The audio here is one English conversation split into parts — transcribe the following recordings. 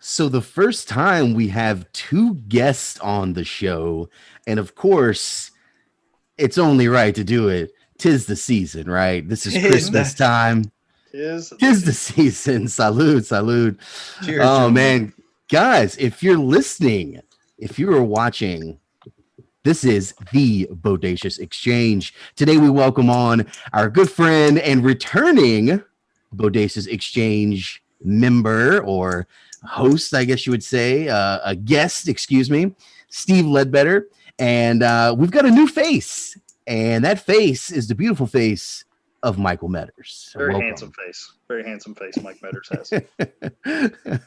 So the first time we have two guests on the show, and of course, it's only right to do it. Tis the season, right? This is Tis Christmas the time. Tis the Tis the season. season. Salute, salute. cheers, Oh gentlemen. man, guys, if you're listening, if you are watching, this is the Bodacious Exchange. Today we welcome on our good friend and returning Bodacious Exchange member or host, I guess you would say, a guest, excuse me, Steve Ledbetter. And we've got a new face, and that face is the beautiful face of Michael Metters. So Very handsome welcome. face. Very handsome face Mike Metters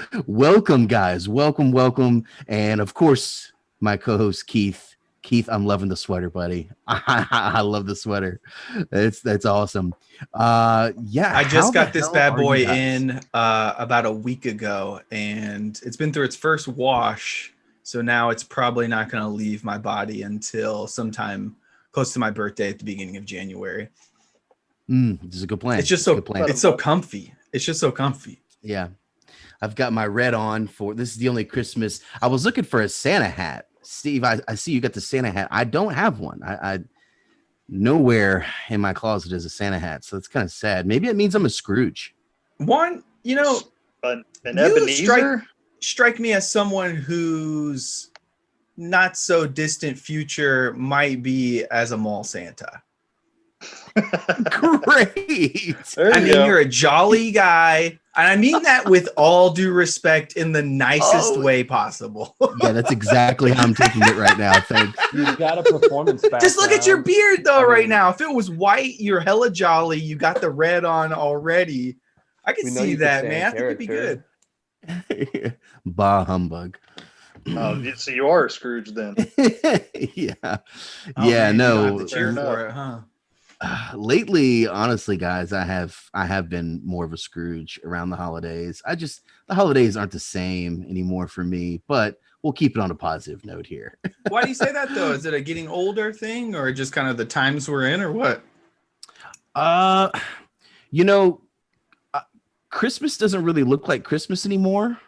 has. Welcome, guys. Welcome, welcome. And of course, my co host, Keith. Keith, I'm loving the sweater, buddy. I love the sweater. That's awesome. Yeah. I How just the got this hell bad are you boy guys? in about a week ago, and it's been through its first wash. So now it's probably not going to leave my body until sometime close to my birthday at the beginning of January. This is a good plan. It's just It's a so good plan. it's so comfy. It's just so comfy. Yeah. I've got my red on for this is the only Christmas. I was looking for a Santa hat. Steve, I see you got the Santa hat. I don't have one. I nowhere in my closet is a Santa hat. So it's kind of sad. Maybe it means I'm a Scrooge. One, An you Ebenezer? strike me as someone whose not so distant future might be as a mall Santa. Great. There I you mean, go. you're a jolly guy. And I mean that with all due respect in the nicest Oh. way possible. Yeah, that's exactly how I'm taking it right now. Thanks. You've got a performance background. Just look at your beard, though, I mean- right now. If it was white, you're hella jolly. You got the red on already. I can We know see you could that, stay man. in I think it'd be character. good. Bah humbug. So you are a Scrooge then. Yeah. Oh, Yeah, man, you don't no. have to cheer Fair for it, huh? Lately, honestly, guys, I have been more of a Scrooge around the holidays. The holidays aren't the same anymore for me, but we'll keep it on a positive note here. Why do you say that, though? Is it a getting older thing or just kind of the times we're in or what? Uh, you know, Christmas doesn't really look like Christmas anymore.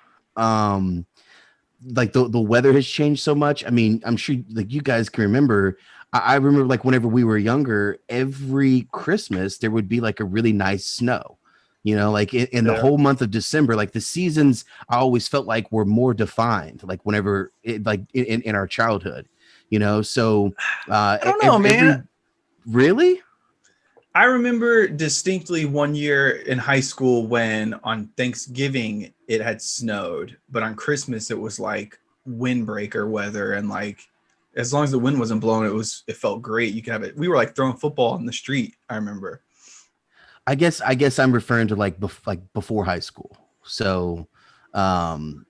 Like the weather has changed so much. I mean, I'm sure like you guys can remember. I remember like whenever we were younger, every Christmas there would be like a really nice snow. You know, like in the Yeah. whole month of December, like the seasons I always felt like were more defined, like whenever like in our childhood, you know. So I don't know, man. Really? I remember distinctly one year in high school when on Thanksgiving it had snowed, but on Christmas it was like windbreaker weather, and like as long as the wind wasn't blowing, it felt great. You could have it. We were like throwing football in the street. I remember. I guess I'm referring to like before high school. So, um,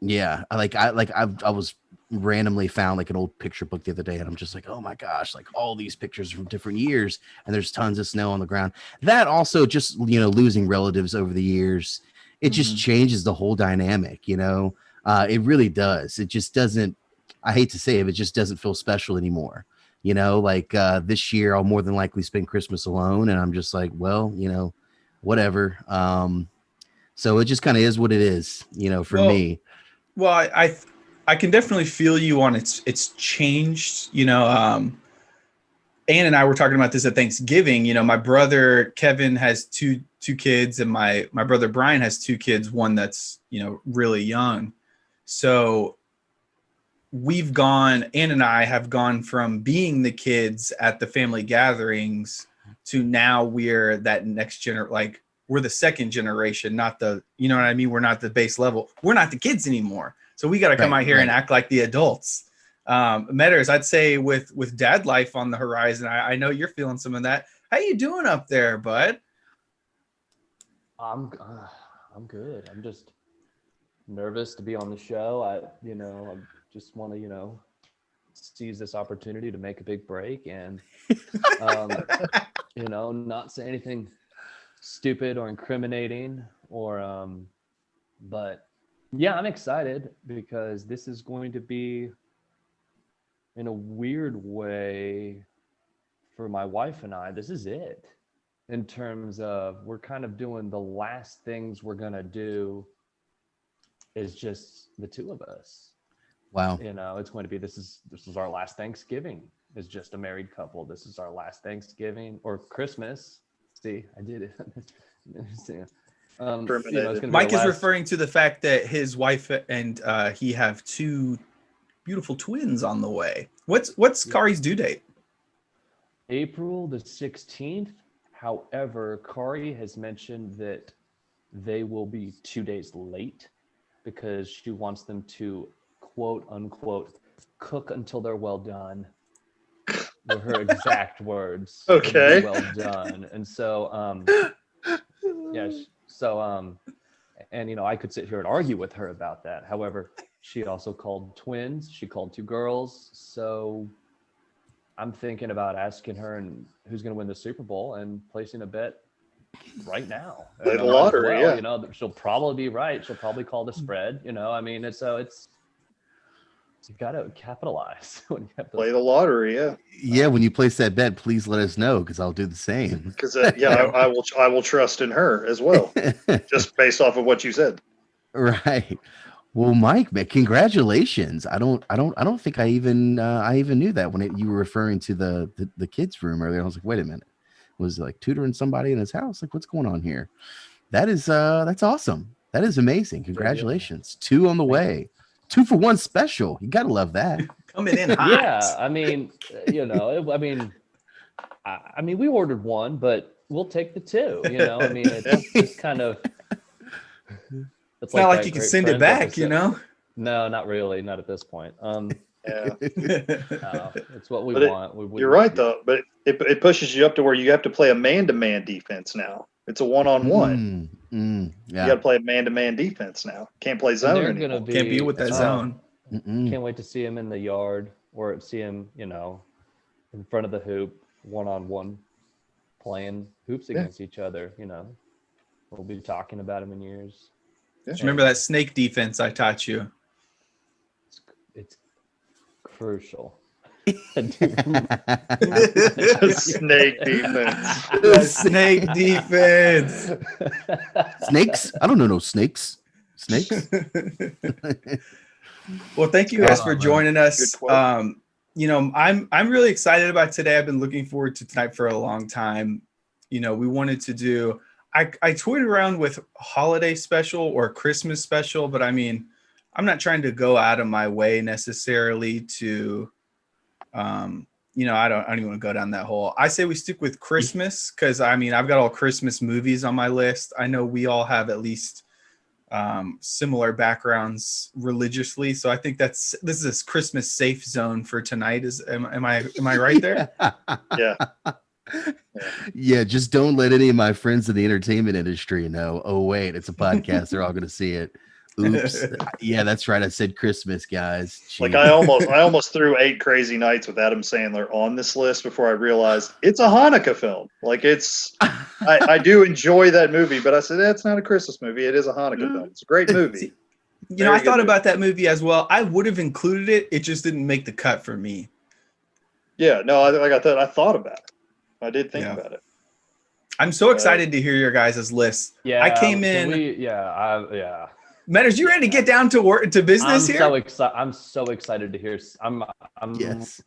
yeah, I was randomly found like an old picture book the other day, and I'm just like, oh my gosh, like all these pictures from different years, and there's tons of snow on the ground. That also just losing relatives over the years, it just Mhm. changes the whole dynamic. It really does. It just doesn't. I hate to say it, it just doesn't feel special anymore. Like this year, I'll more than likely spend Christmas alone, and I'm just like, well, whatever. So it just kind of is what it is, for Well, me. Well, I can definitely feel you on it's changed. Ann and I were talking about this at Thanksgiving. My brother Kevin has two kids, and my brother Brian has two kids. One that's really young. So Ann and I have gone from being the kids at the family gatherings to now we're that next like we're the second generation, not the, you know what I mean? We're not the base level. We're not the kids anymore. So we got to come out here and act like the adults. Metters, I'd say with dad life on the horizon, I know you're feeling some of that. How you doing up there, bud? I'm good. I'm just nervous to be on the show. I just want to seize this opportunity to make a big break and not say anything stupid or incriminating but yeah, I'm excited because this is going to be, in a weird way, for my wife and I, this is it, in terms of we're kind of doing the last things we're going to do is just the two of us. Wow. You know, it's going to be this is our last Thanksgiving. Is just a married couple. This is our last Thanksgiving or Christmas. See, I did it. You know, it's gonna be Mike our is last- referring to the fact that his wife and he have two beautiful twins on the way. What's Kari's due date? April the 16th. However, Kari has mentioned that they will be 2 days late because she wants them to quote unquote cook until they're well done. Were her exact words. Okay. Well done. And so yes. So and I could sit here and argue with her about that. However, she also called twins. She called two girls. So I'm thinking about asking her and who's going to win the Super Bowl and placing a bet right now. Play the Might as lottery, yeah. She'll probably be right. She'll probably call the spread. I mean, it's you got to capitalize when you have Play the lottery, yeah. Yeah, when you place that bet, please let us know because I'll do the same. Because I will trust in her as well, just based off of what you said. Right. Well, Mike, man, congratulations. I don't think I even knew that when you were referring to the kids' room earlier. I was like, wait a minute, was it like tutoring somebody in his house? Like, what's going on here? That is that's awesome. That is amazing. Congratulations. Two on the way. 2 for 1 special. You gotta love that. Coming in hot. Yeah, I mean, I mean, we ordered one, but we'll take the two. I mean, it's just kind of. It's not like that you can great send it Friends back, episode. No, not really, not at this point. Yeah. No, it's what we But want. You're right, though. But it pushes you up to where you have to play a man-to-man defense now. It's a one-on-one. You Yeah. got to play a man-to-man defense now. Can't play zone They're anymore. gonna be. Can't be with that zone. Can't wait to see him in the yard or see him, in front of the hoop, one-on-one, playing hoops against each other. We'll be talking about him in years. Yeah. Just remember that snake defense I taught you. It's crucial. Snake defense. The snake defense. Snakes? I don't know no snakes. Snakes? Well, thank you guys for man. joining us. Good quote. I'm really excited about today. I've been looking forward to tonight for a long time. We wanted to do. I toyed around with holiday special or Christmas special, but I mean, I'm not trying to go out of my way necessarily to, I don't even want to go down that hole. I say we stick with Christmas because I mean, I've got all Christmas movies on my list. I know we all have at least similar backgrounds religiously, so I think this is a Christmas safe zone for tonight. Am I right there? Yeah. Yeah, just don't let any of my friends in the entertainment industry know. Oh, wait, it's a podcast. They're all going to see it. Oops. Yeah, that's right. I said Christmas, guys. Like Jeez. I almost threw 8 Crazy Nights with Adam Sandler on this list before I realized it's a Hanukkah film. Like I do enjoy that movie, but I said that's not a Christmas movie. It is a Hanukkah film. It's a great movie. I thought about that movie as well. I would have included it. It just didn't make the cut for me. Yeah, no, I thought about it. I did think about it. I'm so excited to hear your guys' list. Yeah, I came in. Yeah. Matters, you ready to get down to work to business I'm here? so excited. I'm so excited to hear. I'm. Yes.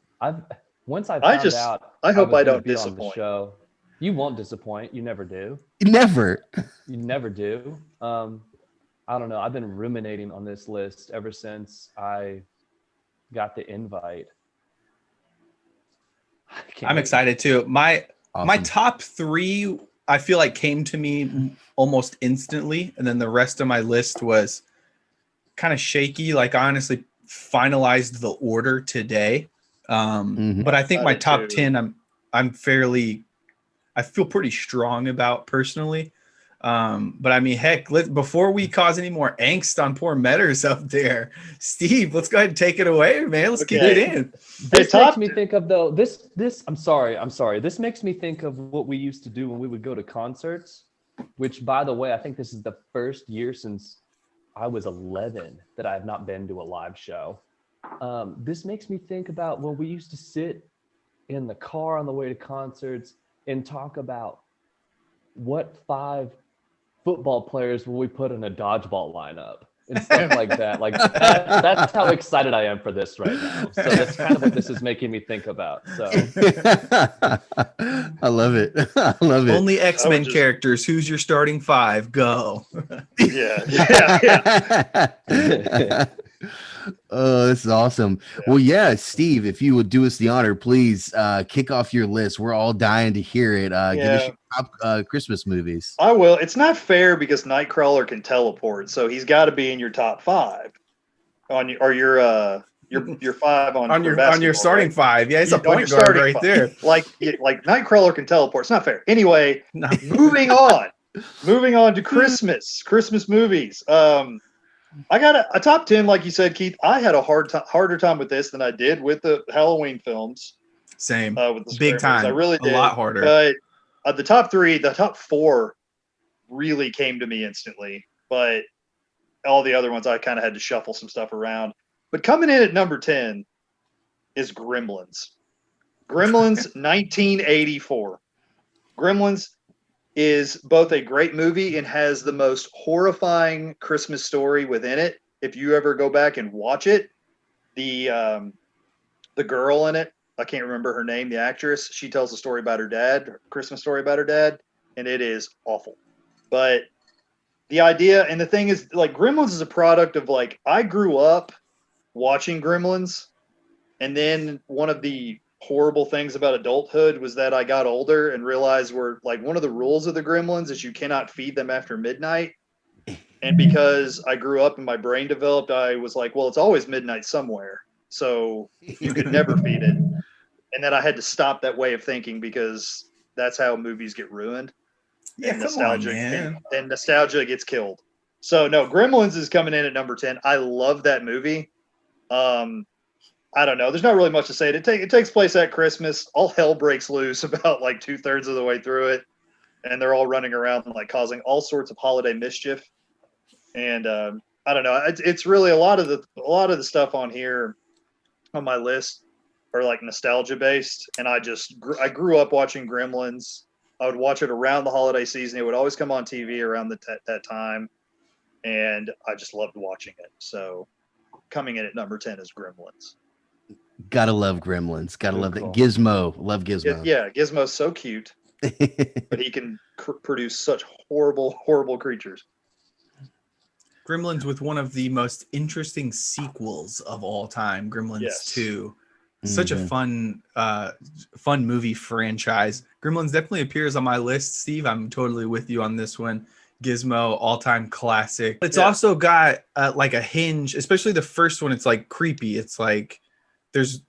Once I found out. I hope was I gonna don't be on the disappoint. show. You won't disappoint. You never do. Never. You never do. I don't know. I've been ruminating on this list ever since I got the invite. I'm excited too. My Awesome. top 3, I feel like came to me almost instantly, and then the rest of my list was kind of shaky. Like I honestly finalized the order today, but I think my top 10, I feel pretty strong about personally. But I mean, heck, before we cause any more angst on poor Metters up there, Steve, let's go ahead and take it away, man. Let's kick it in. This makes me think of this. I'm sorry. This makes me think of what we used to do when we would go to concerts. Which, by the way, I think this is the first year since I was 11 that I have not been to a live show. This makes me think about when we used to sit in the car on the way to concerts and talk about what 5 football players will we put in a dodgeball lineup. and stuff like that. Like that's how excited I am for this right now. So that's kind of what this is making me think about. So I love it. I love it. Only X-Men just- characters. Who's your starting five? Go. Yeah. Oh, this is awesome. Well, yeah, Steve, if you would do us the honor, please kick off your list. We're all dying to hear it. Give us your top Christmas movies. I will. It's not fair because Nightcrawler can teleport, so he's got to be in your top 5 on your or your 5 On your basketball, starting right? five. Yeah, it's a On your point guard starting right five. there. Like Nightcrawler can teleport. It's not fair. Anyway, No. moving on to Christmas movies. I got a top 10, like you said, Keith. I had a harder time with this than I did with the Halloween films. Same. With the Big Screamers. time. I really did. A lot harder. But the top 4 really came to me instantly. But all the other ones, I kind of had to shuffle some stuff around. But coming in at number 10 is Gremlins. Gremlins 1984. Gremlins is both a great movie and has the most horrifying Christmas story within it. If you ever go back and watch it, the girl in it, I can't remember her name, the actress, she tells a story about her dad, a Christmas story about her dad, and it is awful. But the idea and the thing is, like, Gremlins is a product of, like, I grew up watching Gremlins, and then one of the horrible things about adulthood was that I got older and realized one of the rules of the Gremlins is you cannot feed them after midnight. And because I grew up and my brain developed, I was like, well, it's always midnight somewhere, so you could never feed it. And then I had to stop that way of thinking because that's how movies get ruined. Yeah, And come on, man. and nostalgia gets killed. So no, Gremlins is coming in at number 10. I love that movie. I don't know. There's not really much to say. It takes place at Christmas. All hell breaks loose about like 2/3 of the way through it, and they're all running around and like causing all sorts of holiday mischief. And I don't know. It's really a lot of the stuff on here on my list are like nostalgia based, and I grew up watching Gremlins. I would watch it around the holiday season. It would always come on TV around that time, and I just loved watching it. So coming in at number 10 is Gremlins. Gotta love Gremlins. Gotta love that. Cool. Gizmo. Love Gizmo. Yeah, Gizmo's so cute, but he can produce such horrible, horrible creatures. Gremlins with one of the most interesting sequels of all time, Gremlins Yes. 2. Such a fun movie franchise. Gremlins definitely appears on my list, Steve. I'm totally with you on this one. Gizmo, all-time classic. It's also got like a hinge, especially the first one. It's like creepy. It's like there's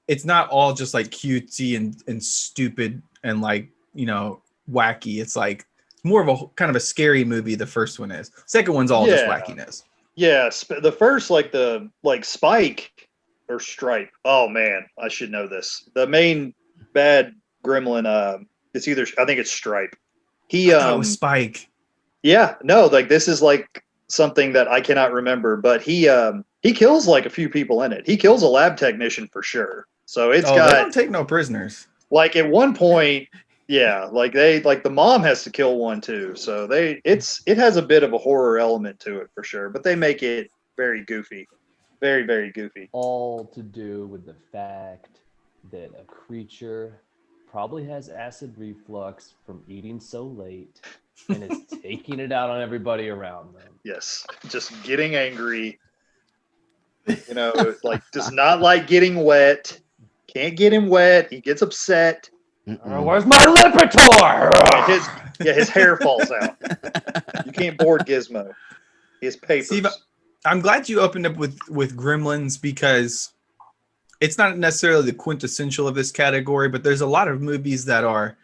it's not all just like cutesy and stupid and like, wacky. It's like more of a kind of a scary movie. The first one is. Second one's all just wackiness. Yeah, the first Spike or Stripe. Oh man, I should know this. The main bad gremlin, it's either, I think it's Stripe. I thought it was Spike. Yeah, no, like this is like something that I cannot remember, but he kills like a few people in it. He kills a lab technician for sure. So it's They got don't take no prisoners. like at one point, yeah, like the mom has to kill one too. So it has a bit of a horror element to it for sure, but they make it very goofy. Very, very goofy. all to do with the fact that a creature probably has acid reflux from eating so late and is taking it out on everybody around them. Yes. Just getting angry. Like does not like getting wet. Can't get him wet. He gets upset. Where's my Lipitor? His hair falls out. You can't board Gizmo. He has papers. Steve, I'm glad you opened up with Gremlins because it's not necessarily the quintessential of this category, but there's a lot of movies that are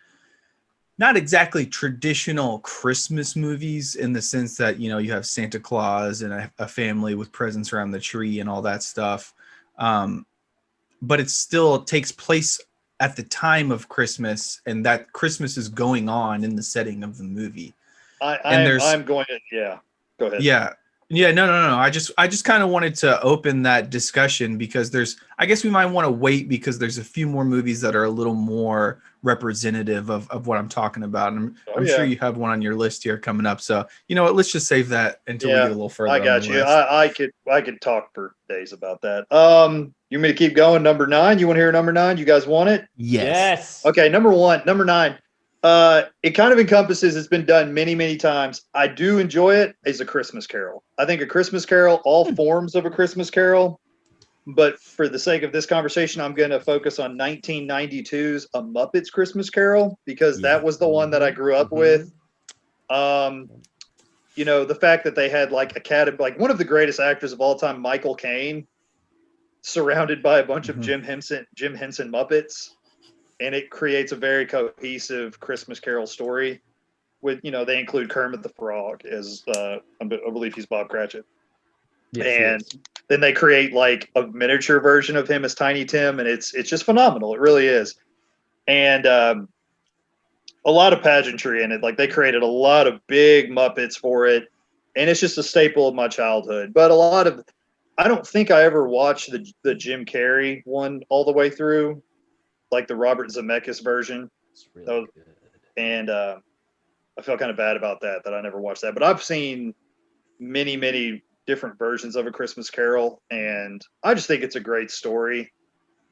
not exactly traditional Christmas movies in the sense that, you have Santa Claus and a family with presents around the tree and all that stuff. But it still takes place at the time of Christmas, and that Christmas is going on in the setting of the movie. I'm going to, yeah. Go ahead. Yeah. Yeah, no. I just kind of wanted to open that discussion because I guess we might want to wait because there's a few more movies that are a little more representative of what I'm talking about. And I'm sure Yeah. you have one on your list here coming up. So, you know what, let's just save that until we Yeah, get a little further I on got the you. list. I could talk for days about that. You want me to keep going? Number 9. You want to hear number 9? You guys want it? Yes. Okay, number 9. It kind of encompasses, it's been done many, many times. I do enjoy it, is A Christmas Carol. I think A Christmas Carol, all forms of A Christmas Carol, but for the sake of this conversation, I'm going to focus on 1992's A Muppets Christmas Carol because Yeah. that was the one that I grew up with. You know, the fact that they had like like one of the greatest actors of all time, Michael Caine, surrounded by a bunch of Jim Henson Muppets, and it creates a very cohesive Christmas Carol story. With, you know, they include Kermit the Frog as I believe he's Bob Cratchit, Yes, he and is. then they create like a miniature version of him as Tiny Tim, and it's just phenomenal. It really is, and a lot of pageantry in it. Like they created a lot of big Muppets for it, and it's just a staple of my childhood. But I don't think I ever watched the Jim Carrey one all the way through, like the Robert Zemeckis version. It's really good. And I feel kind of bad about that I never watched that. But I've seen many, many different versions of A Christmas Carol, and I just think it's a great story.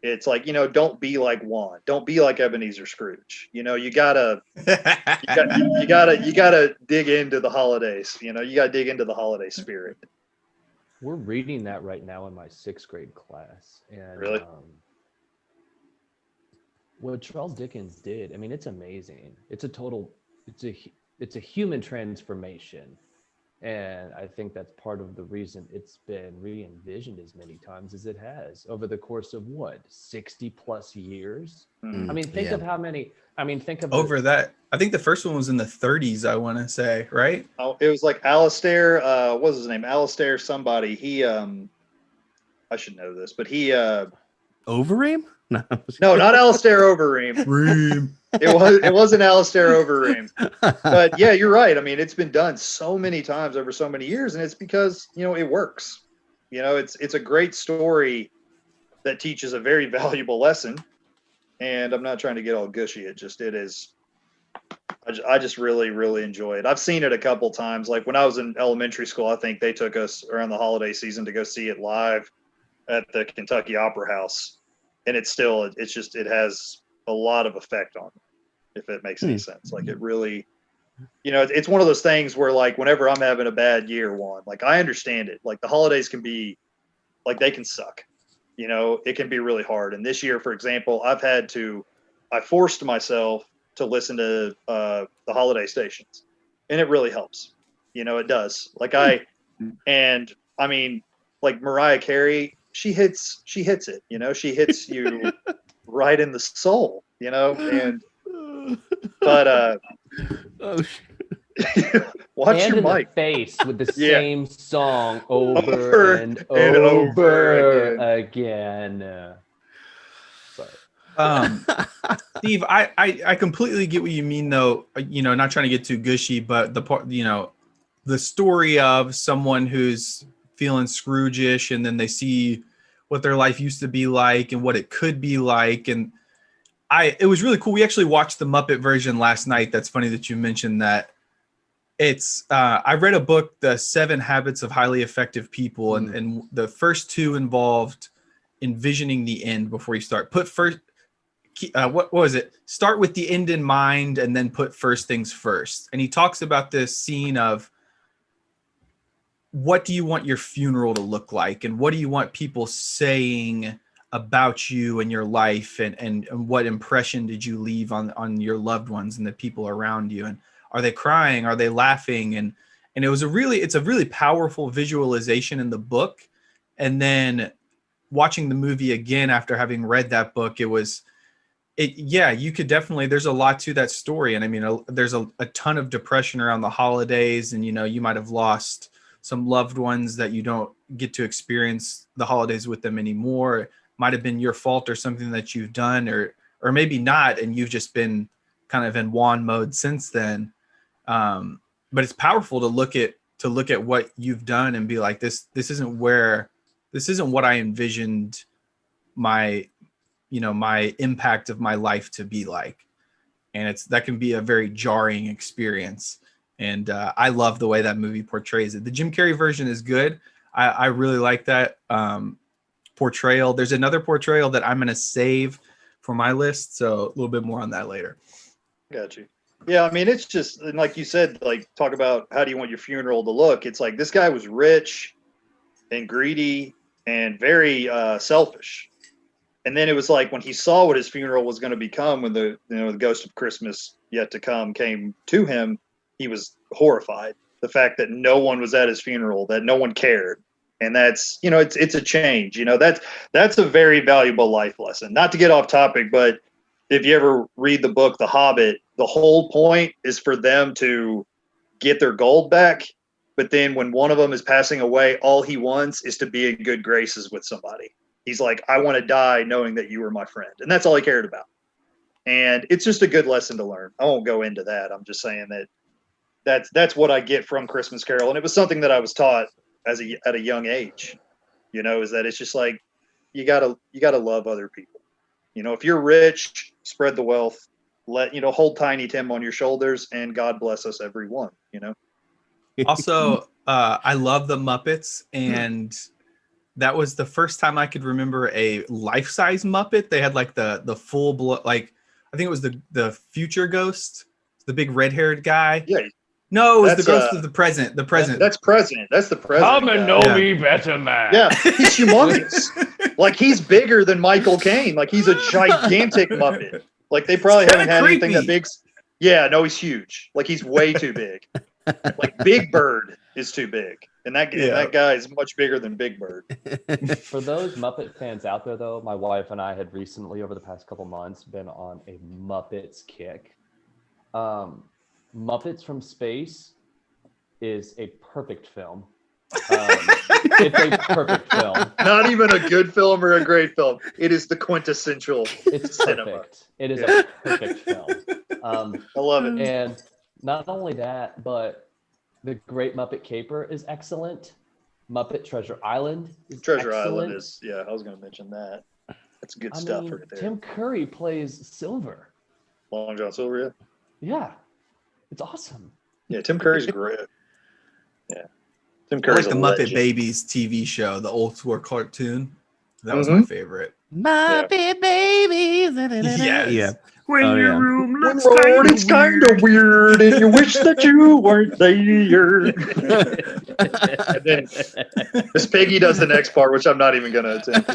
It's like, you know, don't be like Juan. Don't be like Ebenezer Scrooge. You know, you gotta dig into the holidays. You know, you gotta dig into the holiday spirit. We're reading that right now in my 6th grade class. And Really? what Charles Dickens did, I mean, it's amazing. It's a human transformation. And I think that's part of the reason it's been re-envisioned as many times as it has over the course of 60 plus years. I mean, think of how many, think of Over that, I think the first one was in the 30s, I want to say, right? Oh, it was like Alistair, what was his name? Alistair somebody. He I should know this, but he Overeem? No. no, not Alistair Overeem. It wasn't Alistair Overeem. But yeah, you're right. I mean, it's been done so many times over so many years, and it's because, you know, it works. You know, it's a great story that teaches a very valuable lesson. And I'm not trying to get all gushy. It is. I just really, really enjoy it. I've seen it a couple times. Like when I was in elementary school, I think they took us around the holiday season to go see it live at the Kentucky Opera House. And it has a lot of effect on me, if it makes any sense. Like it really, you know, it's one of those things where like whenever I'm having a bad year, like I understand it. Like the holidays can be like, they can suck, you know, it can be really hard. And this year, for example, I forced myself to listen to the holiday stations, and it really helps. You know, it does. Like and I mean, like Mariah Carey, she hits it, you know, she hits you right in the soul, you know, but watch and your in mic. the face with the Yeah. same song over Over and and over over again. Sorry. Steve, I completely get what you mean, though. You know, not trying to get too gushy, but the part, you know, the story of someone who's feeling Scrooge-ish, and then they see what their life used to be like and what it could be like, and it was really cool. We actually watched the Muppet version last night. That's funny that you mentioned that. It's I read a book, The 7 Habits of Highly Effective People, and the first 2 involved envisioning the end before you start. What was it? Start with the end in mind and then put first things first. And he talks about this scene of what do you want your funeral to look like, and what do you want people saying about you and your life, and what impression did you leave on your loved ones and the people around you, and are they crying, are they laughing, and it's a really powerful visualization in the book. And then watching the movie again after having read that book, you could definitely, there's a lot to that story. And I mean, there's a ton of depression around the holidays, and, you know, you might've lost some loved ones that you don't get to experience the holidays with them anymore. It might've been your fault or something that you've done, or maybe not, and you've just been kind of in Juan mode since then. But it's powerful to look at to look at what you've done and be like, this isn't what I envisioned my my impact of my life to be like. And that can be a very jarring experience. And I love the way that movie portrays it. The Jim Carrey version is good. I really like that portrayal. There's another portrayal that I'm going to save for my list. So a little bit more on that later. Got you. Yeah, I mean, it's just, and like you said, like, talk about how do you want your funeral to look. It's like this guy was rich and greedy and very selfish. And then it was like when he saw what his funeral was going to become, when the ghost of Christmas yet to come came to him, he was horrified. The fact that no one was at his funeral, that no one cared. And that's, it's a change. That's a very valuable life lesson. Not to get off topic, but if you ever read the book The Hobbit, the whole point is for them to get their gold back. But then when one of them is passing away, all he wants is to be in good graces with somebody. He's like, I want to die knowing that you were my friend. And that's all he cared about. And it's just a good lesson to learn. I won't go into that. I'm just saying that's what I get from Christmas Carol. And it was something that I was taught at a young age, is that it's just like, you gotta love other people. If you're rich, spread the wealth, hold Tiny Tim on your shoulders, and God bless us everyone, Also, I love the Muppets, and that was the first time I could remember a life-size Muppet. They had like the full blood, like I think it was the future ghost, the big red-haired guy. Yeah. No, it was the ghost of the present. The present. That's president. That's the president. Come and know me better, man. Yeah, he's humongous. Like, he's bigger than Michael Caine. Like, he's a gigantic Muppet. Like, they probably haven't had anything that big. Yeah, no, he's huge. Like, he's way too big. Like, Big Bird is too big. And that guy is much bigger than Big Bird. For those Muppet fans out there, though, my wife and I had recently, over the past couple months, been on a Muppets kick. Muppets from Space is a perfect film. It's a perfect film. Not even a good film or a great film. It is the quintessential It's cinema. perfect. It is a perfect film. I love it. And not only that, but The Great Muppet Caper is excellent. Muppet Treasure Island is Treasure excellent. Island is, I was going to mention that. That's good stuff right there. Tim Curry plays Silver. Long John Silver, Yeah. It's awesome. yeah. Tim Curry's great. Yeah, Tim I Curry's like the a Muppet legend. Babies TV show, the old school cartoon. That was my favorite. Muppet Babies. Yes. Yeah. When Oh, your yeah. room looks Lord, it's kind of weird, and you wish that you weren't there. And then Miss Piggy does the next part, which I'm not even going to attempt.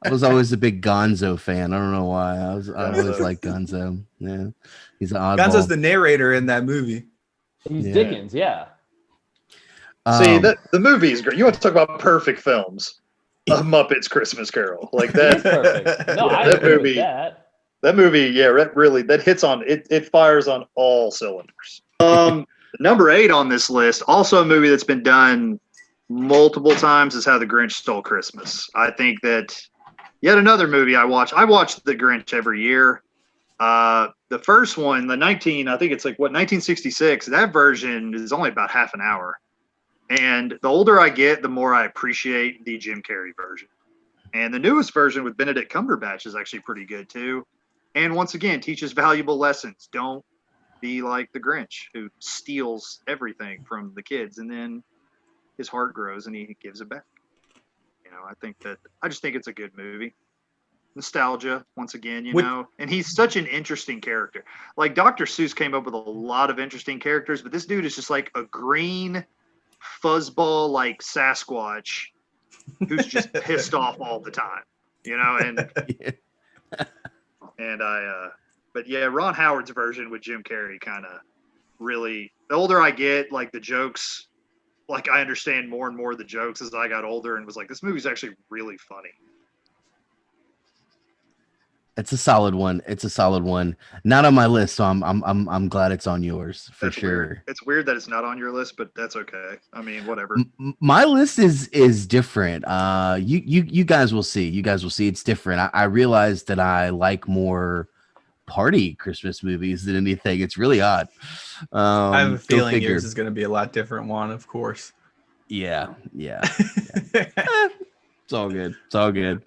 I was always a big Gonzo fan. I don't know why. I always liked Gonzo. Yeah, he's an oddball. Gonzo's the narrator in that movie. He's Yeah. Dickens, yeah. See, the movie is great. You want to talk about perfect films? A Muppets Christmas Carol, like It's that. perfect. No, I That agree movie- with that. That movie, yeah, that hits on it. It fires on all cylinders. Number 8 on this list, also a movie that's been done multiple times, is How the Grinch Stole Christmas. I think that yet another movie I watch. I watch The Grinch every year. The first one, I think it's like 1966. That version is only about half an hour. And the older I get, the more I appreciate the Jim Carrey version. And the newest version with Benedict Cumberbatch is actually pretty good too. And once again, teaches valuable lessons. Don't be like the Grinch, who steals everything from the kids, and then his heart grows and he gives it back. I just think it's a good movie. Nostalgia, once again, and he's such an interesting character. Like, Dr. Seuss came up with a lot of interesting characters, but this dude is just like a green fuzzball, like Sasquatch, who's just pissed off all the time, and but yeah, Ron Howard's version with Jim Carrey kind of really, the older I get, like, the jokes, like, I understand more and more of the jokes as I got older, and was like, this movie's actually really funny. It's a solid one. Not on my list, so I'm glad it's on yours for That's sure. weird. It's weird that it's not on your list, but that's okay. I mean, whatever. My list is different. You guys will see. It's different. I realized that I like more party Christmas movies than anything. It's really odd. I have a Go feeling figure. yours is going to be a lot different one, of course. Yeah. It's all good. It's all good.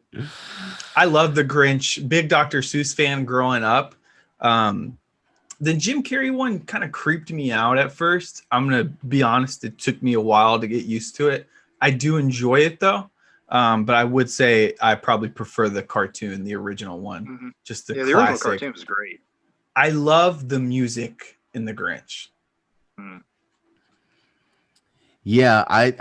I love the Grinch. Big Dr. Seuss fan growing up. The Jim Carrey one kind of creeped me out at first. I'm going to be honest. It took me a while to get used to it. I do enjoy it though. But I would say I probably prefer the cartoon, the original one. Mhm. Just the Yeah, the original classic. cartoon was great. I love the music in the Grinch. Yeah, I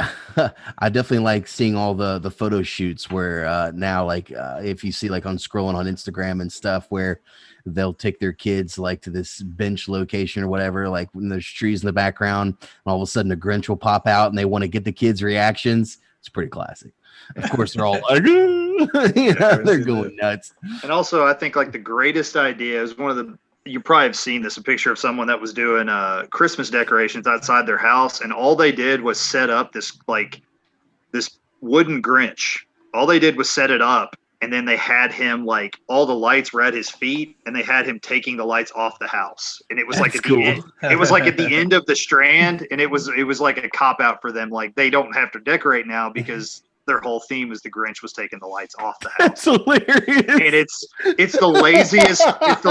I definitely like seeing all the photo shoots where now like if you see like on scrolling on Instagram and stuff where they'll take their kids like to this bench location or whatever, like when there's trees in the background and all of a sudden a Grinch will pop out and they want to get the kids' reactions. It's pretty classic. Of course, they're all like, they're going nuts. And also, I think like the greatest idea is one of the, you probably have seen this, a picture of someone that was doing Christmas decorations outside their house, and all they did was set up this wooden Grinch. All they did was set it up, and then they had him like all the lights were at his feet, and they had him taking the lights off the house, and it was like That's at the cool. end. It was like at the end of the Strand, and it was like a cop out for them. Like they don't have to decorate now because their whole theme is the Grinch was taking the lights off the house. That's hilarious. And it's the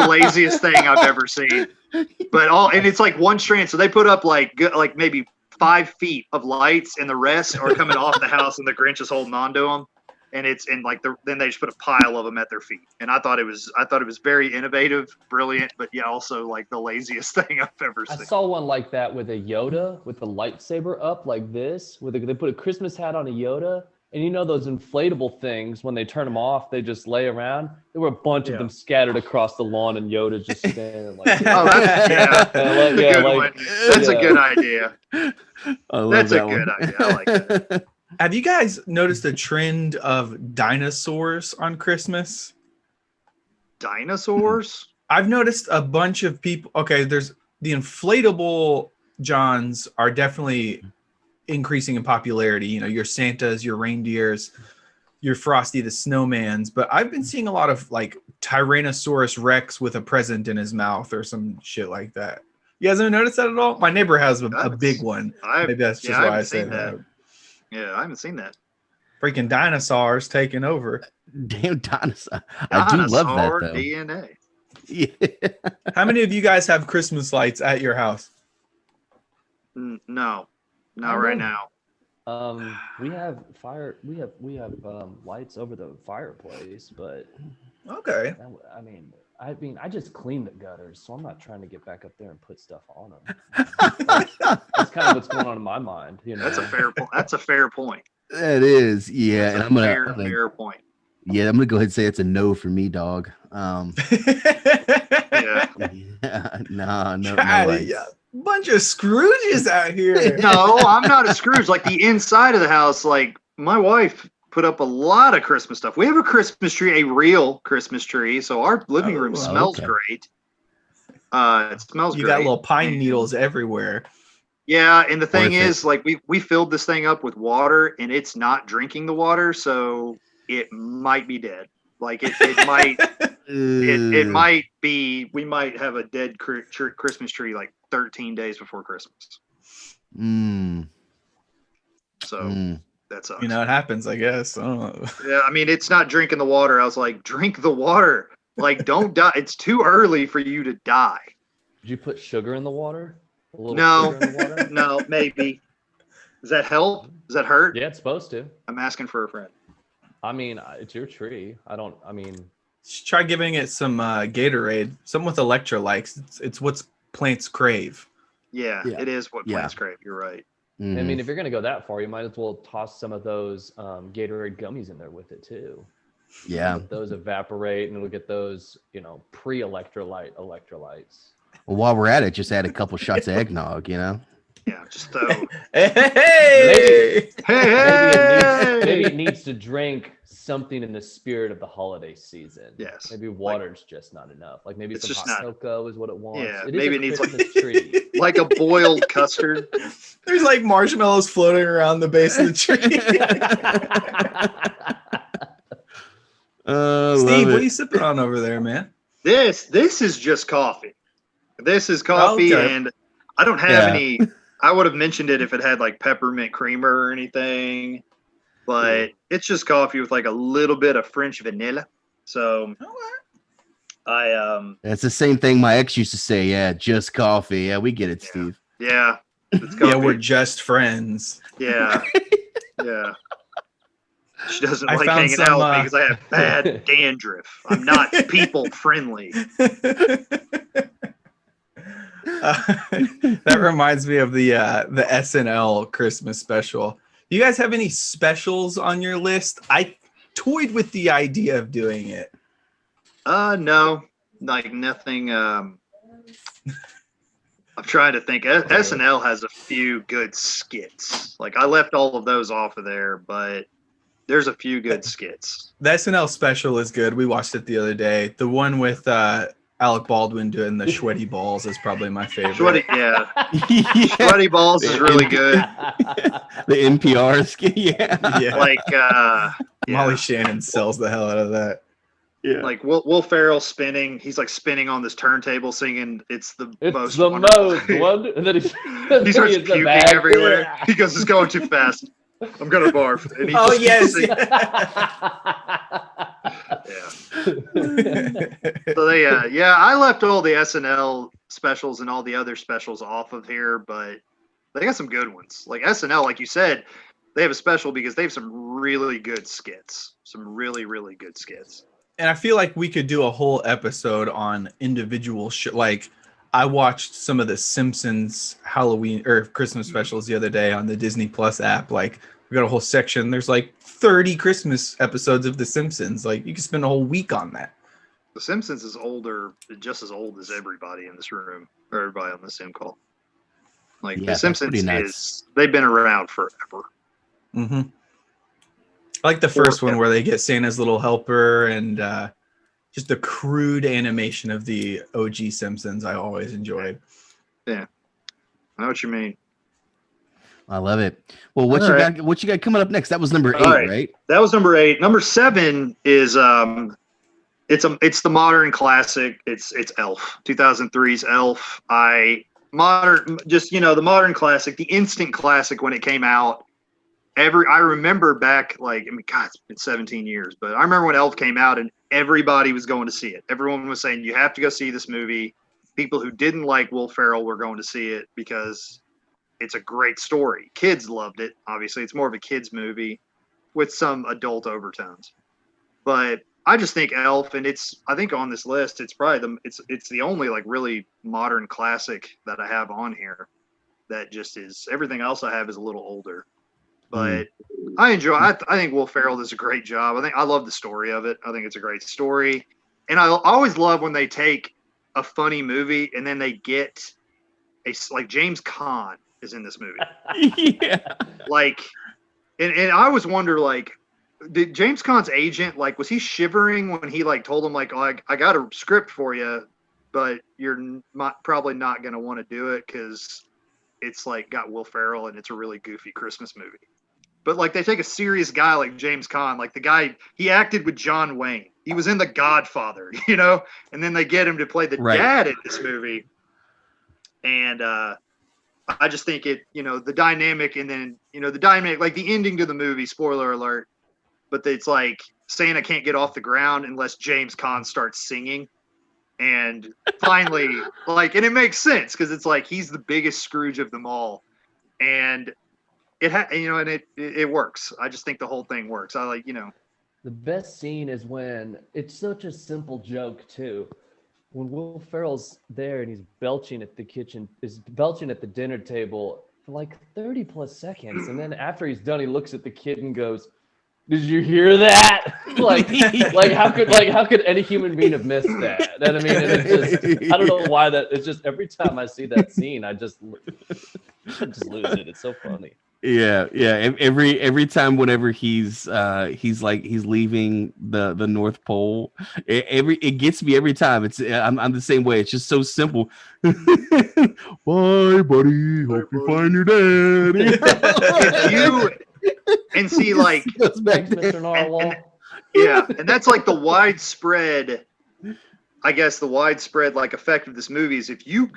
laziest thing I've ever seen. But and it's like one strand, so they put up like maybe 5 feet of lights, and the rest are coming off the house, and the Grinch is holding on to them. And then they just put a pile of them at their feet. And I thought it was very innovative, brilliant, but yeah, also like the laziest thing I've ever I seen. saw one like that with a Yoda with the lightsaber up like this, where they put a Christmas hat on a Yoda. And you know those inflatable things, when they turn them off, they just lay around. There were a bunch of them scattered across the lawn, and Yoda just standing like, Oh, that's Yeah, a good idea. I love That's a that good one. idea. I like that. Have you guys noticed a trend of dinosaurs on Christmas? Dinosaurs? I've noticed a bunch of people. Okay, there's the inflatable Johns are definitely increasing in popularity. You know, your Santas, your reindeers, your Frosty the Snowmans. But I've been seeing a lot of like Tyrannosaurus Rex with a present in his mouth or some shit like that. You guys ever noticed that at all? My neighbor has a big one. Maybe that's just why I say that. Yeah, I haven't seen that. Freaking dinosaurs taking over. Damn dinosaur. I do love that Dinosaur though. DNA. Yeah. How many of you guys have Christmas lights at your house? No, not I right know. now. We have lights over the fireplace, but Okay. I just cleaned the gutters, so I'm not trying to get back up there and put stuff on them. That's kind of what's going on in my mind. You know, That's a fair point. That's a fair point. That is. Yeah. And That's I'm a gonna fair point. yeah, I'm gonna go ahead and say it's a no for me, dog. Yeah. Yeah, no God, lights. yeah. Bunch of Scrooges out here. No, I'm not a Scrooge. Like the inside of the house, like my wife put up a lot of Christmas stuff. We have a Christmas tree, a real Christmas tree. So our living room Oh, smells okay. great. It smells You great. got little pine And- needles everywhere. Yeah, and the thing Worth it. is, like we filled this thing up with water, and it's not drinking the water, so it might be dead. Like it might it might be. We might have a dead Christmas tree like 13 days before Christmas. So that sucks. You know, it happens, I guess. I don't know. Yeah, I mean, it's not drinking the water. I was like, drink the water. Like, don't die. It's too early for you to die. did you put sugar in the water? A little No. sugar in the water? No, maybe. Does that help? Does that hurt? Yeah, it's supposed to. I'm asking for a friend. I mean, it's your tree. Just try giving it some Gatorade, something with electrolytes. It's what plants crave. Yeah, Yeah. it is what Yeah. plants crave. You're right. I mean, if you're gonna go that far, you might as well toss some of those Gatorade gummies in there with it too. yeah. Let those evaporate, and we'll get those, electrolytes. Well, while we're at it, just add a couple shots of eggnog, you know? Yeah, just throw. Hey! Hey! Maybe it needs to drink something in the spirit of the holiday season. Yes. Maybe water's just not enough. Like maybe It's some just hot not- cocoa is what it wants. Yeah, It is maybe a it needs, like- Christmas tree. Like a boiled custard. There's like marshmallows floating around the base of the tree. Love Steve, what it. are you sipping on over there, man? This is just coffee. This is coffee, Okay. and I don't have Yeah. any. I would have mentioned it if it had like peppermint creamer or anything, but it's just coffee with like a little bit of French vanilla. So I That's the same thing my ex used to say. Yeah, just coffee. Yeah, we get it, Yeah. Steve. yeah, it's coffee. Yeah, we're just friends. yeah, yeah. She doesn't I like found hanging some, out with me because I have bad dandruff. I'm not people friendly. That reminds me of the SNL Christmas special. Do you guys have any specials on your list? I toyed with the idea of doing it. No, like nothing. I'm trying to think. SNL has a few good skits. Like I left all of those off of there, but there's a few good skits. The SNL special is good. We watched it the other day. The one with Alec Baldwin doing the sweaty balls is probably my favorite. Sweaty, yeah, Yeah, Sweaty Balls is really good. the NPR skit. Yeah, Yeah. Like, Molly yeah. Shannon sells the hell out of that. yeah. Like Will Ferrell spinning. He's like spinning on this turntable singing. It's the It's most. the wonderful most thing." one. And then He starts is the puking bag. everywhere. Yeah. He goes, "It's going too fast. I'm gonna barf." And he Oh, just yes. keeps singing. Yeah. So they, yeah, I left all the SNL specials and all the other specials off of here, but they got some good ones. Like SNL, like you said, they have a special because they have some really good skits. Some really, really good skits. And I feel like we could do a whole episode on individual like I watched some of the Simpsons Halloween or Christmas specials the other day on the Disney Plus app. Like we got a whole section. There's like 30 Christmas episodes of The Simpsons. Like you could spend a whole week on that. The Simpsons is older, just as old as everybody in this room, or everybody on the Zoom call. Like Yeah, the that's Simpsons pretty nuts. is, they've been around forever. Mm-hmm. I like the first one where they get Santa's little helper and just the crude animation of the OG Simpsons. I always enjoyed. I know what you mean. I love it. Well, what All you right. got? What you got coming up next? That was number 8, All right. right? That was number 8. Number 7 is it's the modern classic. It's Elf, 2003's Elf. The modern classic, the instant classic when it came out. I remember back, like, I mean, God, it's been 17 years, but I remember when Elf came out and everybody was going to see it. Everyone was saying, you have to go see this movie. People who didn't like Will Ferrell were going to see it because it's a great story. Kids loved it. Obviously, it's more of a kids movie with some adult overtones. But I just think Elf, and I think on this list, it's probably it's the only like really modern classic that I have on here. That just is, everything else I have is a little older. But I enjoy. I think Will Ferrell does a great job. I love the story of it. I think it's a great story, and I always love when they take a funny movie and then they get like James Caan is in this movie. Yeah. Like, and I always wonder, like, did James Caan's agent, like, was he shivering when he like told him like, oh, I got a script for you, but you're probably not going to want to do it because it's like got Will Ferrell and it's a really goofy Christmas movie. But like they take a serious guy like James Caan, like the guy, he acted with John Wayne. He was in The Godfather, and then they get him to play the dad in this movie. And I just think the dynamic, and then, the dynamic, like the ending to the movie, spoiler alert, but it's like Santa can't get off the ground unless James Caan starts singing. And finally, like, and it makes sense because it's like he's the biggest Scrooge of them all. And it works. I just think the whole thing works. I like, The best scene is when it's such a simple joke too. When Will Ferrell's there and he's belching at the dinner table for like 30 plus seconds, and then after he's done, he looks at the kid and goes, "Did you hear that?" like how could any human being have missed that? And I mean, and it's just, I don't know why that. It's just every time I see that scene, I just lose it. It's so funny. Yeah. Every time, whenever he's leaving the North Pole, it gets me every time. I'm the same way. It's just so simple. Bye, buddy. Hope you find your dad. And see, like, goes back Thanks, there. Mr. Narwhal. yeah, and that's like the widespread I guess the widespread like effect of this movie is if you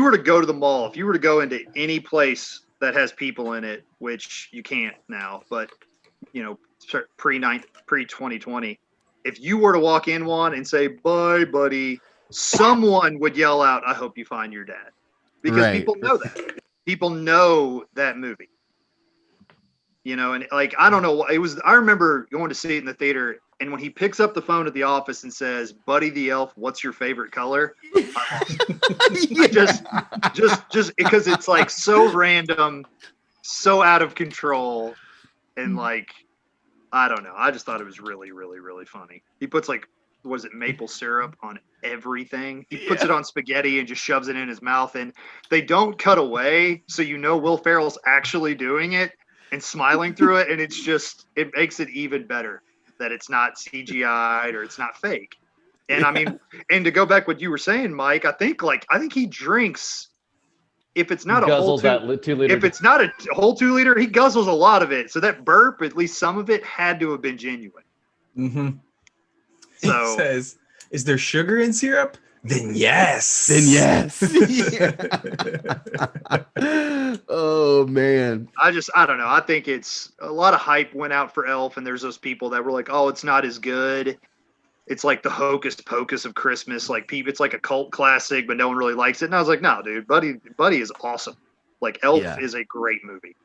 were to go to the mall, if you were to go into any place that has people in it, which you can't now, but you know, pre 2020, if you were to walk in one and say bye buddy, someone would yell out, I hope you find your dad. Because Right. people know that. People know that movie. You know, and like I don't know, it was I remember going to see it in the theater, and when he picks up the phone at the office and says, Buddy the Elf, what's your favorite color? I lost it. Just because it's like so random, so out of control, and like I don't know. I just thought it was really, really, really funny. He puts like, was it maple syrup on everything? He puts it on spaghetti and just shoves it in his mouth, and they don't cut away, so you know Will Ferrell's actually doing it and smiling through it, and it's just it makes it even better that it's not CGI'd or it's not fake. And I mean, and to go back what you were saying, Mike, I think he drinks. If it's not Guzzles a whole that 2 liter. if it's not a whole 2 liter, he guzzles a lot of it. So that burp, at least some of it, had to have been genuine. Mm-hmm. So He says, "Is there sugar in syrup?" Then yes. Then yes. Oh man. I don't know. I think it's a lot of hype went out for Elf, and there's those people that were like, "Oh, it's not as good. It's like the hocus pocus of Christmas. Like it's like a cult classic, but no one really likes it." And I was like, "No, dude, Buddy is awesome. Like Elf is a great movie."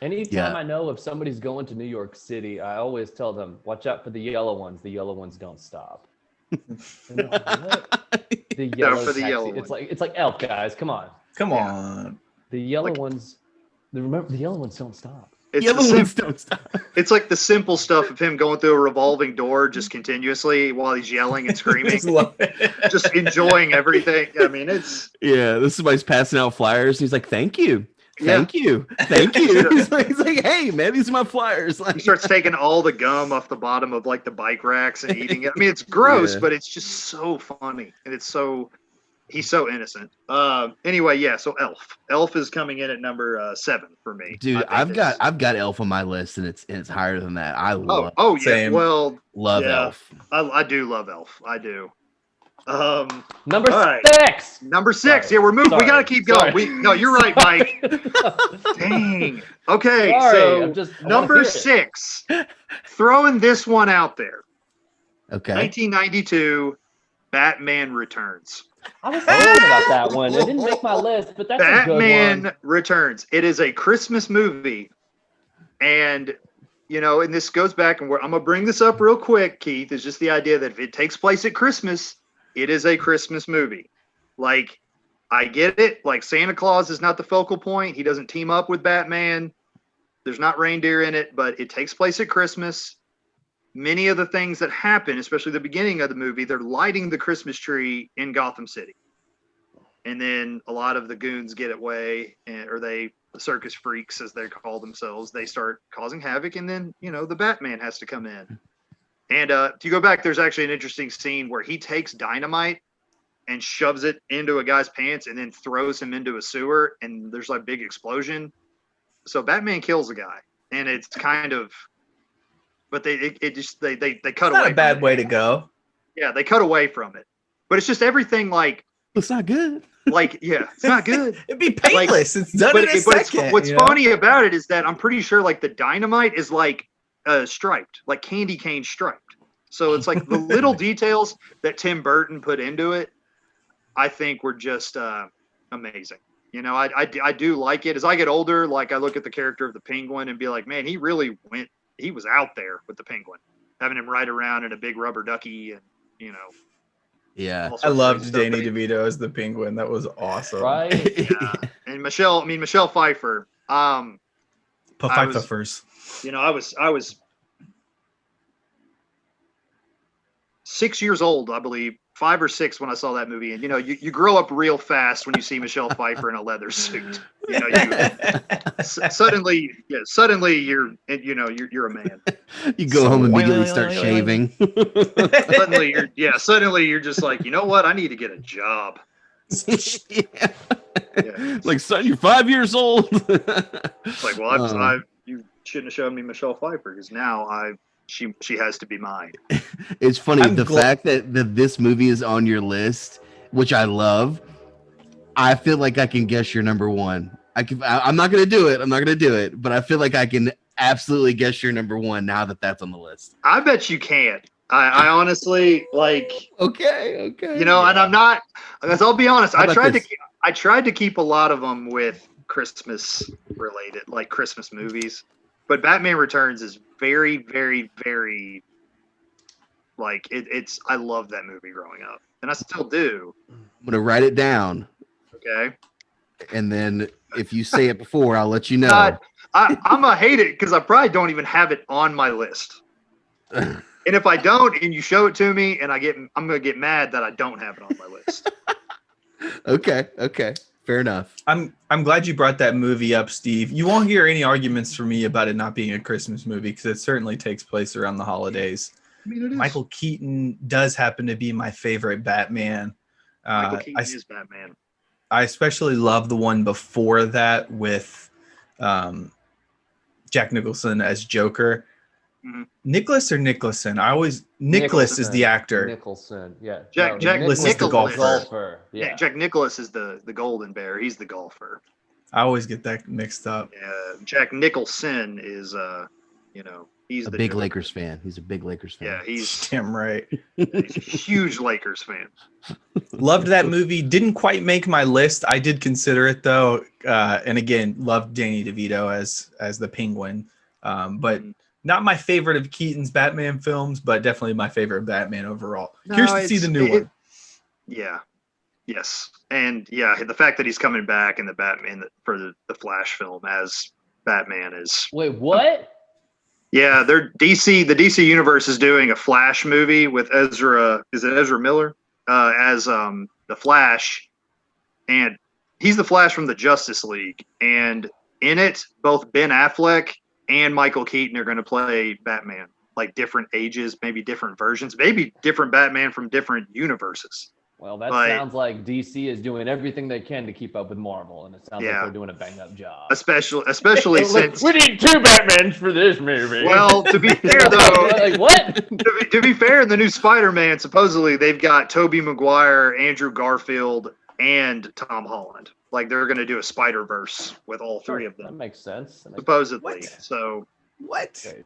Anytime I know if somebody's going to New York City, I always tell them, watch out for the yellow ones. The yellow ones don't stop. Like, what? The yellow for the taxi. yellow It's like Elf, guys. Come on. Come on. The yellow ones. Remember, the yellow ones don't stop. It's Yellow ones don't stop. It's like the simple stuff of him going through a revolving door just continuously while he's yelling and screaming, Just love it. just enjoying everything. I mean, it's Yeah, this somebody's passing out flyers. And he's like, "Thank you, thank you, thank you." He's like, "Hey, man, these are my flyers." he Like, starts taking all the gum off the bottom of like the bike racks and eating it. I mean, it's gross, Yeah. but it's just so funny, and he's so innocent. Anyway, yeah. So Elf is coming in at number 7 for me. dude, I think I've got Elf on my list, and it's higher than that. I love Oh yeah. Same. Well, love yeah. Elf. I do love Elf. I do. Number All right. 6. Number 6. Sorry. Yeah, we're moving. We Sorry. got to keep going. Sorry. No, you're right, Mike. Dang. Okay, Sorry, so I wanna number hear it. 6. Throwing this one out there. Okay. 1992, Batman Returns. I was thinking about that one. It didn't make my list, but that's a good Batman one. Returns. It is a Christmas movie, and you know, and this goes back, and I'm gonna bring this up real quick, Keith. Is just the idea that if it takes place at Christmas, it is a Christmas movie. Like, I get it. Like, Santa Claus is not the focal point. He doesn't team up with Batman. There's not reindeer in it, but it takes place at Christmas. Many of the things that happen, especially the beginning of the movie, they're lighting the Christmas tree in Gotham City. And then a lot of the goons get away, or the circus freaks, as they call themselves, they start causing havoc. And then, you know, the Batman has to come in. And to go back, there's actually an interesting scene where he takes dynamite and shoves it into a guy's pants and then throws him into a sewer. And there's like a big explosion. So Batman kills a guy. And it's kind of, but they cut It's away. not a from bad it. way to go. Yeah, they cut away from it. But it's just everything like, It's not good. yeah, it's not good. It'd be painless. It's done in a second. What's you know? funny about it is that I'm pretty sure like the dynamite is like striped, like candy cane striped. So it's like the little details that Tim Burton put into it, I think were just amazing. You know, I do like it. As I get older, like I look at the character of the Penguin and be like, man, he was out there with the Penguin, having him ride around in a big rubber ducky and, you know. Yeah. all sorts I of loved stuff. Danny But he- DeVito as the Penguin. That was awesome. Right? Yeah. And Michelle Pfeiffer. I was- Pfeiffer's. You know, I was 6 years old, I believe, 5 or 6 when I saw that movie. And you know, you grow up real fast when you see Michelle Pfeiffer in a leather suit. You know, suddenly you're a man. You go So home and immediately start shaving. Suddenly you're just like, you know what? I need to get a job. Yeah. Yeah. Like, son, you're 5 years old. It's like, well, you shouldn't have shown me Michelle Pfeiffer because now she has to be mine. It's funny I'm the fact that this movie is on your list, which I love. I feel like I can guess your number one. I'm not gonna do it. I'm not gonna do it, but I feel like I can absolutely guess your number one now that that's on the list. I bet you can. I honestly like, Okay. and I'm not, because I'll be honest, How about this? I tried to keep a lot of them with Christmas related, like Christmas movies, but Batman Returns is very, very, very like it's. I love that movie growing up, and I still do. I'm gonna write it down, Okay, and then if you say it before, I'll let you know. I'm gonna hate it because I probably don't even have it on my list. And if I don't, and you show it to me, and I'm gonna get mad that I don't have it on my list. Okay. Fair enough. I'm glad you brought that movie up, Steve. You won't hear any arguments from me about it not being a Christmas movie because it certainly takes place around the holidays. I mean, it is. Michael Keaton does happen to be my favorite Batman. Michael Keaton is Batman. I especially love the one before that with Jack Nicholson as Joker. Mhm. Nicholas or Nicholson? Nicholas is the actor. Nicholson, yeah. Jack Nicholson is the golfer. Yeah. Jack Nicklaus is the golden bear. He's the golfer. I always get that mixed up. Jack Nicholson is he's A the big Joker. Lakers fan. He's a big Lakers fan. Yeah, he's Damn right. a huge Lakers fan. Loved that movie. Didn't quite make my list. I did consider it though. And again, loved Danny DeVito as the Penguin. But not my favorite of Keaton's Batman films, but definitely my favorite Batman overall. Curious to see the new one. Yeah. Yes. And yeah, the fact that he's coming back in the Batman for the Flash film as Batman is. Wait, what? Yeah, the DC universe is doing a Flash movie with Ezra Miller as the Flash, and he's the Flash from the Justice League, and in it both Ben Affleck and Michael Keaton are going to play Batman, like different ages, maybe different versions, maybe different Batman from different universes. Well, that But- sounds like DC is doing everything they can to keep up with Marvel, and it sounds like Yeah. they're doing a bang-up job. Especially since, we need 2 Batmans for this movie. well, to be fair though, like what? to be fair, in the new Spider-Man, supposedly they've got Tobey Maguire, Andrew Garfield, and Tom Holland. Like they're going to do a Spider-Verse with all three of That them, makes sense. supposedly. What? So What? Okay.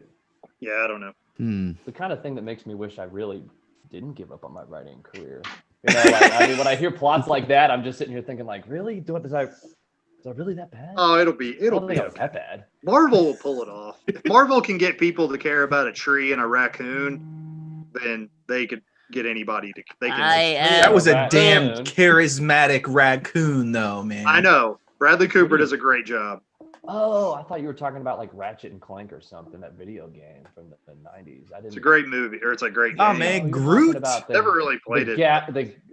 yeah, I don't know. The kind of thing that makes me wish I really didn't give up on my writing career. I mean, when I hear plots like that, I'm just sitting here thinking, like, really? Is I really that bad? Oh, it'll I be don't think I was okay. that bad. Marvel will pull it off. If Marvel can get people to care about a tree and a raccoon, then they could get anybody to. They can. That was a Raccoon. damn charismatic raccoon, though, man. I know. Bradley Cooper does a great job. Oh, I thought you were talking about like Ratchet and Clank or something, that video game from the 90s. I didn't. It's a great movie, or it's a great game. Oh, man. you were Groot. talking about Never really played it.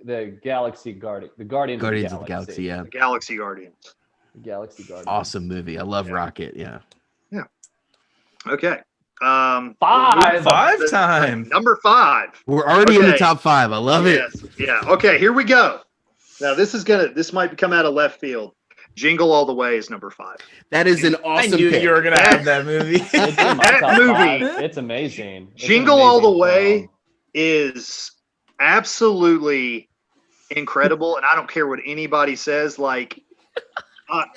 The Galaxy Guardian, the Guardians Guardians of the Galaxy. Yeah. The Galaxy Guardians. The Galaxy Guardians. Awesome movie. I love Yeah. Rocket. Yeah. Okay. 5. Five time. Number 5. We're already in the Okay. top 5. I love it. Yes. Yeah. Okay. Here we go. Now this might come out of left field. Jingle All the Way is number 5. That is an I awesome knew pick. you were going to have that movie. It's in my That top movie- 5. It's amazing. It's an Jingle All the amazing Way film. is absolutely incredible, and I don't care what anybody says. Like,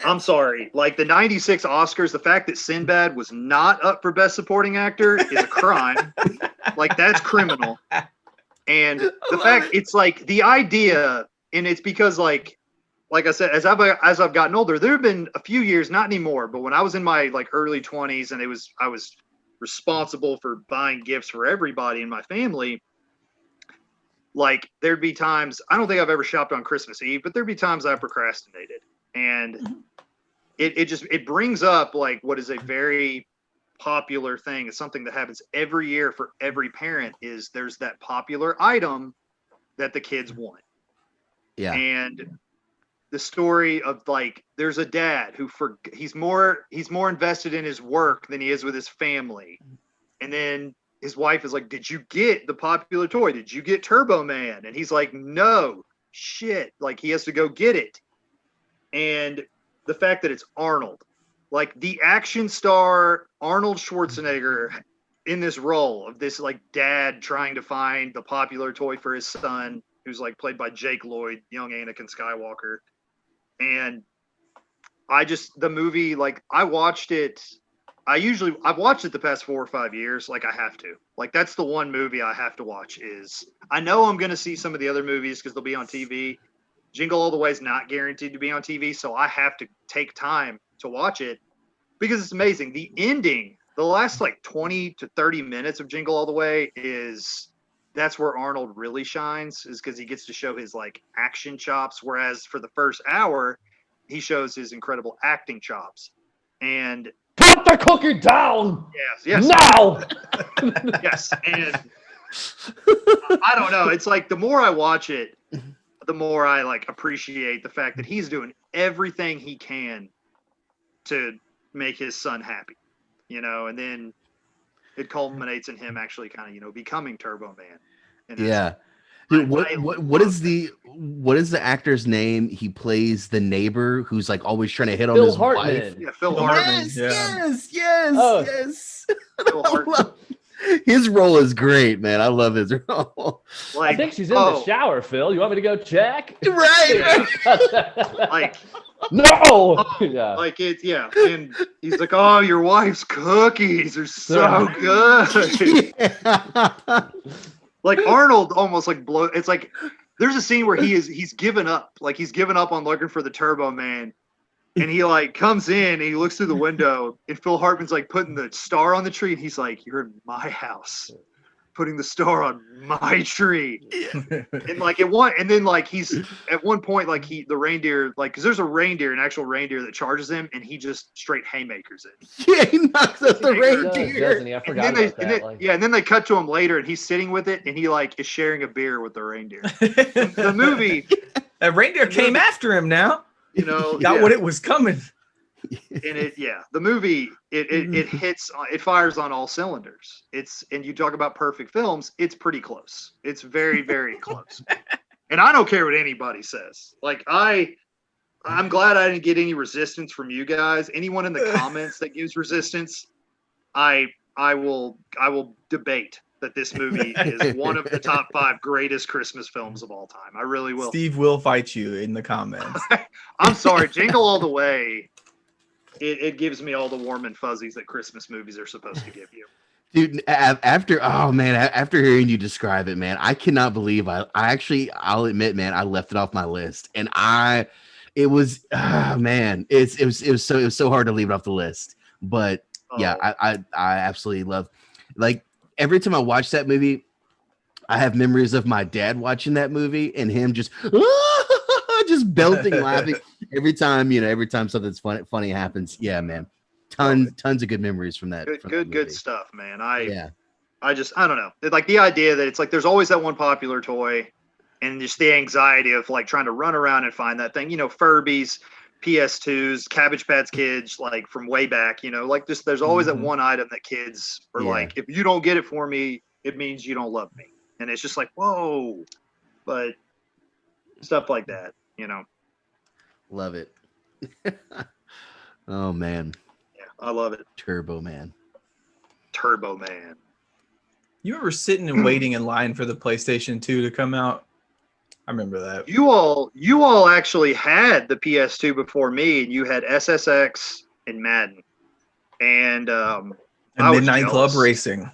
I'm sorry, like the '96 Oscars, the fact that Sinbad was not up for Best Supporting Actor is a crime. Like that's criminal. And the fact it's like the idea, and it's because like I said, as I've gotten older, there have been a few years, not anymore, but when I was in my like early 20s, and I was responsible for buying gifts for everybody in my family. Like there'd be times, I don't think I've ever shopped on Christmas Eve, but there'd be times I procrastinated, and it brings up like what is a very popular thing. It's something that happens every year for every parent. Is there's that popular item that the kids want. Yeah. And the story of like there's a dad who he's more invested in his work than he is with his family, and then his wife is like, did you get the popular toy? Did you get Turbo Man? And he's like, no, shit. Like he has to go get it. And the fact that it's Arnold, like the action star Arnold Schwarzenegger in this role of this like dad trying to find the popular toy for his son, who's like played by Jake Lloyd, young Anakin Skywalker. And the movie, like I've watched it the past 4 or 5 years. Like I have to, like, that's the one movie I have to watch. I know I'm going to see some of the other movies because they'll be on TV. Jingle All the Way is not guaranteed to be on TV. So I have to take time to watch it because it's amazing. The ending, the last like 20 to 30 minutes of Jingle All the Way that's where Arnold really shines, is because he gets to show his like action chops. Whereas for the first hour, he shows his incredible acting chops. And Put the cookie down yes, now. yes. And I don't know. It's like the more I watch it, the more I like appreciate the fact that he's doing everything he can to make his son happy, and then it culminates in him actually kind of, becoming Turbo Man. And Yeah. Dude, what is the actor's name? He plays the neighbor who's like always trying to hit on Phil his Hartman. wife. Yeah, Phil Hartman. Hartman. Yes, Yeah. yes. Phil Hartman. His role is great, man. I love his role. Like, I think she's in the shower, Phil. You want me to go check? Right. like, No. Yeah. like it's and he's like, "Oh, your wife's cookies are so good." Yeah. Like Arnold almost like it's like there's a scene where he's given up. Like he's given up on looking for the Turbo Man. And he like comes in and he looks through the window and Phil Hartman's like putting the star on the tree and he's like, "You're in my house, putting the star on my tree." And like and then like he's at one point like the reindeer, like, because there's a reindeer, an actual reindeer that charges him and he just straight haymakers it. Yeah, he knocks out the He does, reindeer. doesn't he? I forgot about that. And then they cut to him later and he's sitting with it and he like is sharing a beer with the reindeer. The movie, That reindeer came after him now. Got what it was coming. and the movie it hits, it fires on all cylinders. And you talk about perfect films, it's pretty close. It's very, very close. And I don't care what anybody says. Like I'm glad I didn't get any resistance from you guys. Anyone in the comments that gives resistance, I will debate that this movie is one of the top 5 greatest Christmas films of all time. I really will. Steve will fight you in the comments. I'm sorry, Jingle All the Way. It gives me all the warm and fuzzies that Christmas movies are supposed to give you. Dude, after hearing you describe it, man, I cannot believe I'll admit, man, I left it off my list. And it was so hard to leave it off the list. But I absolutely love, like, every time I watch that movie, I have memories of my dad watching that movie and him just belting laughing every time something's funny happens. Yeah, man. Tons of good memories from that. Good stuff, man. Yeah. I don't know. Like the idea that it's like there's always that one popular toy and just the anxiety of like trying to run around and find that thing, Furbies, PS2s, Cabbage Patch Kids, like from way back, like just there's always that one item that kids are like, if you don't get it for me, it means you don't love me. And it's just like, whoa. But stuff like that, Love it. Oh man. Yeah, I love it. Turbo Man. You remember sitting and waiting in line for the PlayStation 2 to come out? I remember that. You all actually had the PS2 before me, and you had SSX and Madden, and Midnight Club Racing.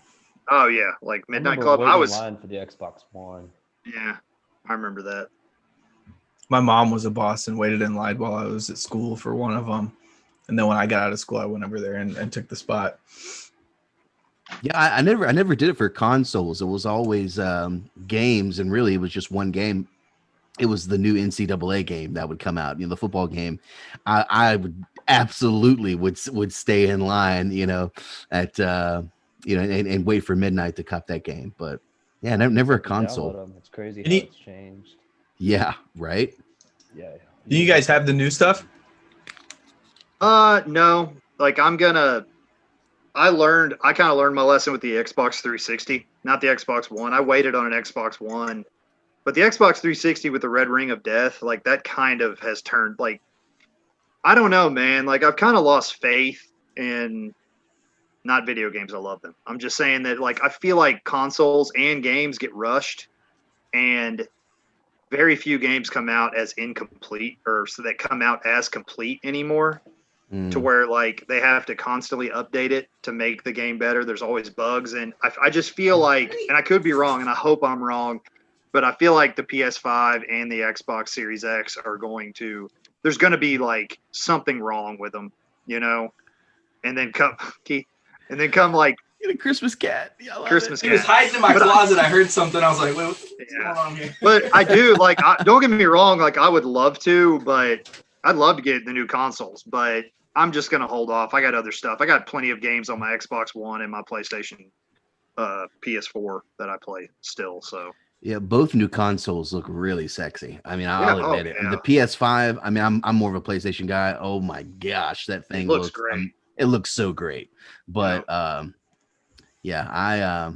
Oh yeah, like Midnight Club. I was in line for the Xbox One. Yeah, I remember that. My mom was a boss and waited in line while I was at school for one of them, and then when I got out of school, I went over there and took the spot. Yeah, I never did it for consoles. It was always games, and really, it was just one game. It was the new NCAA game that would come out, the football game. I would absolutely would stay in line, at and wait for midnight to cup that game. But yeah, never a console. It's crazy how it's changed. Yeah, right. Yeah. Do you guys have the new stuff? No. Like I kind of learned my lesson with the Xbox 360, not the Xbox One. I waited on an Xbox One. But the Xbox 360 with the Red Ring of Death, like that kind of has turned, like, I don't know, man. Like I've kind of lost faith in not video games. I love them. I'm just saying that like I feel like consoles and games get rushed, and very few games come out as incomplete or so that come out as complete anymore. To where like they have to constantly update it to make the game better. There's always bugs, and I just feel like, and I could be wrong, and I hope I'm wrong, but I feel like the PS5 and the Xbox Series X are there's going to be like something wrong with them, you know, and then come like Get a Christmas cat. Yeah, I love Christmas it. He was cat. hiding in my But closet. I heard something. I was like, wait, what's Yeah. going on here? But I do like. Don't get me wrong. Like I would love to, but I'd love to get the new consoles. But I'm just gonna hold off. I got other stuff. I got plenty of games on my Xbox One and my PlayStation, PS4 that I play still. So Yeah, both new consoles look really sexy. I mean, I'll Yeah, oh, admit it. And yeah. the PS5, I mean, I'm more of a PlayStation guy. Oh my gosh, that thing looks great. It looks so great. But yeah,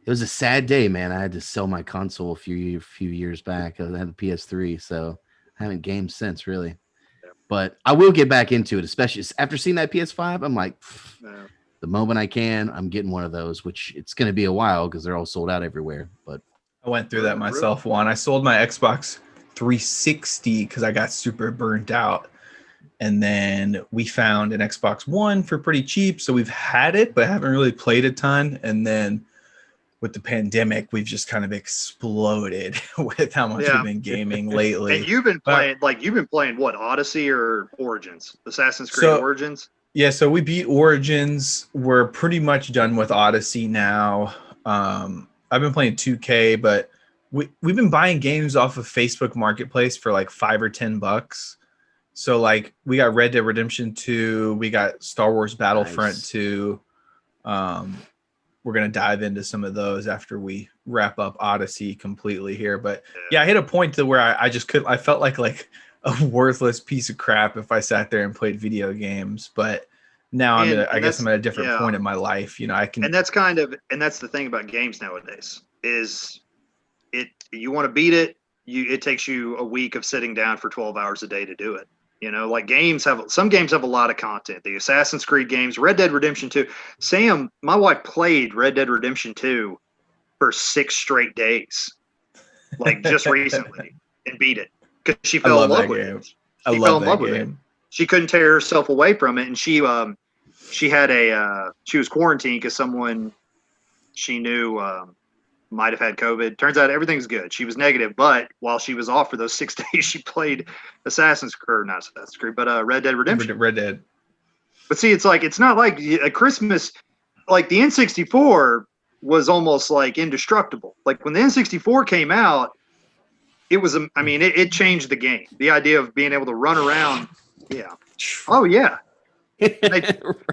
it was a sad day, man. I had to sell my console a few years back. I had the PS3, so I haven't gamed since really. Yeah. But I will get back into it, especially after seeing that PS5. I'm like, Yeah. the moment I can, I'm getting one of those, which it's going to be a while because they're all sold out everywhere. But I went through that myself. One, I sold my Xbox 360 because I got super burnt out. And then we found an Xbox One for pretty cheap. So we've had it, but haven't really played a ton. And then with the pandemic, we've just kind of exploded with how much Yeah. we've been gaming lately. And you've been playing what, Odyssey or Origins? Assassin's Creed So- Origins? Yeah, so we beat Origins. We're pretty much done with Odyssey now. I've been playing 2K, but we've been buying games off of Facebook Marketplace for like $5 or $10. So like we got Red Dead Redemption 2, we got Star Wars Battlefront Nice. 2. We're gonna dive into some of those after we wrap up Odyssey completely here. But yeah, I hit a point to where I felt like a worthless piece of crap if I sat there and played video games. But now I guess I'm at a different point in my life. You know, I can. And that's the thing about games nowadays is you want to beat it. It takes you a week of sitting down for 12 hours a day to do it. You know, like some games have a lot of content. The Assassin's Creed games, Red Dead Redemption 2. Sam, my wife played Red Dead Redemption 2 for 6 straight days, like just recently, and beat it because she fell in love with it. She fell in love with it. She couldn't tear herself away from it, and she was quarantined because someone she knew might have had COVID. Turns out everything's good. She was negative, but while she was off for those 6 days, she played not Assassin's Creed, but Red Dead Redemption. Red Dead. But see, it's not like a Christmas, like the N64 was almost like indestructible. Like when the N64 came out, it was, it changed the game. The idea of being able to run around. Yeah. Oh yeah. You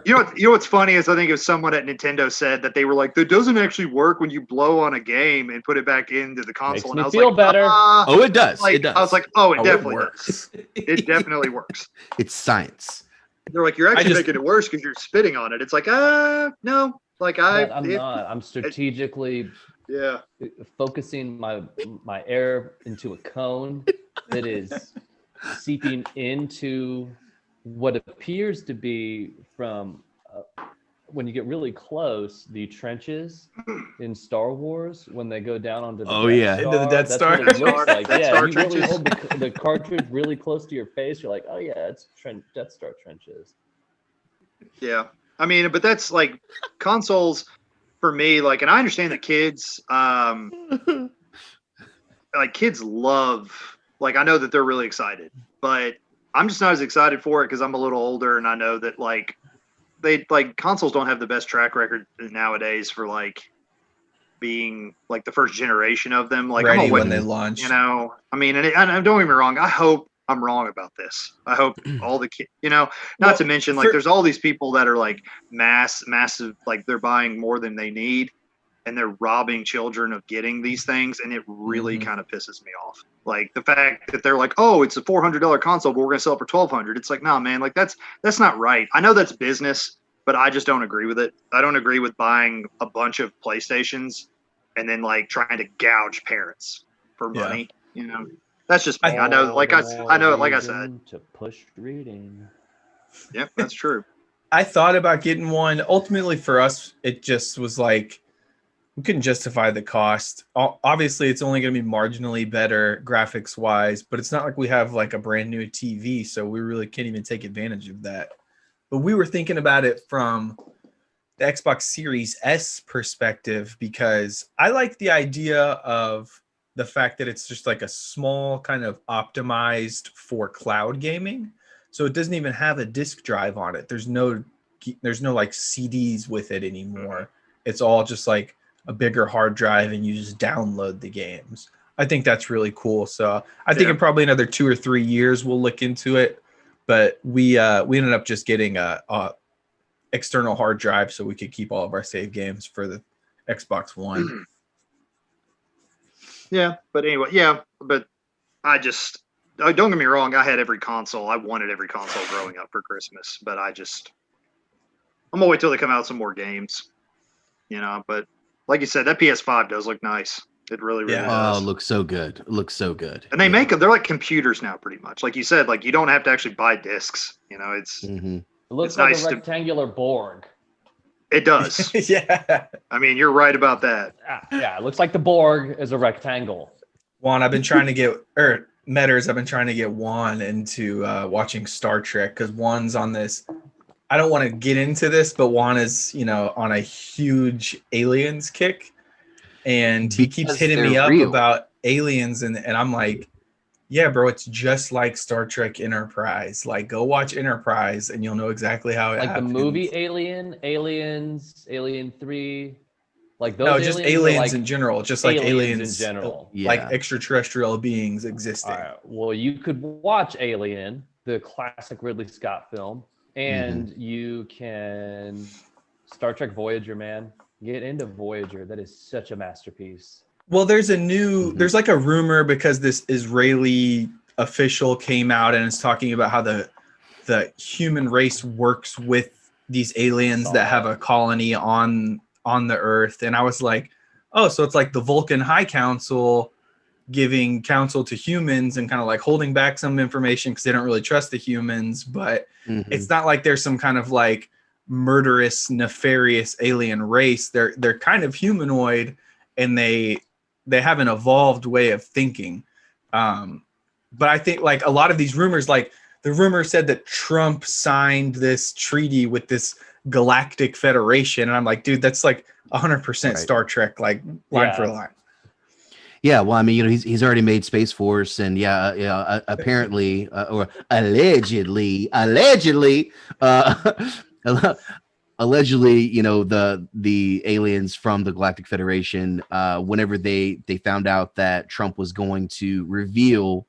know what's funny is I think it was someone at Nintendo said that they were like, that doesn't actually work when you blow on a game and put it back into the console. Makes me and I was feel like, better. oh, it does. Like, It does. I was like, oh, it Oh, definitely works. does. It definitely works. It's science. They're like, you're actually making it worse because you're spitting on it. It's like, no, like But I'm not. I'm strategically yeah. focusing my air into a cone that is seeping into what appears to be from when you get really close, the trenches in Star Wars when they go down onto the Oh, Death yeah. Star. Into the Death That's Star. what it looks like. Death Yeah, Star you really trenches. hold the cartridge really close to your face. You're like, oh yeah, it's Death Star trenches. Yeah. But that's like consoles for me, like, and I understand that kids, kids love, like, I know that they're really excited, but I'm just not as excited for it because I'm a little older and I know that consoles don't have the best track record nowadays for being like the first generation of them. Like, Ready I'm when they launch. and don't get me wrong. I hope I'm wrong about this. I hope all the kids, not to mention there's all these people that are like massive, like they're buying more than they need and they're robbing children of getting these things. And it really kind of pisses me off. Like the fact that they're like, oh, it's a $400 console, but we're going to sell it for $1,200. It's like, nah, man, like that's not right. I know that's business, but I just don't agree with it. I don't agree with buying a bunch of PlayStations and then like trying to gouge parents for money, That's just me. I know, like I said. To push reading. Yep, that's true. I thought about getting one. Ultimately, for us, it just was like we couldn't justify the cost. Obviously, it's only going to be marginally better graphics wise, but it's not like we have like a brand new TV, so we really can't even take advantage of that. But we were thinking about it from the Xbox Series S perspective because I like the idea of the fact that it's just like a small kind of optimized for cloud gaming. So it doesn't even have a disk drive on it. There's no like CDs with it anymore. It's all just like a bigger hard drive and you just download the games. I think that's really cool. So I think in probably another 2 or 3 years we'll look into it. But we ended up just getting a external hard drive so we could keep all of our save games for the Xbox One. Yeah, but anyway, but I just don't get me wrong. I had every console. I wanted every console growing up for Christmas, but I'm gonna wait till they come out with some more games, But like you said, that PS5 does look nice. It really Yeah. does. Oh, it looks so good. It looks so good. And they make them. They're like computers now, pretty much. Like you said, like you don't have to actually buy discs. It's Mhm. It looks It's like nice a to- rectangular Borg. it does. Yeah. I mean, you're right about that. Yeah, it looks like the Borg is a rectangle. Juan, I've been trying to get Metters, I've been trying to get Juan into watching Star Trek because Juan's on this. I don't want to get into this, but Juan is, on a huge aliens kick. And he keeps Because hitting me they're up real. about aliens, and I'm like, yeah, bro, it's just like Star Trek Enterprise. Like, go watch Enterprise, and you'll know exactly how it Like happens. the movie Alien, Aliens, Alien 3. Like those No, just aliens are aliens like in general, just like aliens in general. like Yeah. extraterrestrial beings existing. All right. Well, you could watch Alien, the classic Ridley Scott film, and you can Star Trek Voyager, man. Get into Voyager. That is such a masterpiece. Well, there's there's like a rumor because this Israeli official came out and is talking about how the human race works with these aliens that have a colony on the Earth. And I was like, oh, so it's like the Vulcan High Council giving counsel to humans and kind of like holding back some information because they don't really trust the humans. But it's not like there's some kind of like murderous, nefarious alien race. They're kind of humanoid, and they have an evolved way of thinking. But I think like a lot of these rumors, like the rumor said that Trump signed this treaty with this galactic federation, and I'm like, dude, that's like 100% Star Trek, like line for line. Yeah, well, I mean, he's already made Space Force, and apparently, or allegedly, allegedly, the aliens from the Galactic Federation, whenever they found out that Trump was going to reveal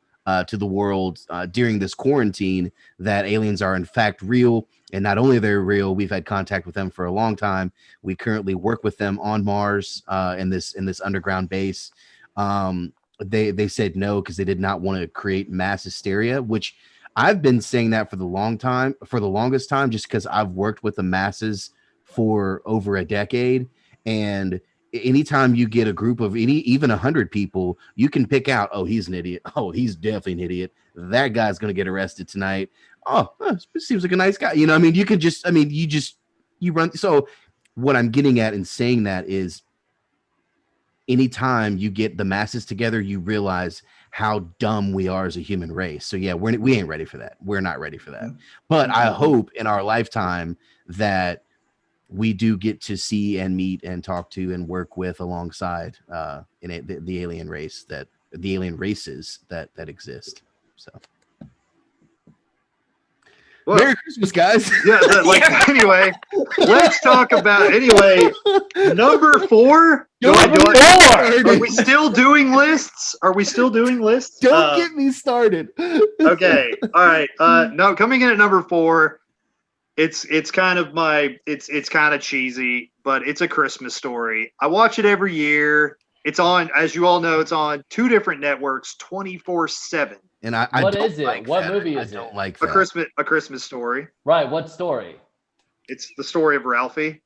to the world during this quarantine that aliens are in fact real, and not only they're real, we've had contact with them for a long time. We currently work with them on Mars in this underground base. They said no because they did not want to create mass hysteria, which I've been saying that for the longest time, just because I've worked with the masses for over a decade. And anytime you get a group of even 100 people, you can pick out, oh, he's an idiot. Oh, he's definitely an idiot. That guy's going to get arrested tonight. Oh, seems like a nice guy. I mean, you run. So what I'm getting at in saying that is anytime you get the masses together, you realize how dumb we are as a human race. So yeah, we ain't ready for that. We're not ready for that. But I hope in our lifetime that we do get to see and meet and talk to and work with alongside the alien race, that the alien races that exist. So Well, Merry Christmas, guys. yeah, anyway, let's talk about number 4. Are we still doing lists? Don't get me started. Okay. All right. No, coming in at number 4, it's kind of it's kind of cheesy, but it's A Christmas Story. I watch it every year. It's on, as you all know, it's on 2 different networks 24/7. And I What don't is it? like What that. movie I is don't it? like A that. Christmas Story. Right. What story? It's the story of Ralphie.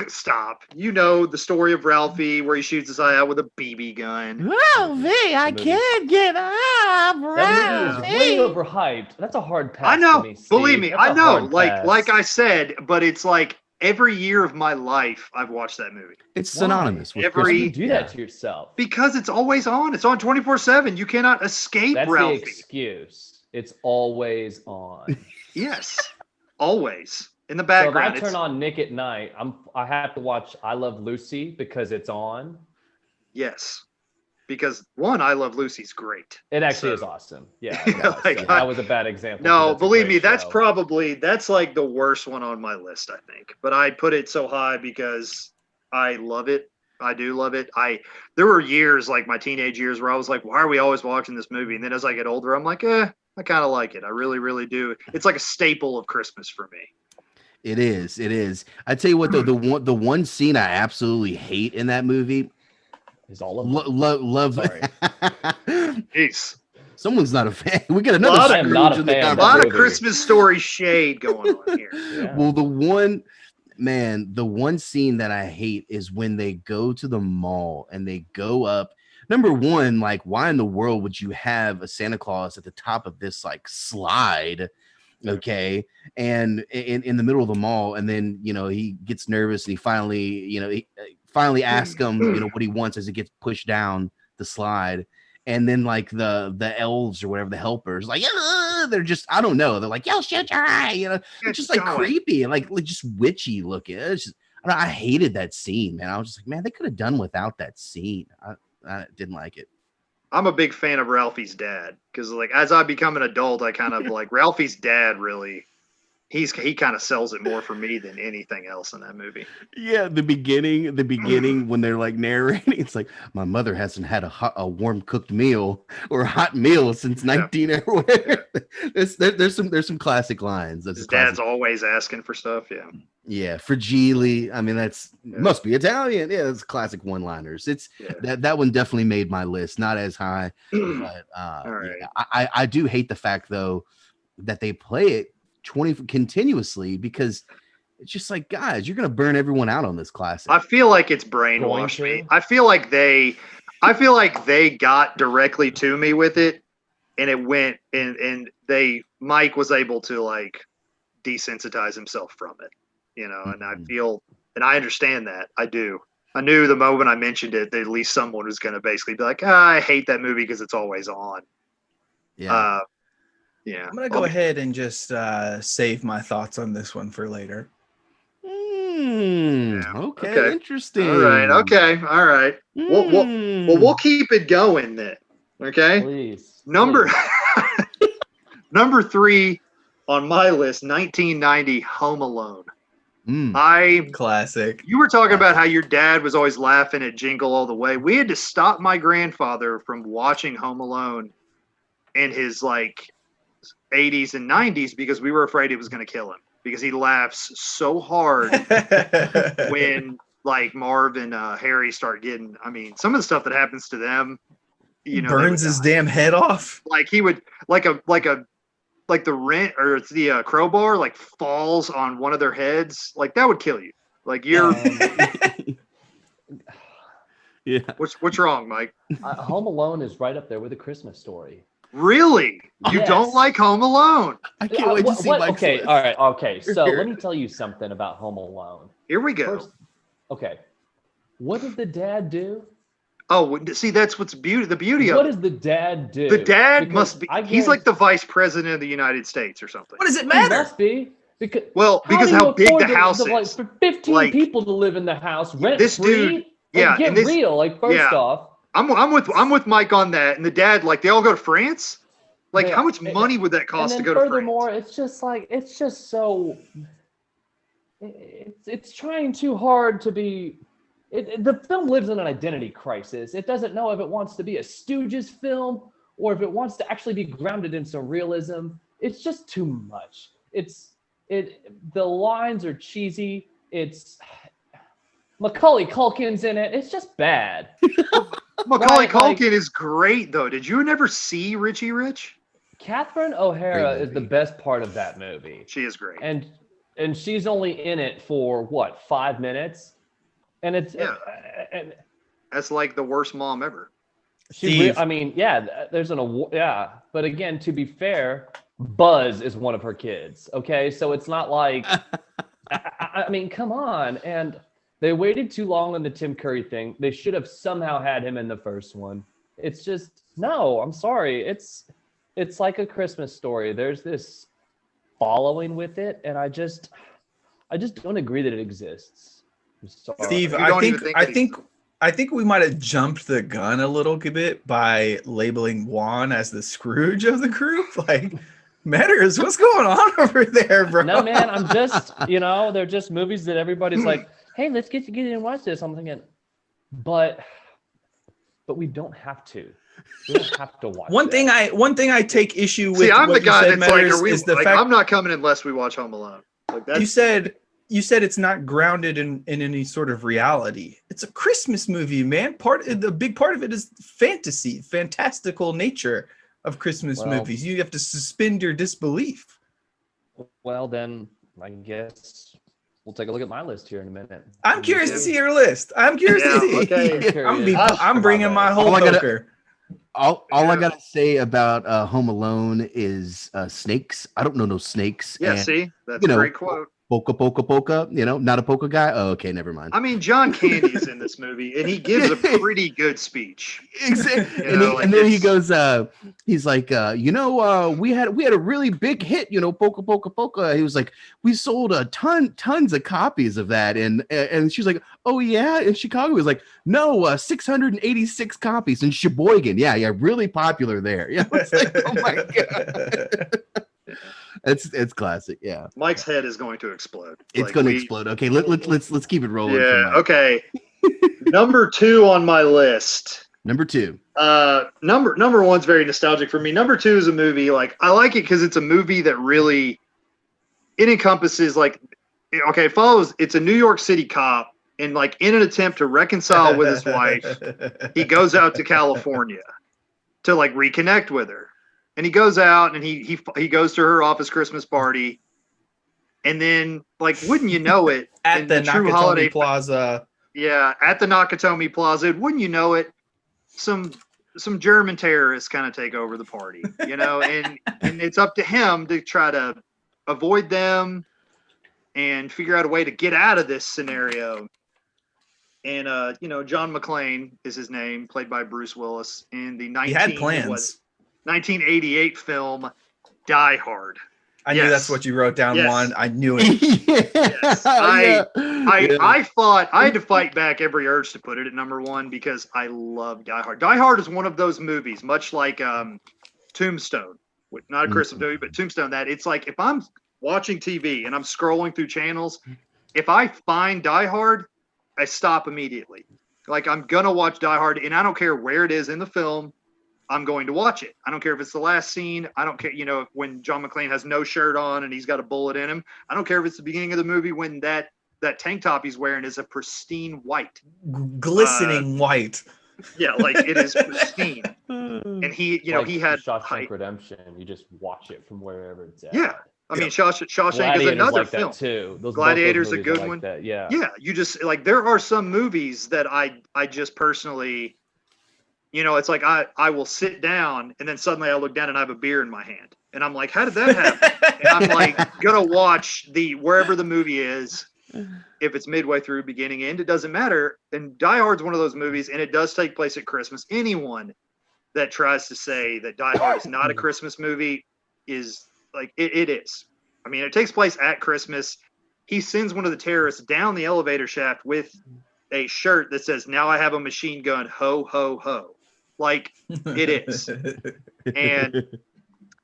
Stop. You know the story of Ralphie where he shoots his eye out with a BB gun. Ralphie, I movie. can't get up. That movie is way Ralphie. overhyped. That's a hard pass. I know. For me, Steve. Believe me, That's I a know. hard Like pass. I said, but it's like every year of my life I've watched that movie It's Why? synonymous with Every- Why do you Christmas. do that to yourself? because it's always on. It's on 24/7. You cannot escape That's the Ralphie. excuse. It's always on. Yes, always in the So if background. I turn on Nick at Night, I have to watch I Love Lucy because it's on. Yes, because one, I Love Lucy's great. It actually is So- awesome. Yeah, Like, that was a bad example. 'cause No, that's a believe great me, that's show. that's like the worst one on my list, I think. But I put it so high because I love it. I do love it. There were years, like my teenage years, where I was like, why are we always watching this movie? And then as I get older, I'm like, I kind of like it. I really, really do. It's like a staple of Christmas for me. It is. It is. I tell you what, though, the one scene I absolutely hate in that movie. Is all of them. Love. Sorry. Jeez. Someone's not a fan. We got another. Lot of- I am not a Scrooge in the fan of A that lot of movie. Christmas story shade going on here. Yeah. Well, the one scene that I hate is when they go to the mall and they go up. Number one, like, why in the world would you have a Santa Claus at the top of this like slide? Okay, and in the middle of the mall, and then he gets nervous and he finally asks him what he wants as he gets pushed down the slide. And then like the elves or whatever, the helpers, like, they're just, I don't know, they're like, yo, shoot your eye, it's just like going. creepy and like just witchy looking. It's just, I hated that scene, man. I was just like, man, they could have done without that scene. I didn't like it. I'm a big fan of Ralphie's dad because, like, as I become an adult, I kind of like Ralphie's dad. Really, he kind of sells it more for me than anything else in that movie. Yeah, the beginning when they're like narrating, it's like, my mother hasn't had a warm cooked meal or a hot meal since 19 or whatever. There's some classic lines. His dad's always asking for stuff. Yeah. Yeah, fragile. I mean, must be Italian. Yeah, it's classic one-liners. It's Yeah. that one definitely made my list. Not as high, but right. yeah, I do hate the fact though that they play it continuously because it's just like, guys, you're gonna burn everyone out on this classic. I feel like it's brainwashed Going me. to? I feel like they got directly to me with it, and it went and Mike was able to like desensitize himself from it, and I feel and I understand that. I do. I knew the moment I mentioned it that at least someone was going to basically be like, I hate that movie because it's always on. Yeah. Yeah. I'm gonna go ahead and just save my thoughts on this one for later. Okay, Okay. interesting. All right. Okay. All right. Well, we'll keep it going then. Okay. Please. Number please. number 3 on my list, 1990 Home Alone. Classic. You were talking about how your dad was always laughing at Jingle All the Way. We had to stop my grandfather from watching Home Alone in his like 80s and 90s because we were afraid it was going to kill him because he laughs so hard when like Marv and Harry start getting, I mean, some of the stuff that happens to them, they Burns would his die. damn head off. Like he would like the rent or it's the crowbar like falls on one of their heads. Like that would kill you. Like you're Yeah. what's wrong, Mike? Home Alone is right up there with A Christmas Story. Really? You Yes. don't like Home Alone? I can't wait to see Mike's Okay, list. all right, okay. So let me tell you something about Home Alone. Here we go. First, okay, what did the dad do? Oh, see, that's what's the beauty What of it. does the dad do? The dad Because must be. I He's like the guarantee- vice president of the United States or something. What does it He matter? must be because Well, because do how you big afford the house like, is. for 15 Like, people to live in the house rent this free. dude- yeah, get and this- real. Like first yeah. off, I'm with Mike on that. And the dad, like, they all go to France. Like, Yeah, how much and- money would that and cost to then go to France? furthermore, it's just so. It's trying too hard to be. The film lives in an identity crisis. It doesn't know if it wants to be a Stooges film or if it wants to actually be grounded in some realism. It's just too much. The lines are cheesy. It's Macaulay Culkin's in it. It's just bad. Macaulay right, like- Culkin is great, though. Did you never see Richie Rich? Catherine O'Hara Great is the movie. best part of that movie. She is great. And and she's only in it for what, 5 minutes, and it's Yeah. and That's like the worst mom ever. Steve. I mean, yeah, there's an award, yeah, but again, to be fair, Buzz is one of her kids. Okay, so it's not like I mean, come on, and they waited too long on the Tim Curry thing. They should have somehow had him in the first one. It's just no. I'm sorry. It's like A Christmas Story. There's this following with it, and I just don't agree that it exists. I'm sorry. Steve, You I don't think even think I that think I think we might have jumped the gun a little bit by labeling Juan as the Scrooge of the group. Like, Matters, what's going on over there, bro? No, man, I'm just, they're just movies that everybody's like, hey, let's get together and watch this. I'm thinking, but we don't have to. We don't have to watch One thing I take issue with. See, I'm the what you guy said, that's like, Matters, are we? is the Like, fact I'm not coming unless we watch Home Alone. Like that's you said it's not grounded in any sort of reality. It's a Christmas movie, man. The big part of it is fantasy, fantastical nature of Christmas Well- movies. You have to suspend your disbelief. Well, then I guess we'll take a look at my list here in a minute. I'm curious to see your list. I'm curious Yeah, to see. okay. I'm bringing my whole All I gotta- poker. All I Yeah. gotta say about Home Alone is snakes. I don't know no snakes. yeah. and See, that's you a know, great quote. Polka, polka, polka. Not a polka guy. Oh, okay, never mind. I mean, John Candy is in this movie, and he gives a pretty good speech. Exactly. You And, know, like and then he it's- goes, he's like, we had a really big hit, polka, polka, polka. He was like, we sold tons of copies of that, and she's like, oh yeah, in Chicago. He was like, no, 686 copies in Sheboygan. Yeah, really popular there. Yeah, it's like, oh my god, it's classic. Yeah, Mike's head is going to explode. it's Like, gonna we- explode. Okay, let's keep it rolling. for Yeah. Mike. Okay. Number 2 on my list. Number 2. Number one's very nostalgic for me. Number 2 is a movie like I like it because it's a movie that really it encompasses like okay, it follows. It's a New York City cop, and like in an attempt to reconcile with his wife, he goes out to California to like reconnect with her, and he goes out and he goes to her office Christmas party, and then like wouldn't you know it, At in the true Nakatomi holiday Plaza. yeah, at the Nakatomi Plaza, wouldn't you know it, some German terrorists kind of take over the party, and it's up to him to try to avoid them and figure out a way to get out of this scenario. And John McClane is his name, played by Bruce Willis in the He had plans. 1988 film Die Hard. I knew Yes. that's what you wrote down, Yes. Juan. I knew it. Yes, Yeah. I thought I had to fight back every urge to put it at number 1 because I love Die Hard. Die Hard is one of those movies, much like Tombstone, not a Christmas movie, but Tombstone. That it's like if I'm watching TV and I'm scrolling through channels, if I find Die Hard, I stop immediately. Like I'm gonna watch Die Hard, and I don't care where it is in the film. I'm going to watch it. I don't care if it's the last scene. I don't care, when John McClane has no shirt on and he's got a bullet in him. I don't care if it's the beginning of the movie when that tank top he's wearing is a pristine white. Glistening white. Yeah, like it is pristine. And he, Like he had Shawshank height. Redemption. You just watch it from wherever it's at. Yeah. I mean, Shawshank is Gladiator's another like film. that too. Those Gladiator's a both those good movies are one. like that. Yeah. Yeah, you just like there are some movies that I just personally, it's like I will sit down and then suddenly I look down and I have a beer in my hand and I'm like, how did that happen? And I'm like gonna watch wherever the movie is, if it's midway through, beginning, end, it doesn't matter. And Die Hard's one of those movies, and it does take place at Christmas. Anyone that tries to say that Die Hard is not a Christmas movie is like it is. I mean, it takes place at Christmas. He sends one of the terrorists down the elevator shaft with a shirt that says, "Now I have a machine gun, ho, ho, ho." Like, it is. And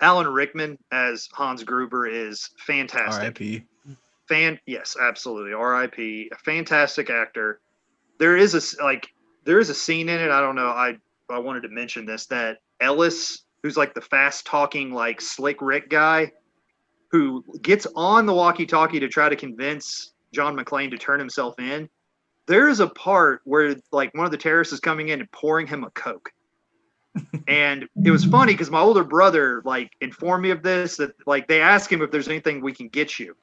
Alan Rickman as Hans Gruber is fantastic. R.I.P. Yes, absolutely. R.I.P. A fantastic actor. There is a scene in it. I don't know. I wanted to mention this, that Ellis, who's like the fast talking, like slick Rick guy, who gets on the walkie-talkie to try to convince John McClane to turn himself in. There is a part where like one of the terrorists is coming in and pouring him a Coke. And it was funny because my older brother like informed me of this, that like they asked him if there's anything we can get you.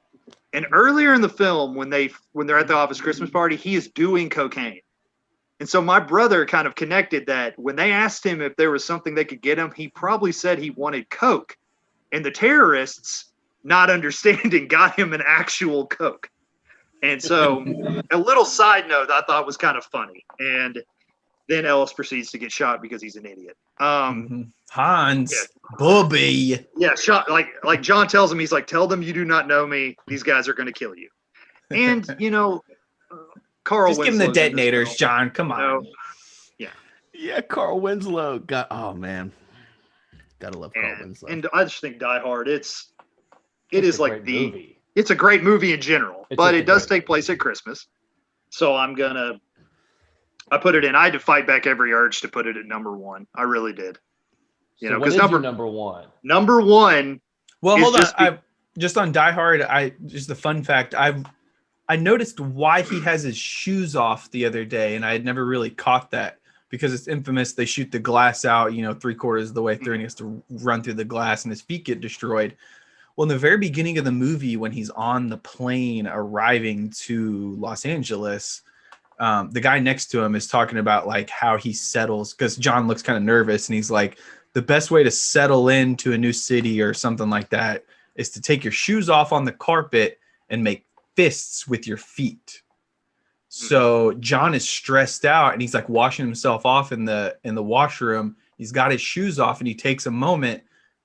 And earlier in the film, when they're at the office Christmas party, he is doing cocaine. And so my brother kind of connected that when they asked him if there was something they could get him, he probably said he wanted coke. And the terrorists, not understanding, got him an actual coke. And so a little side note I thought was kind of funny. And then Ellis proceeds to get shot because he's an idiot. Hans, Bobby. Yeah, shot like John tells him, he's like, tell them you do not know me. These guys are going to kill you. And Carl Just give him the Winslow's in this detonators, film. John. Come on. Yeah, Carl Winslow. Oh man, gotta love Carl Winslow. And I just think Die Hard. It It's is a like great movie. It's a great movie in general, It's but just it a does great take place at Christmas. So I put it in. I had to fight back every urge to put it at number one. I really did. So what Because is your number one? number one. Well, It's hold on. just Just on Die Hard, just the fun fact. I noticed why he has his shoes off the other day, and I had never really caught that because it's infamous. They shoot the glass out, 3/4 of the way through, and he has to run through the glass, and his feet get destroyed. Well, in the very beginning of the movie, when he's on the plane arriving to Los Angeles, the guy next to him is talking about like how he settles, because John looks kind of nervous, and he's like, the best way to settle into a new city or something like that is to take your shoes off on the carpet and make fists with your feet. So John is stressed out, and he's like washing himself off in the washroom. He's got his shoes off, and he takes a moment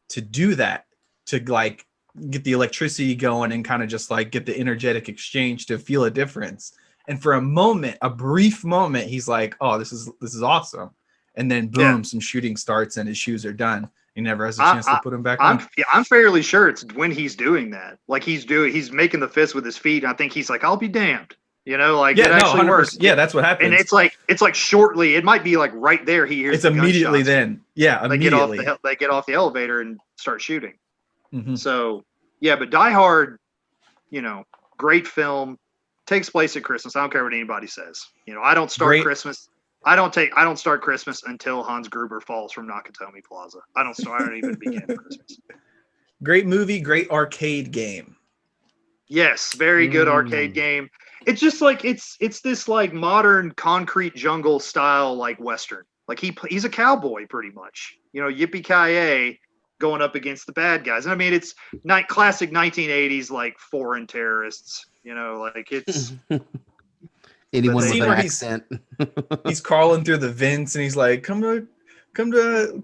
to do that, to like get the electricity going and kind of just like get the energetic exchange to feel a difference. And for a brief moment, he's like, oh, this is awesome. And then boom, some shooting starts and his shoes are done. He never has a chance to put them back on. I'm fairly sure it's when he's doing that. Like he's making the fist with his feet. And I think he's like, I'll be damned. It actually works. Yeah, that's what happens. And it's like shortly, it might be like right there. He hears it's immediately gunshots. then. Yeah, immediately. They get off the elevator and start shooting. Mhm. So yeah, but Die Hard, great film, takes place at Christmas. I don't care what anybody says. I don't start Christmas. I don't start Christmas until Hans Gruber falls from Nakatomi Plaza. I don't even begin Christmas. Great movie, great arcade game. Yes, very good arcade game. It's just like it's this like modern concrete jungle style like Western. Like he's a cowboy pretty much. Yippee-ki-yay going up against the bad guys. And I mean it's classic 1980s like foreign terrorists. Like it's Anyone with scene an where accent. He's crawling through the vents and he's like, come to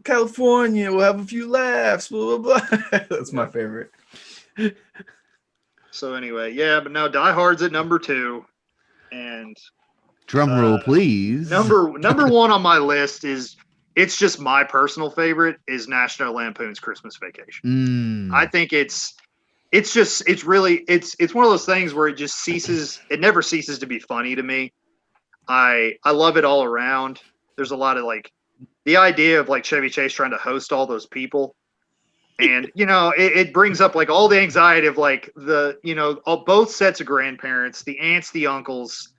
California, we'll have a few laughs, blah blah blah. That's my favorite. So anyway, yeah, but no, Die Hard's at number 2. And Drum roll, please. number one on my list it's just my personal favorite is National Lampoon's Christmas Vacation. I think it's one of those things where it never ceases to be funny to me. I love it all around. There's a lot of like the idea of like Chevy Chase trying to host all those people. And it brings up like all the anxiety of like both sets of grandparents, the aunts, the uncles,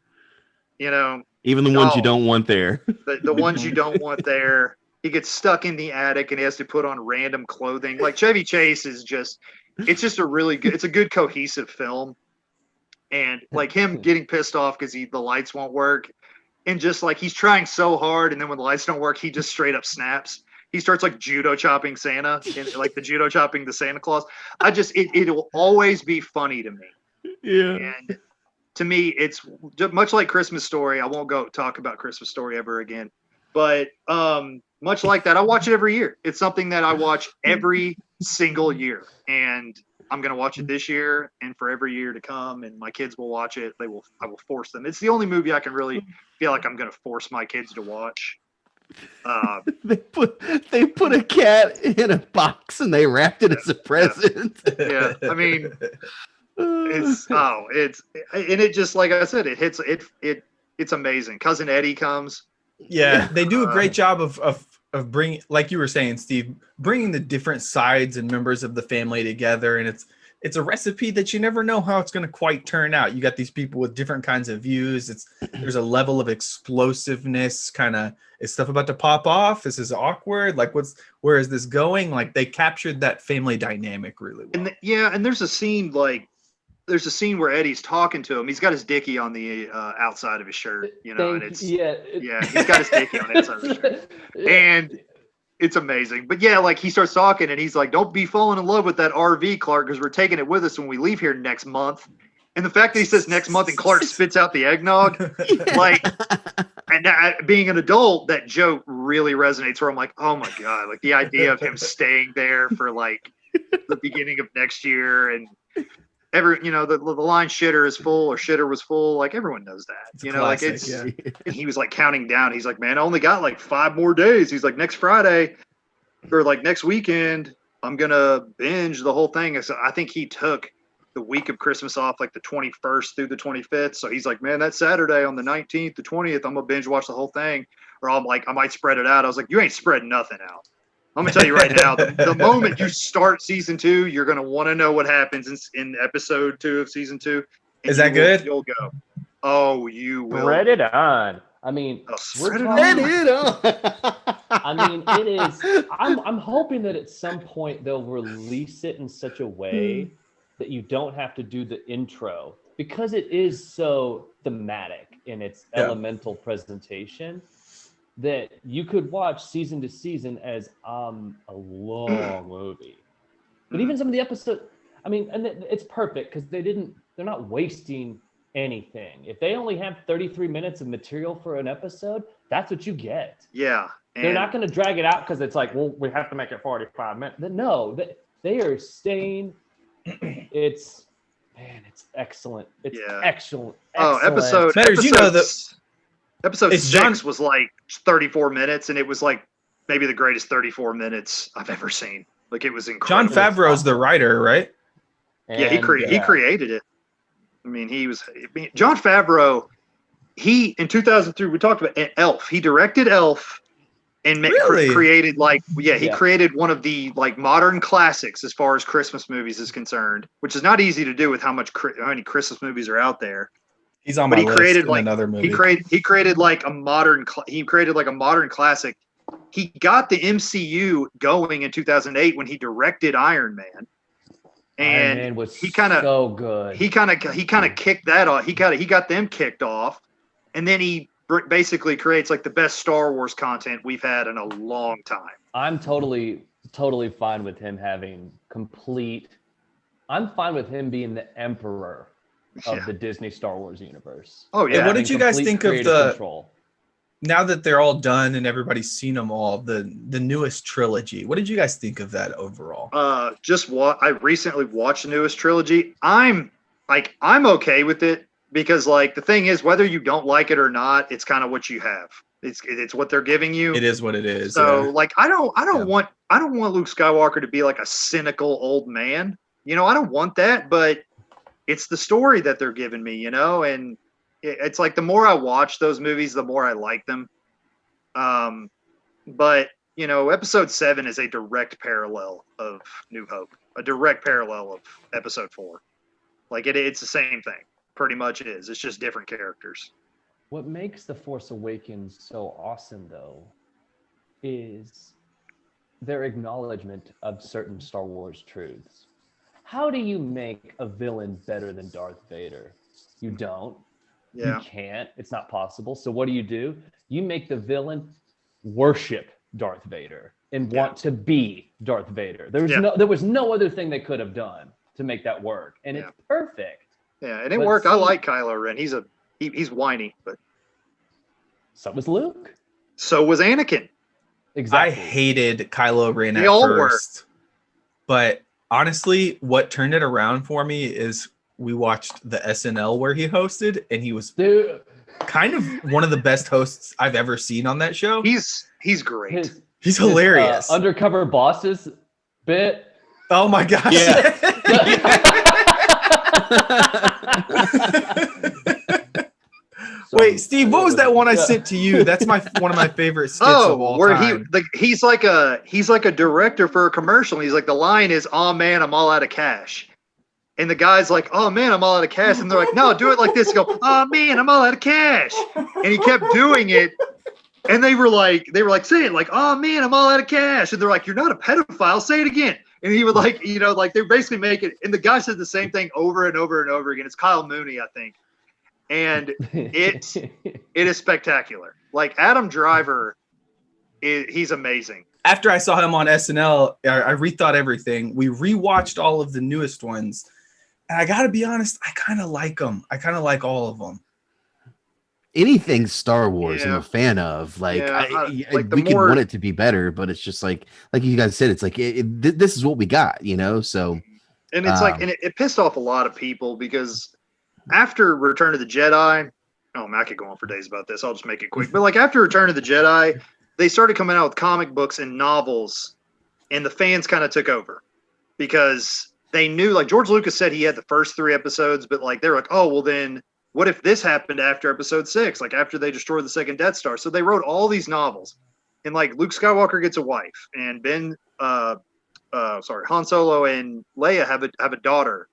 even the ones you don't want there. the ones you don't want there. He gets stuck in the attic and he has to put on random clothing. Like Chevy Chase it's just it's a good cohesive film. And like him getting pissed off because the lights won't work, and just like he's trying so hard, and then when the lights don't work, he just straight up snaps. He starts like judo chopping Santa, and like the judo chopping the Santa Claus. It will always be funny to me. Yeah. And to me, it's much like Christmas Story. I won't go talk about Christmas Story ever again, but much like that, I watch it every year. It's something that I watch every single year, and I'm going to watch it this year and for every year to come, and my kids will watch it. I will force them. It's the only movie I can really feel like I'm going to force my kids to watch. They put a cat in a box and they wrapped it as a present. Yeah. I mean, it just, like I said, it's amazing. Cousin Eddie comes. Yeah, they do a great job of bringing, like you were saying, Steve, bringing the different sides and members of the family together, and it's a recipe that you never know how it's going to quite turn out. You got these people with different kinds of views. There's a level of explosiveness. Kind of, is stuff about to pop off? This is awkward. Like, where is this going? Like, they captured that family dynamic really well. And there's a scene like there's a scene where Eddie's talking to him. He's got his dickie on the outside of his shirt, you know, and it's yeah, he's got his dickie on the outside of his shirt, and it's amazing. But yeah, like he starts talking, and he's like, "Don't be falling in love with that RV, Clark, because we're taking it with us when we leave here next month." And the fact that he says next month and Clark spits out the eggnog, like, and being an adult, that joke really resonates. Where I'm like, oh my god, like the idea of him staying there for like the beginning of next year, and the line "shitter is full" or "shitter was full," like everyone knows that. It's You a know, like classic, it's. yeah. And he was like counting down. He's like, man, I only got like 5 more days. He's like, next Friday or like next weekend, I'm gonna binge the whole thing. So I think he took the week of Christmas off, like the 21st through the 25th. So he's like, man, that Saturday on the 19th, the 20th, I'm gonna binge watch the whole thing. Or I'm like, I might spread it out. I was like, you ain't spreading nothing out. I'm gonna tell you right now, the moment you start season 2, you're gonna want to know what happens in episode 2 of season 2. And Is that good? You'll go. Oh, you will. spread it on. I mean, Oh, we're spread it talking- on. I mean, it is. I'm hoping that at some point they'll release it in such a way that you don't have to do the intro, because it is so thematic in its elemental presentation that you could watch season to season as a long movie. But even some of the episodes, I mean, and it's perfect because they're not wasting anything. If they only have 33 minutes of material for an episode, that's what you get. Yeah. They're not going to drag it out because it's like, well, we have to make it 45 minutes. No, they are staying. It's excellent. It's excellent. Oh, excellent. Matters, you know, episode it's 6 John- was like 34 minutes, and it was like maybe the greatest 34 minutes I've ever seen. Like, it was John incredible. Favreau's the writer, right? Yeah, he And, created it. I mean, John Favreau. He in 2003 we talked about Elf. He directed Elf and Really? created he Yeah. created one of the like modern classics as far as Christmas movies is concerned, which is not easy to do with how many Christmas movies are out there. He's on But my he list created, in like- another movie. He created like a modern classic. He got the MCU going in 2008 when he directed Iron Man. Iron And Man was he kinda- so good. he kind of kicked that off. He got them kicked off, and then he basically creates like the best Star Wars content we've had in a long time. I'm totally fine with him having complete. I'm fine with him being the emperor of Yeah. the Disney Star Wars universe. Oh Hey, yeah, what did Having you guys complete think of creative the- control. Now that they're all done and everybody's seen them all, the newest trilogy. What did you guys think of that overall? I recently watched the newest trilogy. I'm okay with it because like the thing is, whether you don't like it or not, it's kind of what you have. It's what they're giving you. It is what it is. So yeah. like I don't Yeah. want Luke Skywalker to be like a cynical old man. You know, I don't want that, but it's the story that they're giving me, you know, and it's like the more I watch those movies, the more I like them. But you know, episode 7 is a direct parallel of New Hope, a direct parallel of episode 4. Like it's the same thing, pretty much is. It's just different characters. What makes The Force Awakens so awesome, though, is their acknowledgement of certain Star Wars truths. How do you make a villain better than Darth Vader? You don't. Yeah. You can't. It's not possible. So what do? You make the villain worship Darth Vader and want to be Darth Vader. There was no other thing they could have done to make that work, and it's perfect. Yeah, it didn't But work. I see- like Kylo Ren. He's whiny, but So was Luke. so was Anakin. I Exactly. hated Kylo Ren They at all were. first. But honestly, what turned it around for me is we watched the SNL where he hosted, and he was Dude, kind of one of the best hosts I've ever seen on that show. He's great. his He's hilarious. undercover bosses bit. Oh my gosh. Wait, Steve, what was that one I sent to you? That's one of my favorite skits of all where time. he's like a director for a commercial. He's like, the line is, "Oh man, I'm all out of cash," and the guy's like, "Oh man, I'm all out of cash," and they're like, "No, do it like this." Go, "Oh man, I'm all out of cash," and he kept doing it. And they were like, say it like, "Oh man, I'm all out of cash," and they're like, "You're not a pedophile. Say it again." And he would like, like they're basically making, and the guy said the same thing over and over and over again. It's Kyle Mooney, I think. And it is spectacular. Like Adam Driver, he's amazing. After I saw him on SNL, I rethought everything. We rewatched all of the newest ones. And I got to be honest, I kind of like them. I kind of like all of them. Anything Star Wars, I'm Yeah. a fan of. Like, Yeah, like the we could more- want it to be better, but it's just like you guys said, it's like this is what we got, So And it's like, and it pissed off a lot of people because after Return of the Jedi, oh man, I could go on for days about this. I'll just make it quick. But like after Return of the Jedi, they started coming out with comic books and novels, and the fans kind of took over because they knew, like George Lucas said he had the first 3 episodes, but like they're like, oh well, then what if this happened after episode 6, like after they destroyed the second Death Star? So they wrote all these novels, and like Luke Skywalker gets a wife, and Han Solo and Leia have a daughter,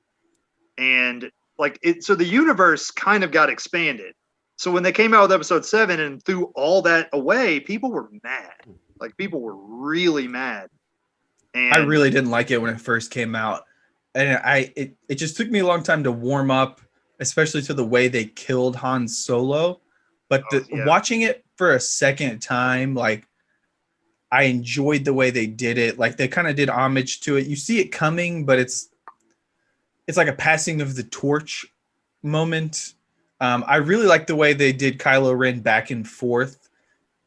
and like it. So the universe kind of got expanded. So when they came out with episode 7 and threw all that away, people were mad. Like people were really mad. And I really didn't like it when it first came out. And it just took me a long time to warm up, especially to the way they killed Han Solo. But watching it for a second time, like I enjoyed the way they did it. Like they kind of did homage to it. You see it coming, but it's like a passing of the torch moment. I really like the way they did Kylo Ren back and forth,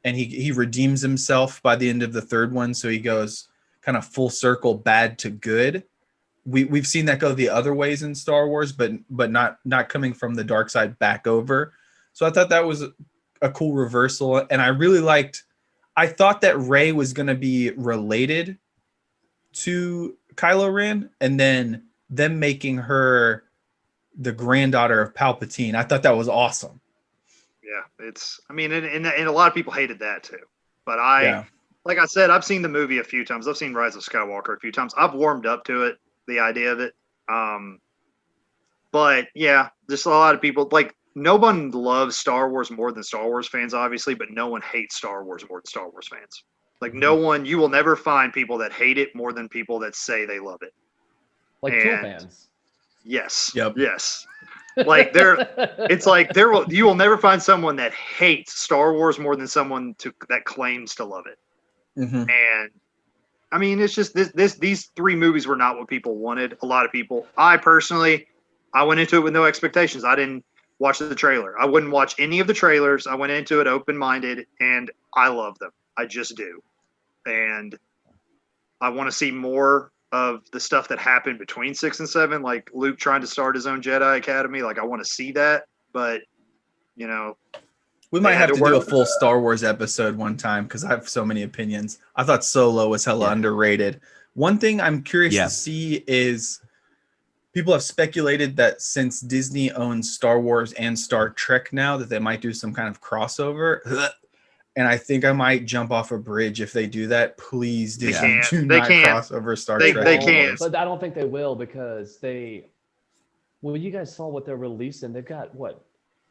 and he redeems himself by the end of the 3rd one. So he goes kind of full circle, bad to good. We've seen that go the other ways in Star Wars, but not coming from the dark side back over. So I thought that was a cool reversal, and I thought that Rey was going to be related to Kylo Ren, and then them making her the granddaughter of Palpatine. I thought that was awesome. Yeah, and a lot of people hated that too. But like I said, I've seen the movie a few times. I've seen Rise of Skywalker a few times. I've warmed up to it, the idea of it. But yeah, just a lot of people, like no one loves Star Wars more than Star Wars fans, obviously, but no one hates Star Wars more than Star Wars fans. Like no one, you will never find people that hate it more than people that say they love it. Like Tool fans. Yes. Yep. Yes. Like you will never find someone that hates Star Wars more than someone that claims to love it. Mm-hmm. And I mean, it's just these 3 movies were not what people wanted. A lot of people. I personally, I went into it with no expectations. I didn't watch the trailer. I wouldn't watch any of the trailers. I went into it open-minded, and I love them. I just do. And I want to see more of the stuff that happened between 6 and 7, like Luke trying to start his own Jedi Academy. Like I want to see that, but we might have to do a work- full Star Wars episode one time because I have so many opinions. I thought Solo was hella underrated. One thing I'm curious to see is people have speculated that since Disney owns Star Wars and Star Trek now, that they might do some kind of crossover. And I think I might jump off a bridge if they do that. Please, Disney, do not cross over Star Trek. They can't. But I don't think they will because you guys saw what they're releasing. They've got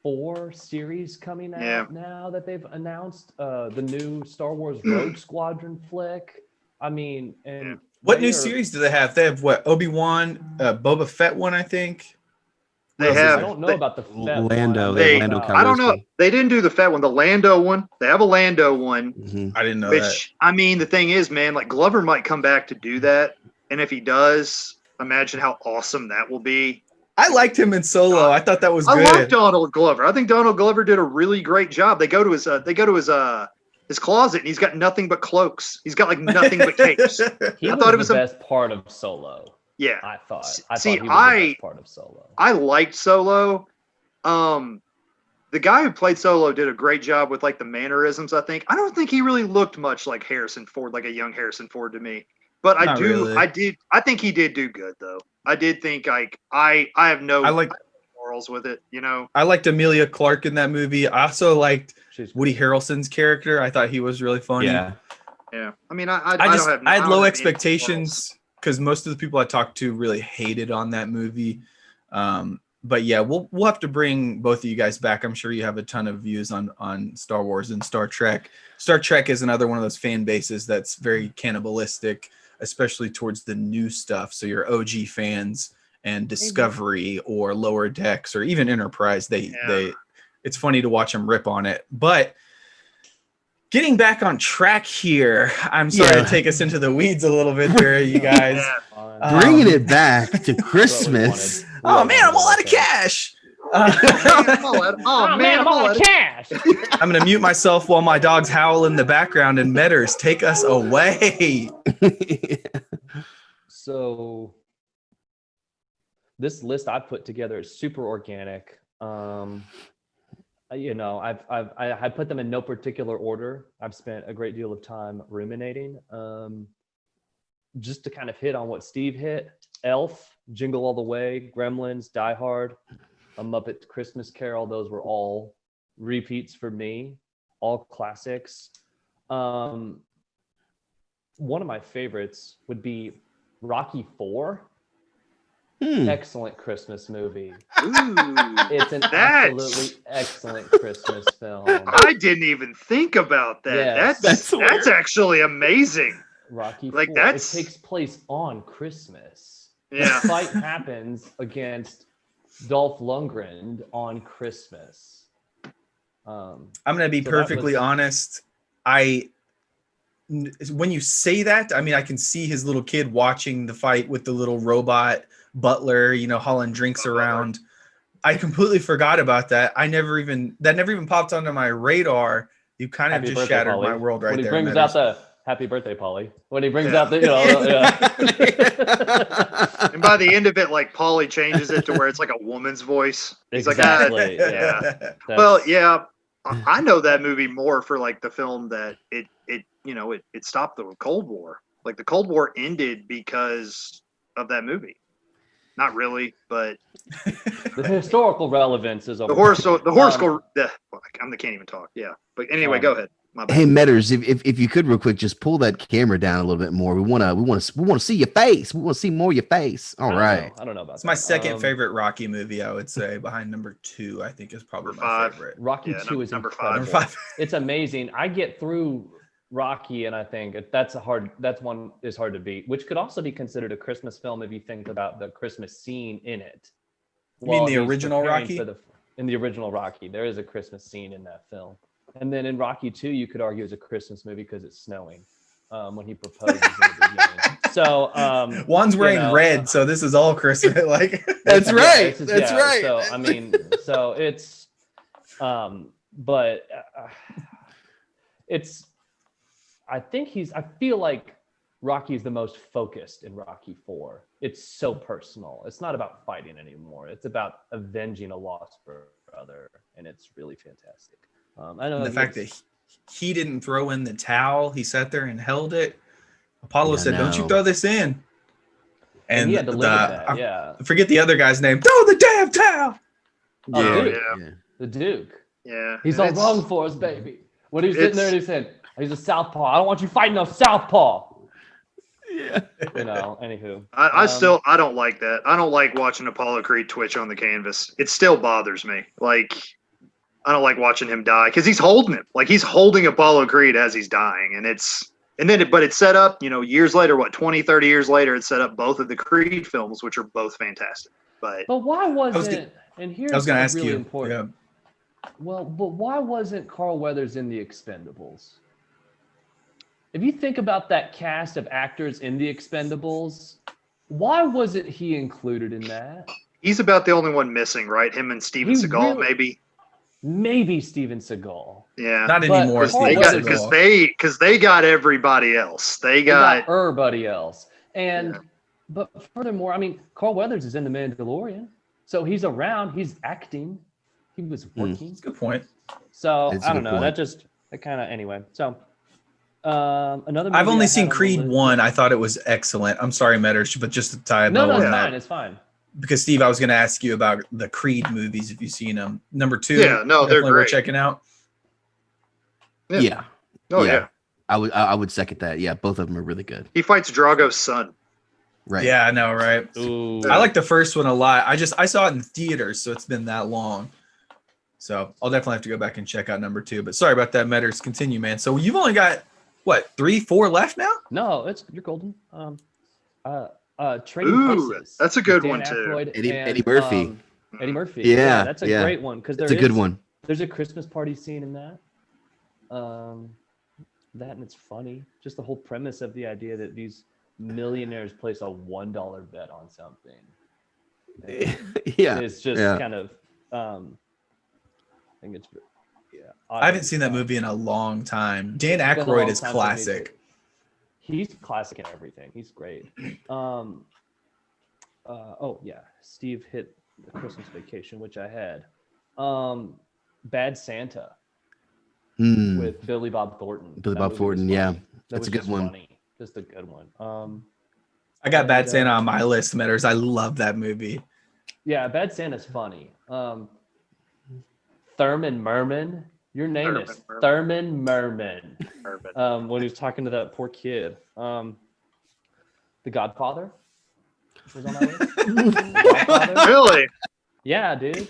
4 series coming out now that they've announced. The new Star Wars Rogue Squadron flick. I mean, and what new series do they have? They have Obi-Wan, Boba Fett one, I think. They I have. don't know about the Fett Lando. one. They have Lando I don't know. They didn't do the Fett one. The Lando one. They have a Lando one. Mm-hmm. I didn't know that. Which I mean, the thing is, man, like Glover might come back to do that, and if he does, imagine how awesome that will be. I liked him in Solo. I thought that was I good. love Donald Glover. I think Donald Glover did a really great job. They go to his closet, and he's got nothing but cloaks. He's got like nothing but capes. He I was thought the it was best part of Solo. Yeah, I thought See, he was the best part of Solo. I liked Solo. The guy who played Solo did a great job with like the mannerisms. I don't think he really looked much like Harrison Ford, like a young Harrison Ford to me. But Not really. I think he did do good though. I did think like I have no morals with it, I liked Emilia Clarke in that movie. I also liked She's Woody Harrelson's character. I thought he was really funny. Yeah. Yeah. I mean, I had low expectations because most of the people I talked to really hated on that movie. But yeah, we'll have to bring both of you guys back. I'm sure you have a ton of views on Star Wars and Star Trek. Star Trek is another one of those fan bases that's very cannibalistic, especially towards the new stuff. So your OG fans and Discovery or Lower Decks or even Enterprise, it's funny to watch them rip on it. But getting back on track here, I'm sorry to take us into the weeds a little bit there, you guys. Bringing it back to Christmas. Oh man, I'm all out of cash. I'm all out of cash. I'm gonna mute myself while my dogs howl in the background. And Metters, take us away. So this list I put together is super organic. You know, I put them in no particular order. I've spent a great deal of time ruminating. Just to kind of hit on what Steve hit: Elf, Jingle All the Way, Gremlins, Die Hard, A Muppet Christmas Carol. Those were all repeats for me, all classics. One of my favorites would be Rocky IV. Excellent Christmas movie. Ooh, It's an absolutely excellent Christmas film. I didn't even think about that. Yes. That's actually amazing. Rocky Like, IV. that's- It takes place on Christmas. Yeah. The fight happens against Dolph Lundgren on Christmas. I'm gonna be So that perfectly was- honest. When you say that, I mean, I can see his little kid watching the fight with the little robot butler, you know, hauling drinks around. I completely forgot about that. That never even popped onto my radar. You kind of Happy just birthday, shattered Polly. my world right when he there. brings Metters. out the happy birthday, Polly. When he brings Yeah. out the, you know, And by the end of it, like Paulie changes it to where it's like a woman's voice. He's Exactly. like, Yeah. Well, That's- yeah, I know that movie more for like the film that it stopped the Cold War. Like the Cold War ended because of that movie. Not really, but the historical relevance is the over. horoscope. I can't even talk. Yeah, but anyway, go ahead. My bad. Hey, Metters, if you could real quick, just pull that camera down a little bit more. We want to see your face. We want to see more of your face. All right. I don't know about It's my that. second favorite Rocky movie, I would say, behind number 2. I think is probably Number my 5. favorite. Rocky Yeah, 2 is number 5. incredible. Number 5. It's amazing. I get through Rocky, and I think that's one is hard to beat, which could also be considered a Christmas film if you think about the Christmas scene in it. You mean While the he's original preparing Rocky? in the original Rocky, there is a Christmas scene in that film. And then in Rocky 2, you could argue it's a Christmas movie because it's snowing when he proposes in the beginning. So Juan's wearing know, red, so this is all Christmas. Like That's yeah, right. this is- That's yeah, right. So I mean, so it's, but it's. I feel like Rocky is the most focused in Rocky 4. It's so personal. It's not about fighting anymore. It's about avenging a lost brother, and it's really fantastic. I know the fact that he didn't throw in the towel, he sat there and held it. Apollo Yeah, said, "Don't you no. throw this in?" and he had to live with that. I Yeah, forget the other guy's name. Throw the damn towel. Oh, dude. Yeah. the Duke. Yeah, He's and all it's- wrong for us, baby. When he was sitting there and it's- he said, "He's a southpaw. I don't want you fighting no southpaw." Yeah. You know. Anywho, I don't like that. I don't like watching Apollo Creed twitch on the canvas. It still bothers me. Like, I don't like watching him die because he's holding him. Like he's holding Apollo Creed as he's dying, but it's set up. You know, years later, 20, 30 years later, it's set up both of the Creed films, which are both fantastic. But why was wasn't? And here's I was going to a ask really you. important. Well, but why wasn't Carl Weathers in The Expendables? If you think about that cast of actors in The Expendables, why wasn't he included in that? he's about the only one missing, right? Him and Steven He Seagal, really- maybe. Maybe Steven Seagal. Yeah. Not But anymore. Carl Steve Weathers- Seagal. Because they got everybody else. They They got everybody else. And Yeah. but furthermore, I mean, Carl Weathers is in The Mandalorian, so he's around. He's acting. He was working. That's a good point. So It's a I don't good know. point. That kind of anyway. So another. I've movie only I seen had on the Creed list- 1. I thought it was excellent. I'm sorry, Metters, but just to tie a No, bow no, on it's that. fine. It's fine. Because Steve, I was going to ask you about the Creed movies if you've seen them. Number 2, Yeah, no, they're definitely worth great. checking out. Yeah. Yeah. Oh Yeah. yeah. I would second that. Yeah, both of them are really good. He fights Drago's son. Right. Yeah, I know, right? Ooh. I like the first one a lot. I saw it in theaters, so it's been that long. So I'll definitely have to go back and check out number 2. But sorry about that, Metters. Continue, man. So you've only got what, 3, 4 left now? No, you're golden. Trading Ooh, Places. that's a good Dan one, too. Aykroyd Eddie Murphy. Eddie Murphy. Yeah, that's a yeah. great one because It's a good one. There's a Christmas party scene in that. That and it's funny. Just the whole premise of the idea that these millionaires place a $1 bet on something. Yeah. It's just yeah. kind of. I think it's. Yeah. I haven't seen that movie in a long time. Dan It's been a Aykroyd long is time for me, classic. too. He's classic in everything. He's great. Oh yeah, Steve hit the Christmas Vacation, which I had. Bad Santa Hmm. with Billy Bob Thornton. Billy That Bob movie was Thornton, funny. yeah. That That's was a good just one. Funny. Just a good one. I got Bad and, Santa on my list, Metters. I love that movie. Yeah, Bad Santa's funny. Thurman Merman. Your name is Thurman Merman. When he was talking to that poor kid. The Godfather was on that list. The Godfather? Really? Yeah, dude.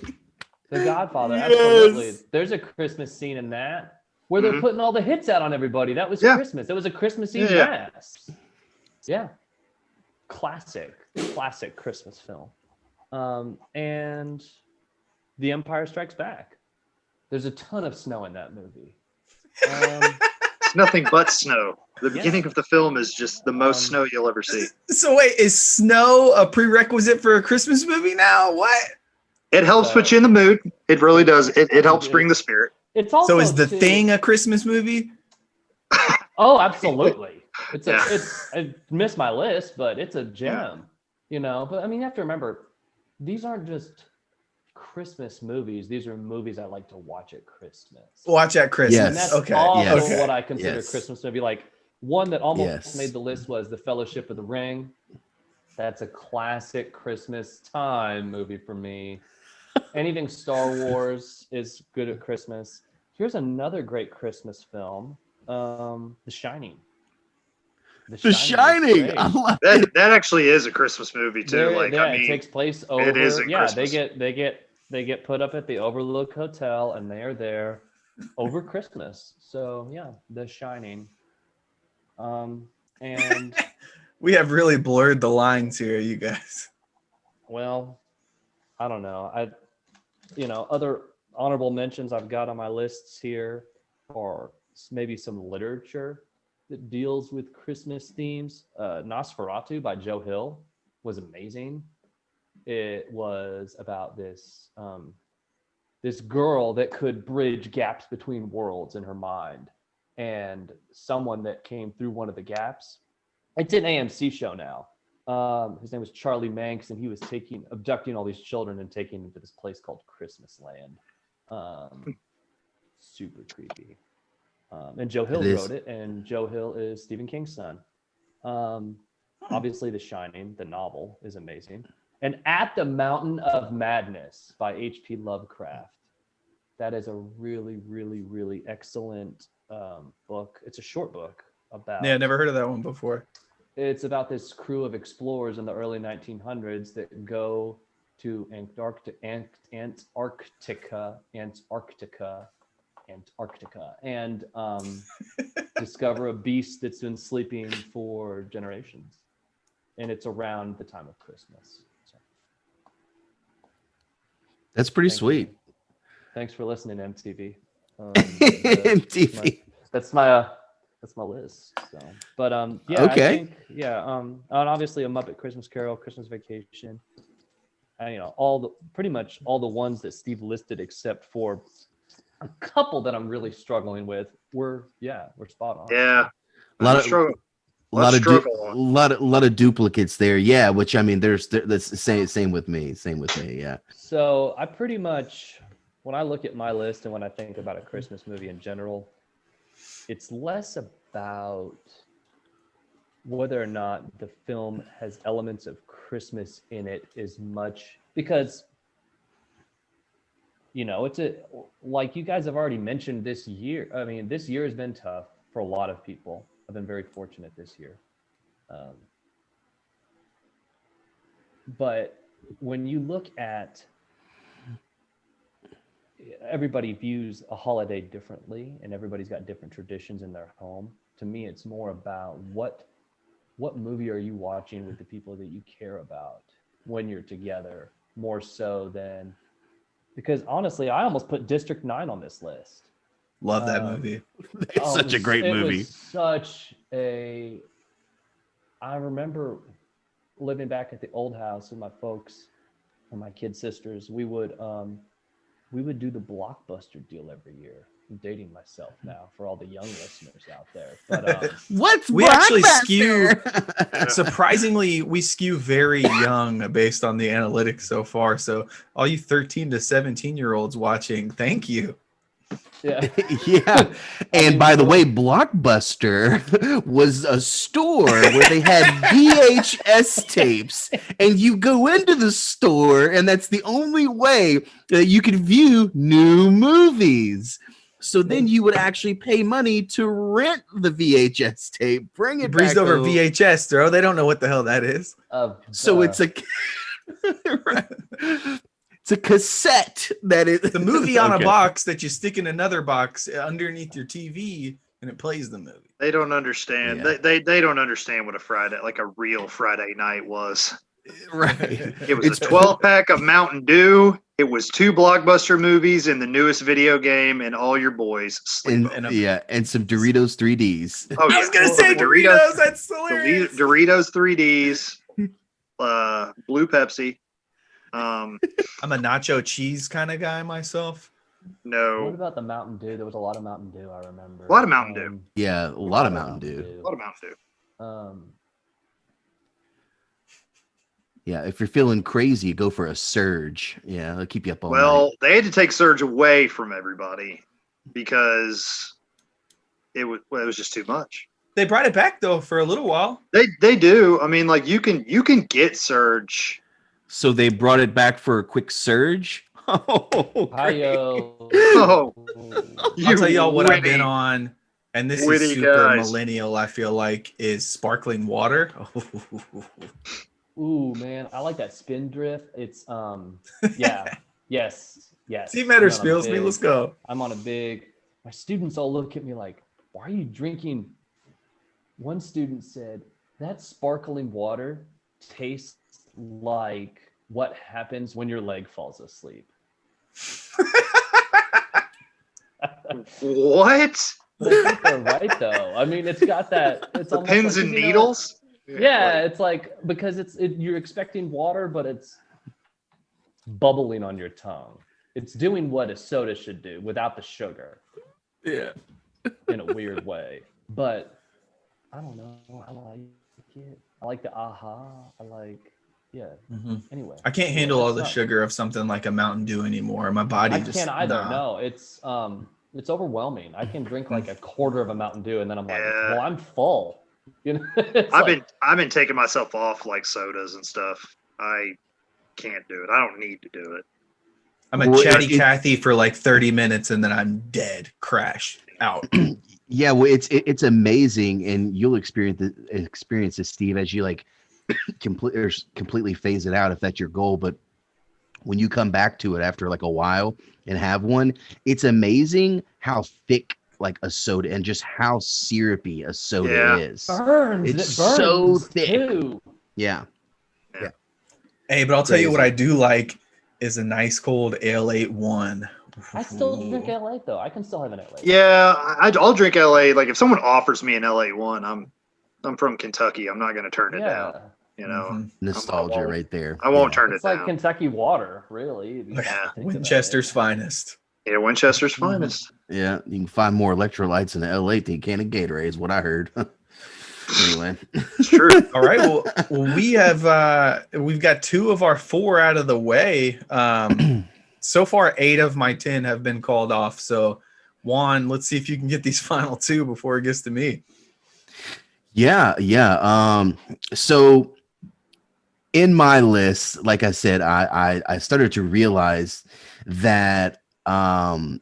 The Godfather. Yes. Absolutely. There's a Christmas scene in that where they're Mhm. putting all the hits out on everybody. That was Yeah. Christmas. It was a Christmas Eve Yeah. mass. Yeah. Classic Christmas film. And The Empire Strikes Back. There's a ton of snow in that movie. It's nothing but snow. The Yeah. beginning of the film is just the most Um, snow you'll ever see. So wait, is snow a prerequisite for a Christmas movie now? What? It helps put you in the mood. It really does. It helps bring the spirit. It's also So is The too- Thing a Christmas movie? Oh, absolutely. It's Yeah. I missed my list, but it's a gem. You know, but I mean, you have to remember, these aren't just Christmas movies. These are movies I like to watch at Christmas. Watch at Christmas. Yes. And that's Okay. also yes, what I consider yes. Christmas movie. Like one that almost Yes. made the list was The Fellowship of the Ring. That's a classic Christmas time movie for me. Anything Star Wars is good at Christmas. Here's another great Christmas film, The Shining. The Shining. is great. I love it. That actually is a Christmas movie too. It takes place over. it is in yeah, Christmas. they get put up at the Overlook Hotel, and they are there over Christmas. So yeah, The Shining. And We have really blurred the lines here, you guys. well, I don't know. Other honorable mentions I've got on my lists here are maybe some literature that deals with Christmas themes. Nosferatu by Joe Hill was amazing. It was about this girl that could bridge gaps between worlds in her mind, and someone that came through one of the gaps. It's an AMC show now. His name was Charlie Manx, and he was abducting all these children and taking them to this place called Christmas Land. Super creepy. And Joe Hill It is. wrote it, and Joe Hill is Stephen King's son. Obviously, The Shining, the novel, is amazing. And At the Mountain of Madness by H.P. Lovecraft. That is a really, really, really excellent book. It's a short book about. Yeah, never heard of that one before. It's about this crew of explorers in the early 1900s that go to Antarctica, and discover a beast that's been sleeping for generations. And it's around the time of Christmas. So, That's pretty thank sweet. you. Thanks for listening, MTV. MTV. That's my list. So, but yeah, Okay. I think, and obviously A Muppet Christmas Carol, Christmas Vacation, and pretty much all the ones that Steve listed, except for a couple that I'm really struggling with, were spot on. Yeah. A lot I'm of struggling. a lot of struggle. lot of duplicates there. Yeah, which I mean, that's the same with me. Yeah. So I pretty much, when I look at my list and when I think about a Christmas movie in general, it's less about whether or not the film has elements of Christmas in it as much, because it's like you guys have already mentioned this year. I mean, this year has been tough for a lot of people. I've been very fortunate this year. But when you look at, everybody views a holiday differently, and everybody's got different traditions in their home. to me, it's more about what movie are you watching with the people that you care about when you're together, more so than, because honestly, I almost put District 9 on this list. Love that Um, movie. It's such a great movie. It was such a. I remember living back at the old house with my folks and my kid sisters. We would do the Blockbuster deal every year. I'm dating myself now for all the young listeners out there, but What's We actually Blockbuster? Surprisingly, we skew very young based on the analytics so far. So all you 13 to 17-year-olds watching, thank you. yeah. Yeah. And mean, by the we way, Blockbuster was a store where they had VHS tapes, and you go into the store, and that's the only way that you can view new movies. So then you would actually pay money to rent the VHS tape, bring You it breezed back over home. VHS, bro. They don't know what the hell that is. So it's a right. It's a cassette that is The movie on Okay. a box that you stick in another box underneath your TV, and it plays the movie. They don't understand. Yeah. They don't understand what a Friday, like a real Friday night was. Right. It was It's- a 12 pack of Mountain Dew. It was 2 Blockbuster movies and the newest video game, and all your boys sleep. And and some Doritos 3Ds. Oh, I was gonna say Doritos. That's hilarious. Doritos 3Ds, Blue Pepsi. I'm a nacho cheese kind of guy myself. What No, about the Mountain Dew? There was a lot of Mountain Dew, I remember. A lot of Mountain Dew. Yeah, a lot of Mountain Dew. a lot of Mountain Dew. Yeah, if you're feeling crazy, go for a Surge. Yeah, it'll keep you up all Well, night. they had to take Surge away from everybody because it was just too much. They brought it back though for a little while. They do. I mean, like you can get Surge. So they brought it back for a quick Surge. Oh, great. Hiyo. Oh, I'll you tell y'all what I've witty- been on, and this witty is super guys. millennial. I feel like is sparkling water. Ooh, man, I like that Spindrift. It's yeah, yes. See, Matter I'm on a spills me. big- Let's go. I'm on a big. My students all look at me like, "Why are you drinking?" One student said, "That sparkling water tastes like what happens when your leg falls asleep." What? But I think they're right though. I mean, it's got that. It's The almost pins like, and you know, needles? Yeah, it's like because you're expecting water, but it's bubbling on your tongue. It's doing what a soda should do without the sugar Yeah. in a weird way. But I don't know. I like it. I like the aha. Anyway. I can't handle all the That's not- sugar of something like a Mountain Dew anymore. My body I just can't either. nah. No, it's overwhelming. I can drink like a quarter of a Mountain Dew and then I'm like, Yeah. well, I'm full. You know, I've been taking myself off like sodas and stuff. I can't do it. I don't need to do it. I'm a Well, chatty it- Cathy for like 30 minutes and then I'm dead, crash out. Yeah, well, it's amazing, and you'll experience this, Steve, as you like completely phase it out if that's your goal. But when you come back to it after like a while and have one, it's amazing how thick like a soda and just how syrupy a soda Yeah. is. burns. It's It burns so thick. too. Yeah. Hey, but I'll tell you what Crazy. I do like is a nice cold ale 81. I still drink LA though. I can still have an LA. Yeah, I'll drink LA. Like if someone offers me an LA one, I'm from Kentucky. I'm not going to turn it down. You know, Mhm. Nostalgia won't- right there. I won't Yeah. turn it It's like down. Kentucky water, really. if you Yeah. think about it. Winchester's finest. Yeah, Winchester's Mm-hmm. finest. Yeah, you can find more electrolytes in LA than you can in Gatorade, is what I heard. Anyway. It's true. All right. Well, we've got 2 of our 4 out of the way. So far, 8 of my 10 have been called off. So, Juan, let's see if you can get these final 2 before it gets to me. Yeah. So in my list, like I said, I started to realize that I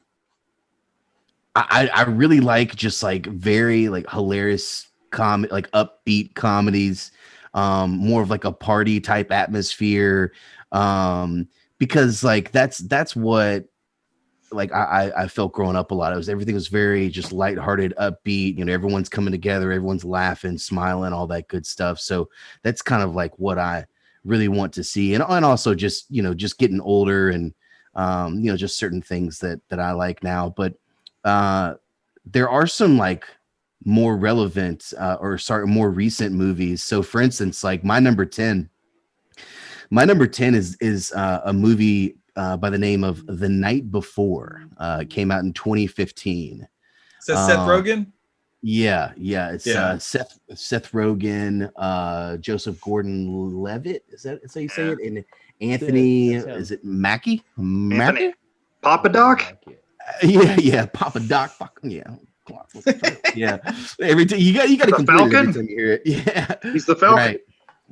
really like just like very like hilarious like upbeat comedies, more of like a party type atmosphere, because like that's what like I felt growing up a lot. Everything was very just lighthearted, upbeat. You know, everyone's coming together, everyone's laughing, smiling, all that good stuff. So that's kind of like what I really want to see, and also just just getting older and just certain things that I like now. But there are some like more relevant more recent movies. So for instance, like my number 10 is a movie by the name of The Night Before. It came out in 2015. Is that Seth Rogen? Yeah, it's Yeah. Seth Rogen, Joseph Gordon-Levitt. Is that how you say it? And Anthony, That's him. is it Mackie? Anthony. Papa Doc. Yeah, Papa Doc. Fuck yeah. Yeah. Every time you got to The complete it every Falcon? time you hear it. Yeah. He's the Falcon. Right.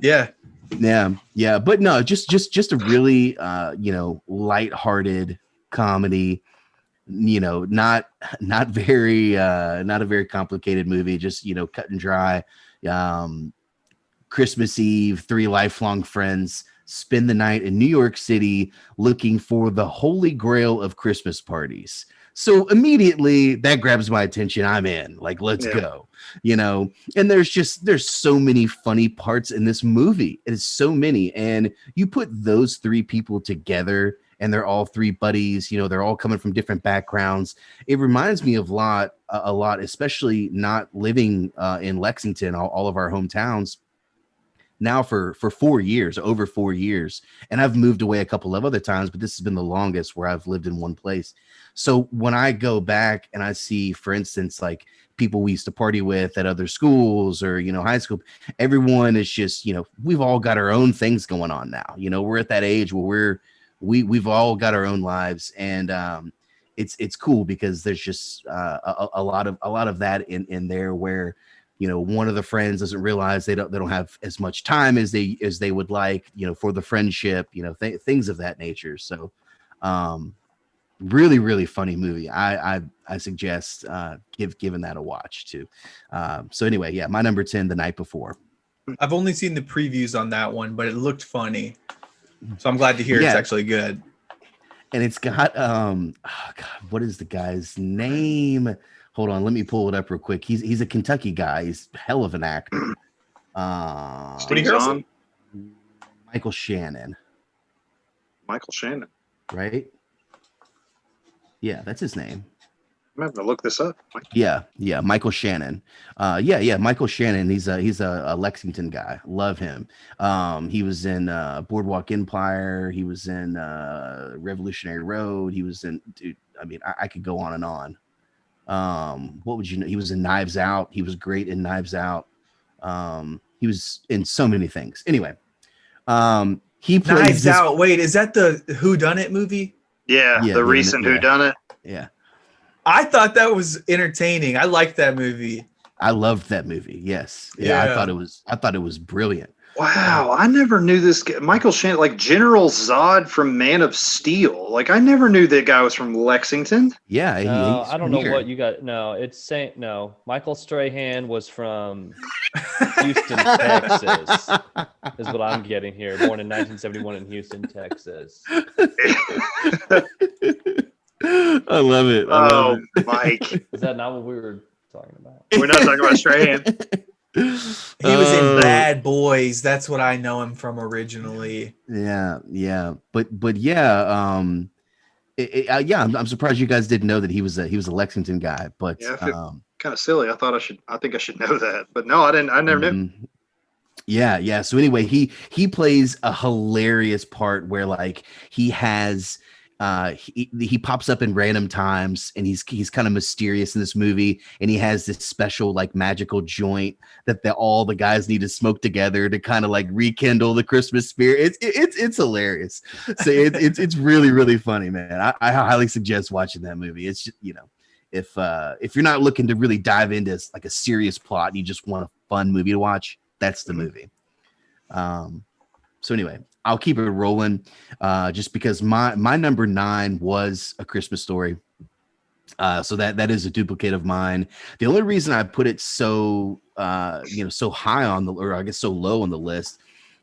Yeah. Yeah. But no, just a really lighthearted comedy. Not a very complicated movie. Just cut and dry. Christmas Eve, three lifelong friends spend the night in New York City looking for the holy grail of Christmas parties. So immediately that grabs my attention. I'm in. Like, let's go. And there's so many funny parts in this movie. It is so many. And you put those three people together and they're all three buddies, they're all coming from different backgrounds. It reminds me of a lot, especially not living in Lexington, all of our hometowns now for over 4 years. And I've moved away a couple of other times, but this has been the longest where I've lived in one place. So when I go back and I see, for instance, like people we used to party with at other schools or, high school, everyone is just, we've all got our own things going on now. We're at that age where we've all got our own lives. And it's cool because there's just a lot of that in there where, one of the friends doesn't realize they don't have as much time as they would like, for the friendship, things of that nature. So, really, really funny movie. I suggest giving that a watch too. So anyway, yeah, my number 10, The Night Before. I've only seen the previews on that one, but it looked funny. So I'm glad to hear it's actually good. And it's got what is the guy's name? Hold on, let me pull it up real quick. He's a Kentucky guy. He's a hell of an actor. Woody Harrelson? Michael Shannon. Michael Shannon. Right? Yeah, that's his name. I'm having to look this up. Yeah, Michael Shannon. Michael Shannon. He's a Lexington guy. Love him. He was in Boardwalk Empire. He was in Revolutionary Road. He was in. Dude, I mean, I could go on and on. What would you know? He was in Knives Out. He was great in Knives Out. He was in so many things. Anyway, he plays Knives Out. Wait, is that the Who Done It movie? Yeah, the recent Who Done It. Yeah. I thought that was entertaining. I liked that movie. I loved that movie. Yes. Yeah. I thought it was brilliant. Wow, I never knew this guy. Michael Shannon, like General Zod from Man of Steel. Like I never knew that guy was from Lexington. Yeah. No, he's I don't from know here. what you got. No, it's saying no. Michael Strahan was from Houston, Texas. Is what I'm getting here. Born in 1971 in Houston, Texas. I love it. Mike. Is that not what we were talking about? We're not talking about Strahan. He was in Bad Boys. That's what I know him from originally. Yeah. But yeah, I'm surprised you guys didn't know that he was a Lexington guy. But Yeah, I feel kind of silly. I think I should know that, but no, I didn't. I never knew. Yeah. So anyway, he plays a hilarious part where like he has. He pops up in random times and he's kind of mysterious in this movie, and he has this special like magical joint that all the guys need to smoke together to kind of like rekindle the Christmas spirit. It's hilarious. So it's really, really funny, man. I highly suggest watching that movie. It's just, if you're not looking to really dive into like a serious plot and you just want a fun movie to watch, that's the movie. So anyway, I'll keep it rolling just because my number 9 was A Christmas Story. So that is a duplicate of mine. The only reason I put it so so high on or I guess so low on the list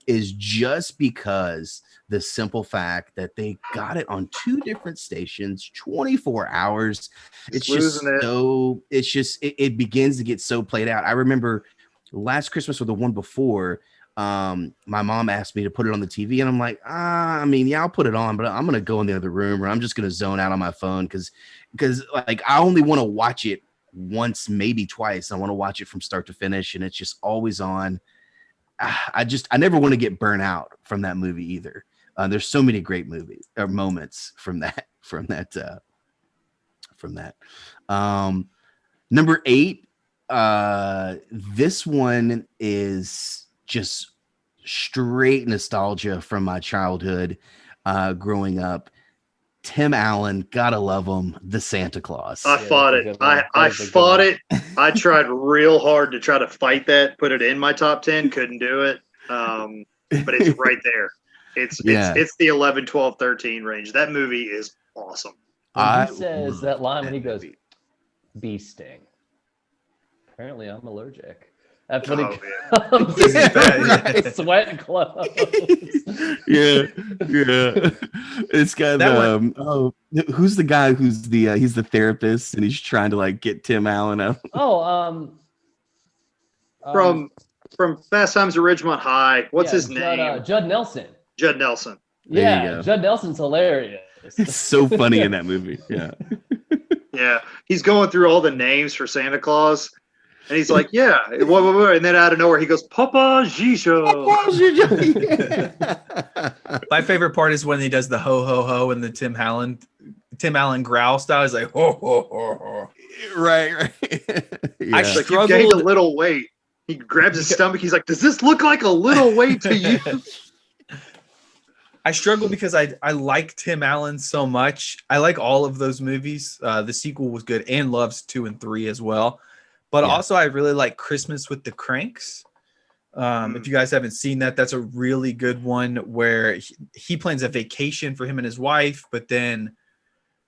is just because the simple fact that they got it on 2 different stations, 24 hours. It's just losing it. so, it's just, it begins to get so played out. I remember last Christmas or the one before, my mom asked me to put it on the TV, and I'm like, I mean, yeah, I'll put it on, but I'm gonna go in the other room, or I'm just gonna zone out on my phone because like I only want to watch it once, maybe twice. I want to watch it from start to finish, and it's just always on. I never want to get burnt out from that movie either. There's so many great movies or moments from that. Number 8. This one is just straight nostalgia from my childhood, growing up. Tim Allen, gotta love him, the Santa Claus. I fought it. I fought it. I tried real hard to try to fight that, put it in my top 10, couldn't do it. But it's right there. It's the 11, 12, 13 range. That movie is awesome. When he says that line when he goes, bee sting. Apparently I'm allergic. That's what he comes. Yeah. Sweat and clothes. yeah. It's got who's the guy who's he's the therapist and he's trying to like get Tim Allen out. From Fast Times at Ridgemont High. What's his name? Judd Nelson. Judd Nelson. There you go. Judd Nelson's hilarious. It's so funny in that movie. Yeah. Yeah. He's going through all the names for Santa Claus. And he's like, yeah. And then out of nowhere, he goes, Papa Gisho. My favorite part is when he does the ho ho ho and the Tim Allen growl style. He's like ho ho ho ho. Right. Yeah. Like, you gained a little weight. He grabs his stomach. He's like, does this look like a little weight to you? I struggle because I like Tim Allen so much. I like all of those movies. The sequel was good, and loves 2 and 3 as well. But also, I really like Christmas with the Cranks. If you guys haven't seen that, that's a really good one where he plans a vacation for him and his wife, but then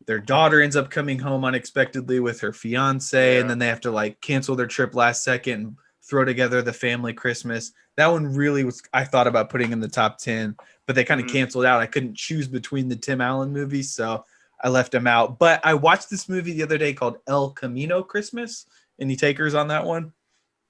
their daughter ends up coming home unexpectedly with her fiance, and then they have to like cancel their trip last second and throw together the family Christmas. That one really was, I thought about putting in the top 10, but they kind of canceled out. I couldn't choose between the Tim Allen movies, so I left them out. But I watched this movie the other day called El Camino Christmas. Any takers on that one?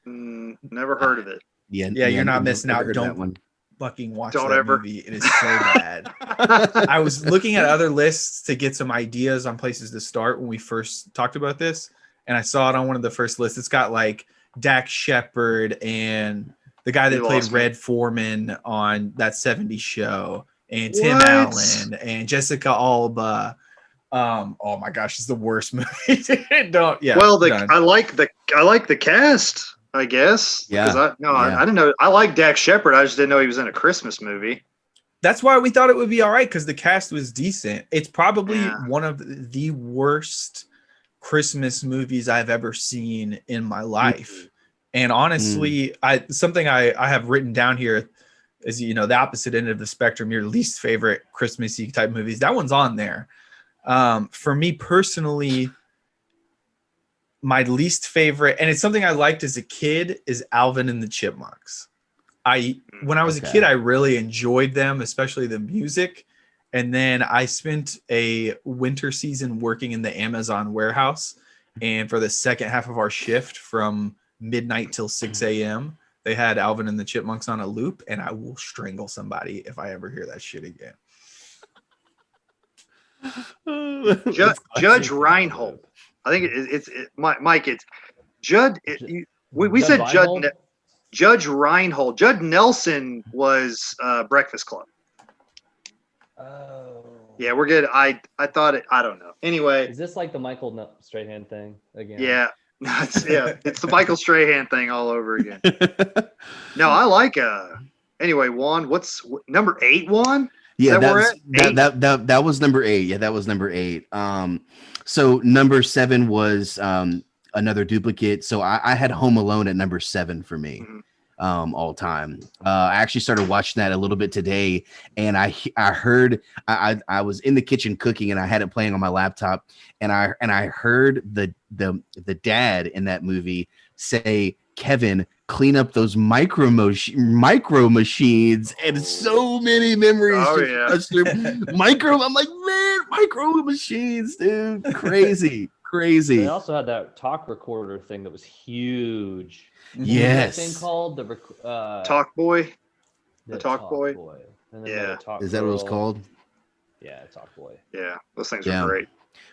Never heard of it. Yeah, you're not missing out. Don't fucking watch that movie. It is so bad. I was looking at other lists to get some ideas on places to start when we first talked about this, and I saw it on one of the first lists. It's got like Dax Shepard and the guy that played Red Foreman on that 70s show, and Tim Allen and Jessica Alba. Oh my gosh, it's the worst movie. Well, I like the cast, I guess. Yeah. I didn't know. I like Dax Shepard. I just didn't know he was in a Christmas movie. That's why we thought it would be all right, because the cast was decent. It's probably one of the worst Christmas movies I've ever seen in my life. And honestly, something I have written down here is, the opposite end of the spectrum, your least favorite Christmassy type movies. That one's on there. For me personally, my least favorite, and it's something I liked as a kid, is Alvin and the Chipmunks. When I was a kid, I really enjoyed them, especially the music. And then I spent a winter season working in the Amazon warehouse. And for the second half of our shift from midnight till 6 a.m., they had Alvin and the Chipmunks on a loop, and I will strangle somebody if I ever hear that shit again. Judge Reinhold. I think it's Mike. It's Judd. We said Judge Reinhold. Judd Nelson was Breakfast Club. Oh. Yeah, we're good. I thought it. I don't know. Anyway, is this like the Michael Strahan thing again? Yeah. It's the Michael Strahan thing all over again. No, I like anyway, Juan, what's number 8, Juan? Yeah, that was number 8. Yeah, that was number 8. So number 7 was another duplicate. So I had Home Alone at number 7 for me. All time. I actually started watching that a little bit today, and I heard I was in the kitchen cooking, and I had it playing on my laptop, and I heard the dad in that movie say, Kevin clean up those micro machines, and so many memories. Oh, just yeah. rushed through. I'm like, man, micro machines, dude, crazy, crazy. They also had that talk recorder thing that was huge. What was that Yes. thing called? Talk Boy. the Talk Boy? And then they had Yeah. a Talk Is that what it was Girl. called? Yeah, Talk Boy. Yeah, those things Yeah. are great.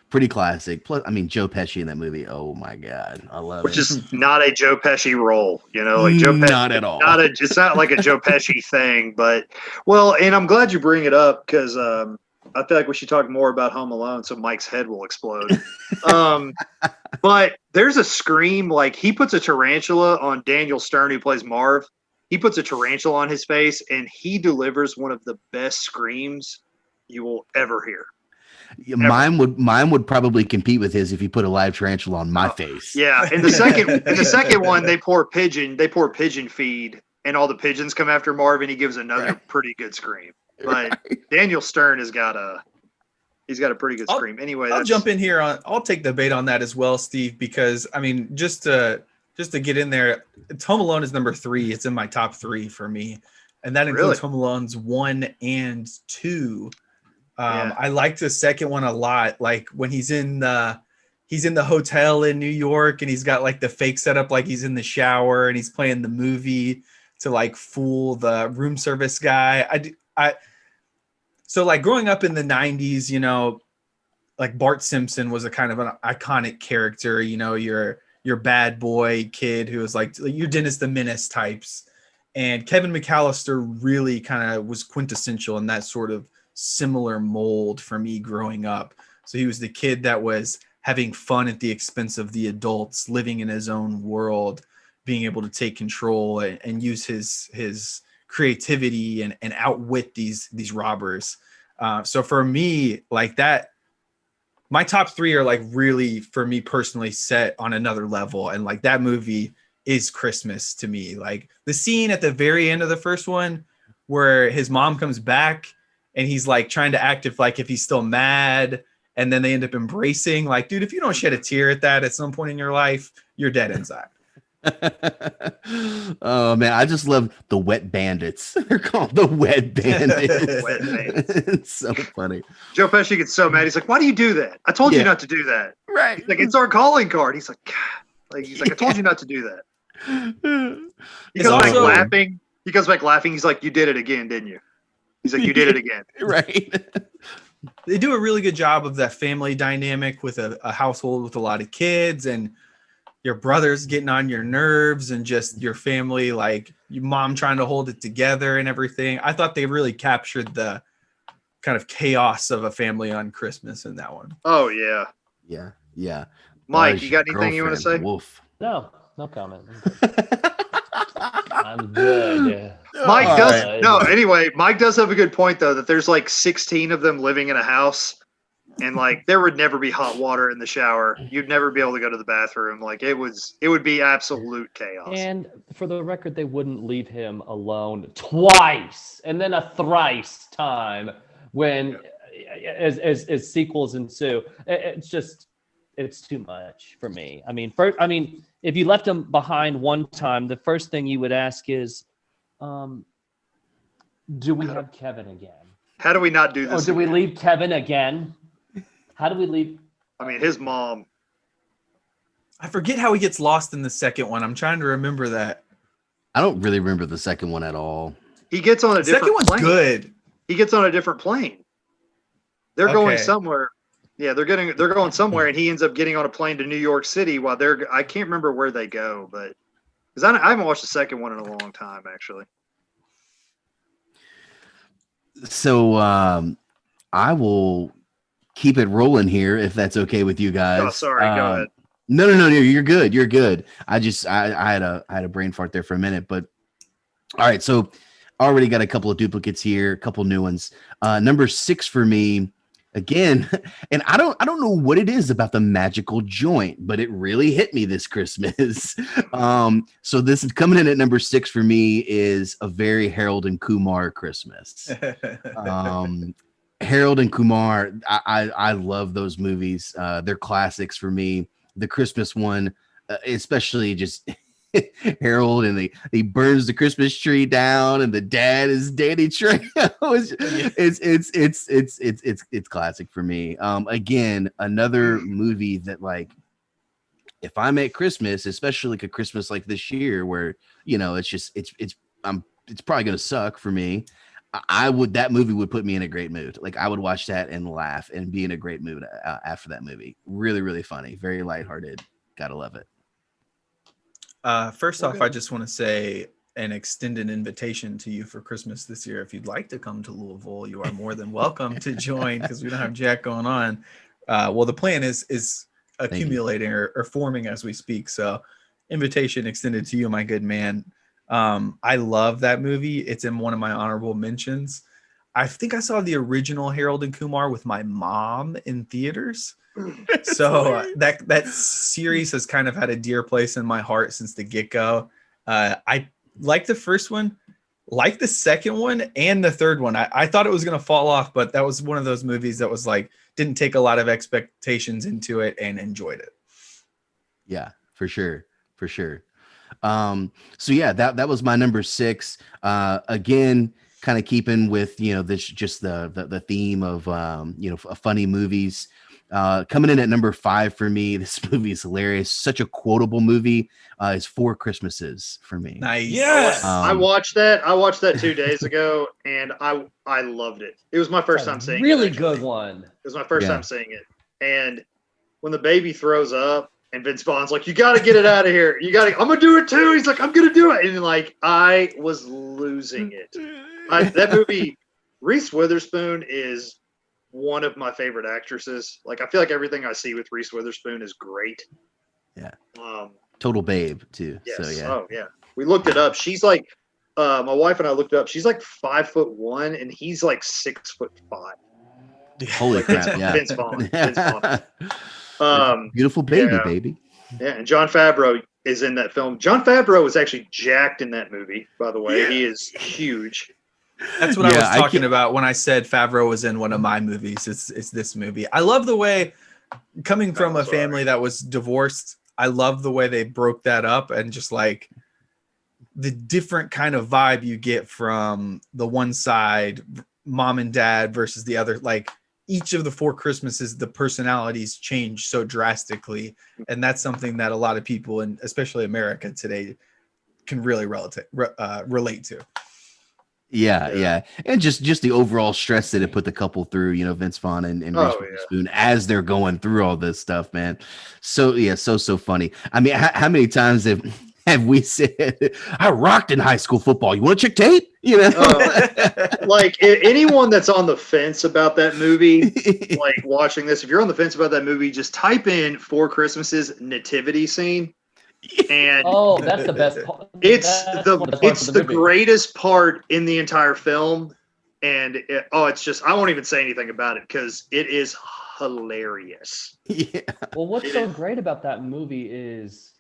Pretty classic. Plus, I mean, Joe Pesci in that movie. Oh my god, I love Which it. is not a Joe Pesci role, you know, like Joe Pesci. Not at all. It's not like a Joe Pesci thing, but well, and I'm glad you bring it up because I feel like we should talk more about Home Alone so Mike's head will explode. But there's a scream, like he puts a tarantula on Daniel Stern, who plays Marv. He puts a tarantula on his face, and he delivers one of the best screams you will ever hear. Yeah, mine would probably compete with his if you put a live tarantula on my face. Yeah, in the second one, they pour pigeon feed, and all the pigeons come after Marv, and he gives another pretty good scream. But Daniel Stern has got a pretty good scream. Anyway, I'll jump in here I'll take the bait on that as well, Steve, because I mean, just to get in there, Home Alone is number 3. It's in my top 3 for me, and that includes Really? Home Alone's 1 and 2. Yeah. I like the second one a lot. Like when he's in the hotel in New York, and he's got like the fake setup, like he's in the shower and he's playing the movie to like fool the room service guy. So like growing up in the 90s, you know, like Bart Simpson was a kind of an iconic character, you know, your bad boy kid who was like your Dennis the Menace types. And Kevin McAllister really kind of was quintessential in that sort of similar mold for me growing up. So he was the kid that was having fun at the expense of the adults, living in his own world, being able to take control and use his creativity and outwit these robbers. So for me, like that, my top 3 are like really, for me personally, set on another level. And like that movie is Christmas to me. Like the scene at the very end of the first one where his mom comes back and he's like trying to act if he's still mad, and then they end up embracing. Like, dude, if you don't shed a tear at that at some point in your life, you're dead inside. Oh man, I just love the Wet Bandits. They're called the Wet Bandits. Wet Bandits. It's so funny. Joe Pesci gets so mad. He's like, "Why do you do that? I told you Yeah. not to do that." Right. He's like, "It's our calling card." He's like, God. He's like, "I told you not to do that." He It's comes back also- laughing. He comes back laughing. He's like, "You did it again, didn't you?" He's like, "You did it again." Right. They do a really good job of that family dynamic with a household with a lot of kids, and your brother's getting on your nerves, and just your family, like your mom trying to hold it together and everything. I thought they really captured the kind of chaos of a family on Christmas in that one. Oh yeah, Yeah. Yeah. Mike, Where's you got your anything you want to say? girlfriend? Woof. No comment. I'm good. Mike All does right. no. Anyway, Mike does have a good point though that there's like 16 of them living in a house, and like there would never be hot water in the shower. You'd never be able to go to the bathroom. Like it would be absolute chaos. And for the record, they wouldn't leave him alone twice and then a thrice time when as sequels ensue. It's too much for me. I mean, if you left him behind one time, the first thing you would ask is, do we have Kevin again? How do we not do Or this? do we again? leave Kevin again? How do we leave? I mean, his mom. I forget how he gets lost in the second one. I'm trying to remember that. I don't really remember the second one at all. He gets on a The different second one's plane. good. He gets on a different plane. They're going Okay. somewhere. Yeah, they're going somewhere, and he ends up getting on a plane to New York City while I can't remember where they go, but because I haven't watched the second one in a long time, actually. So I will keep it rolling here if that's okay with you guys. Oh, sorry. Go ahead. No, you're good. You're good. I had a brain fart there for a minute, but all right. So already got a couple of duplicates here, a couple new ones. Number 6 for me again, and I don't know what it is about the magical joint, but it really hit me this Christmas. So this is coming in at number 6 for me is a very Harold and Kumar Christmas. Harold and Kumar, I love those movies. They're classics for me. The Christmas one, especially just Harold, and he burns the Christmas tree down, and the dad is Danny Trejo. It's classic for me. Again, another movie that, like, if I'm at Christmas, especially like a Christmas like this year, where it's probably gonna suck for me. That movie would put me in a great mood. Like, I would watch that and laugh and be in a great mood after that movie. Really, really funny, very lighthearted. Gotta love it. First off, I just want to say an extended invitation to you for Christmas this year. If you'd like to come to Louisville, you are more than welcome to join, because we don't have Jack going on. Well, the plan is accumulating or forming as we speak. So invitation extended to you, my good man. I love that movie. It's in one of my honorable mentions. I think I saw the original Harold and Kumar with my mom in theaters. So that series has kind of had a dear place in my heart since the get-go. I like the first one, like the second one, and the third one. I thought it was going to fall off, but that was one of those movies that was like, didn't take a lot of expectations into it and enjoyed it. Yeah, for sure. So yeah, that was my number 6. Again, kind of keeping with, this, just the theme of, funny movies. Coming in at number 5 for me, this movie is hilarious. Such a quotable movie. Is 4 Christmases for me. Nice. Yes. I watched that 2 days ago, and I loved it. It was my first time seeing it. Really Actually. good one. It was my first Yeah. time seeing it. And when the baby throws up and Vince Vaughn's like, you got to get it out of here. I'm going to do it too. He's like, I'm going to do it. And like, I was losing it. That movie, Reese Witherspoon is one of my favorite actresses. Like, I feel like everything I see with Reese Witherspoon is great. Yeah. Total babe too. Yes. So yeah. Oh yeah. We looked it up. She's like, my wife and I looked it up. She's like 5'1" and he's like 6'5". Holy crap. Yeah. Vince Vaughn. Beautiful baby, yeah. baby. Yeah, and Jon Favreau is in that film. Jon Favreau was actually jacked in that movie, by the way. He is huge. That's what I was talking about when I said Favreau was in one of my movies. It's this movie. I love the way, coming from a family that was divorced, I love the way they broke that up, and just like the different kind of vibe you get from the one side, mom and dad, versus the other. Like, each of the 4 Christmases, the personalities change so drastically. And that's something that a lot of people, and especially America today, can really relate to. Yeah. And just the overall stress that it put the couple through, Vince Vaughn and Reese Witherspoon as they're going through all this stuff, man. So yeah, so funny. I mean, how many times have we said, I rocked in high school football? You want to check tape? Like, anyone that's on the fence about that movie, like watching this, if you're on the fence about that movie, just type in 4 Christmases nativity scene. And That's the best part. it's the greatest part in the entire film. And it's just, I won't even say anything about it because it is hilarious. Yeah. Well, what's so great about that movie is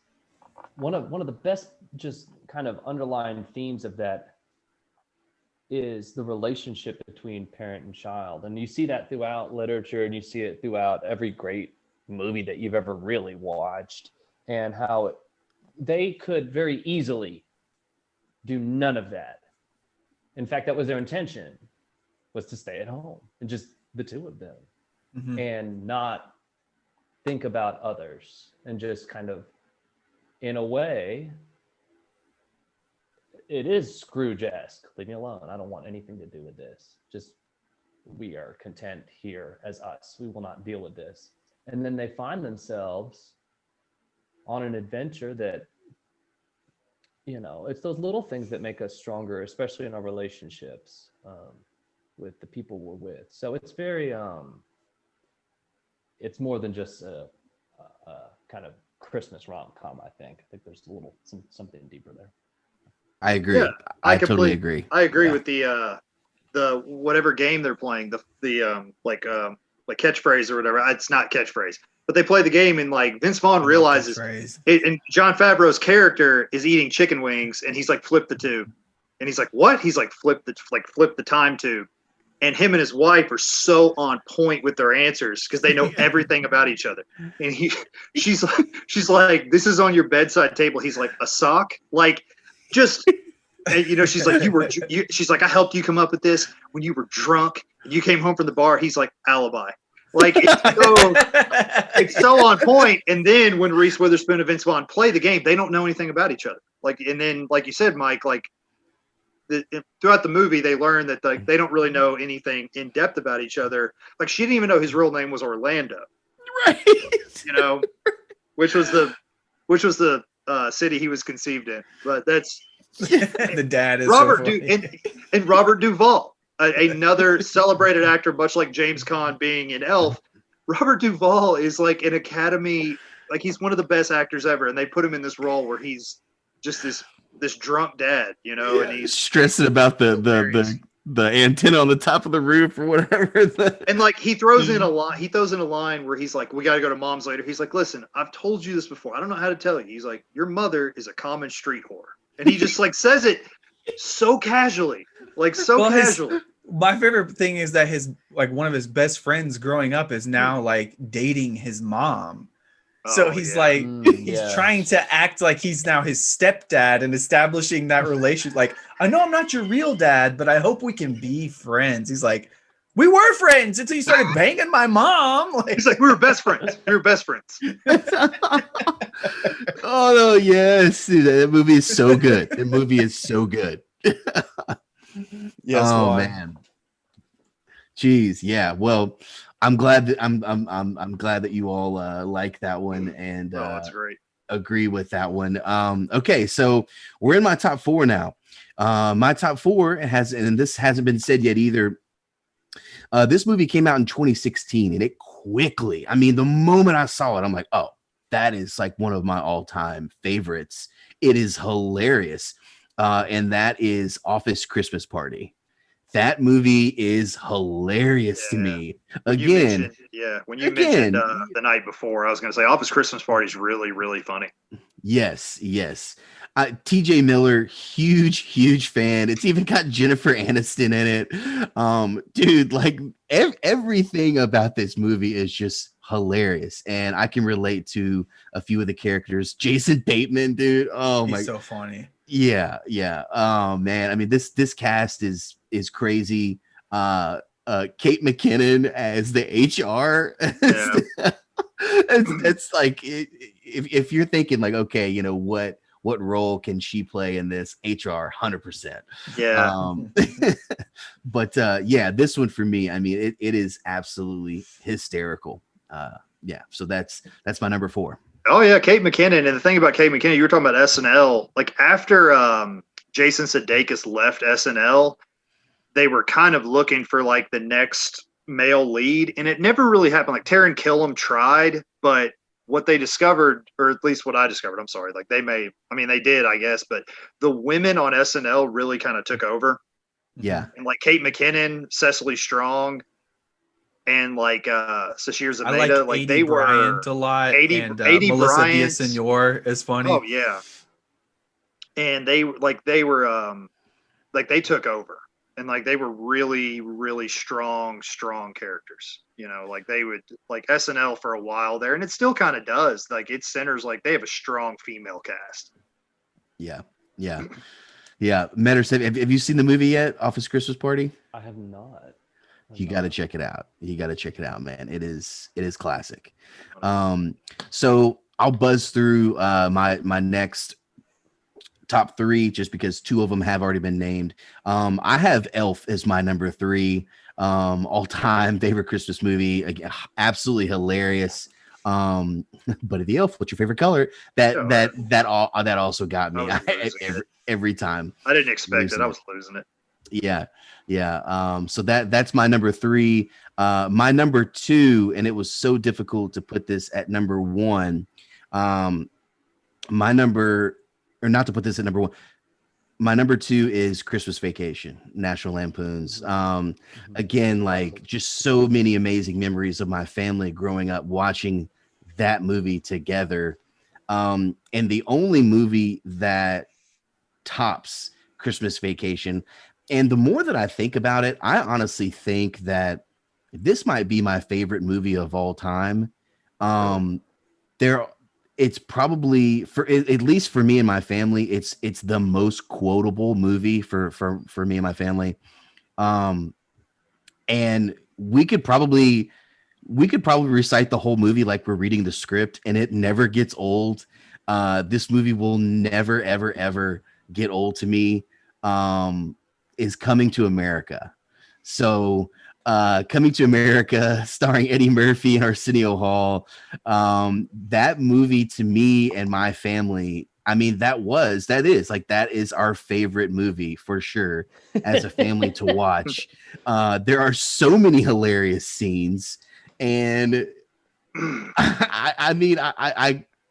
one of the best just kind of underlying themes of that is the relationship between parent and child. And you see that throughout literature, and you see it throughout every great movie that you've ever really watched, and how they could very easily do none of that. In fact, that was their intention, was to stay at home and just the two of them, and not think about others, and just kind of, in a way, it is Scrooge-esque. Leave me alone. I don't want anything to do with this. Just, we are content here as us. We will not deal with this. And then they find themselves on an adventure that, it's those little things that make us stronger, especially in our relationships with the people we're with. So it's very, it's more than just a kind of Christmas rom-com. I think there's something deeper there. I agree. Yeah, I totally agree. I agree with the whatever game they're playing, the catchphrase or whatever. It's not catchphrase, but they play the game, and like Vince Vaughn realizes it, and Jon Favreau's character is eating chicken wings, and he's like, flip the tube, and he's like, what? He's like, flip the time tube, and him and his wife are so on point with their answers because they know everything about each other. And she's like, this is on your bedside table. He's like, a sock, like just. And, she's like, she's like, I helped you come up with this when you were drunk and you came home from the bar. He's like, alibi. Like it's so on point. And then when Reese Witherspoon and Vince Vaughn play the game, they don't know anything about each other. Like, and then like you said, Mike, like throughout the movie, they learn that like they don't really know anything in depth about each other. Like she didn't even know his real name was Orlando, Right. which was the city he was conceived in. But that's. The dad is Robert so funny. and Robert Duvall, another celebrated actor, much like James Caan being in Elf. Robert Duvall is like an Academy, like he's one of the best actors ever, and they put him in this role where he's just this drunk dad, and he's stressing about the antenna on the top of the roof or whatever. And like he throws in a line where he's like, we got to go to mom's later. He's like, listen, I've told you this before. I don't know how to tell you. He's like, your mother is a common street whore. And he just like says it so casually, like so casually. My favorite thing is that one of his best friends growing up is now like dating his mom. So he's like, he's trying to act like he's now his stepdad and establishing that relation. Like, I know I'm not your real dad, but I hope we can be friends. He's like, we were friends until you started banging my mom. Like, he's like, we were best friends. We were best friends. Oh no, yes, that movie is so good. The movie is so good. Yes, oh man, jeez, yeah. Well, I'm glad that I'm glad that you all like that one and that's great. Agree with that one. Okay, so we're in my top four now. My top four and this hasn't been said yet either. This movie came out in 2016 and it quickly, I mean, the moment I saw it, I'm like, oh, that is like one of my all-time favorites. It is hilarious. And that is Office Christmas Party. That movie is hilarious to me. When you mentioned the night before, I was going to say Office Christmas Party is really, really funny. Yes. TJ Miller, huge fan. It's even got Jennifer Aniston in it. Dude, like everything about this movie is just hilarious. And I can relate to a few of the characters. Jason Bateman, dude. Oh my, he's so funny. Yeah. Oh man. I mean, this cast is crazy. Kate McKinnon as the HR. Yeah. it's like if you're thinking like, okay, what role can she play in this? HR 100%. Yeah. But this one for me, I mean, it is absolutely hysterical. So that's my number 4. Oh yeah, Kate McKinnon. And the thing about Kate McKinnon, you were talking about SNL. Like after Jason Sudeikis left SNL, they were kind of looking for like the next male lead, and it never really happened. Like Taron Killam tried, but what they discovered, or at least what I discovered, I'm sorry, like they did, I guess, but the women on SNL really kind of took over. Yeah. And like Kate McKinnon, Cecily Strong, and like Sashir Zamata, I like like they were Bryant a lot. Adie Melissa Bryant. Villaseñor is funny. Oh yeah. And they took over. And like they were really, really strong characters. Like they would like SNL for a while there, and it still kind of does. Like it centers like they have a strong female cast. Yeah. Matters. Have you seen the movie yet? Office Christmas Party? I have not. You got to check it out. Man. It is classic. So I'll buzz through my next top 3 just because 2 of them have already been named. I have Elf as my number 3 all-time favorite Christmas movie. Again, absolutely hilarious. But the Elf, what's your favorite color? That also got me every time. I didn't expect it. I was losing it. Yeah. So that's my number 3. My number 2, and it was so difficult to put this at number 1. Not to put this at number 1. My number 2 is Christmas Vacation, National Lampoon's. Again, like just so many amazing memories of my family growing up watching that movie together. And the only movie that tops Christmas Vacation, And the more that I think about it, I honestly think that this might be my favorite movie of all time. There, it's probably at least for me and my family, it's the most quotable movie for me and my family. And we could probably recite the whole movie like we're reading the script, and it never gets old. This movie will never, ever, ever get old to me. Is Coming to America. So Coming to America, starring Eddie Murphy and Arsenio Hall. That movie to me and my family, I mean, that is our favorite movie for sure as a family to watch. There are so many hilarious scenes, and I mean,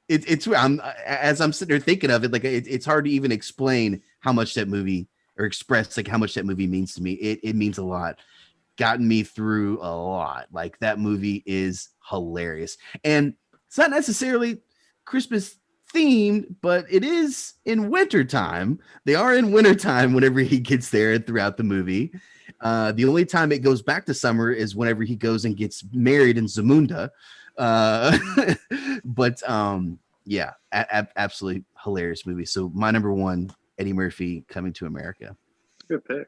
it's I'm as I'm sitting there thinking of it, like it's hard to even explain how much that movie or express like how much that movie means to me. It means a lot. Gotten me through a lot. Like that movie is hilarious, and it's not necessarily Christmas themed, but it is in wintertime. They are in wintertime whenever he gets there throughout the movie. The only time it goes back to summer is whenever he goes and gets married in Zamunda. But yeah, absolutely hilarious movie. So my number one, Eddie Murphy, Coming to America. Good pick.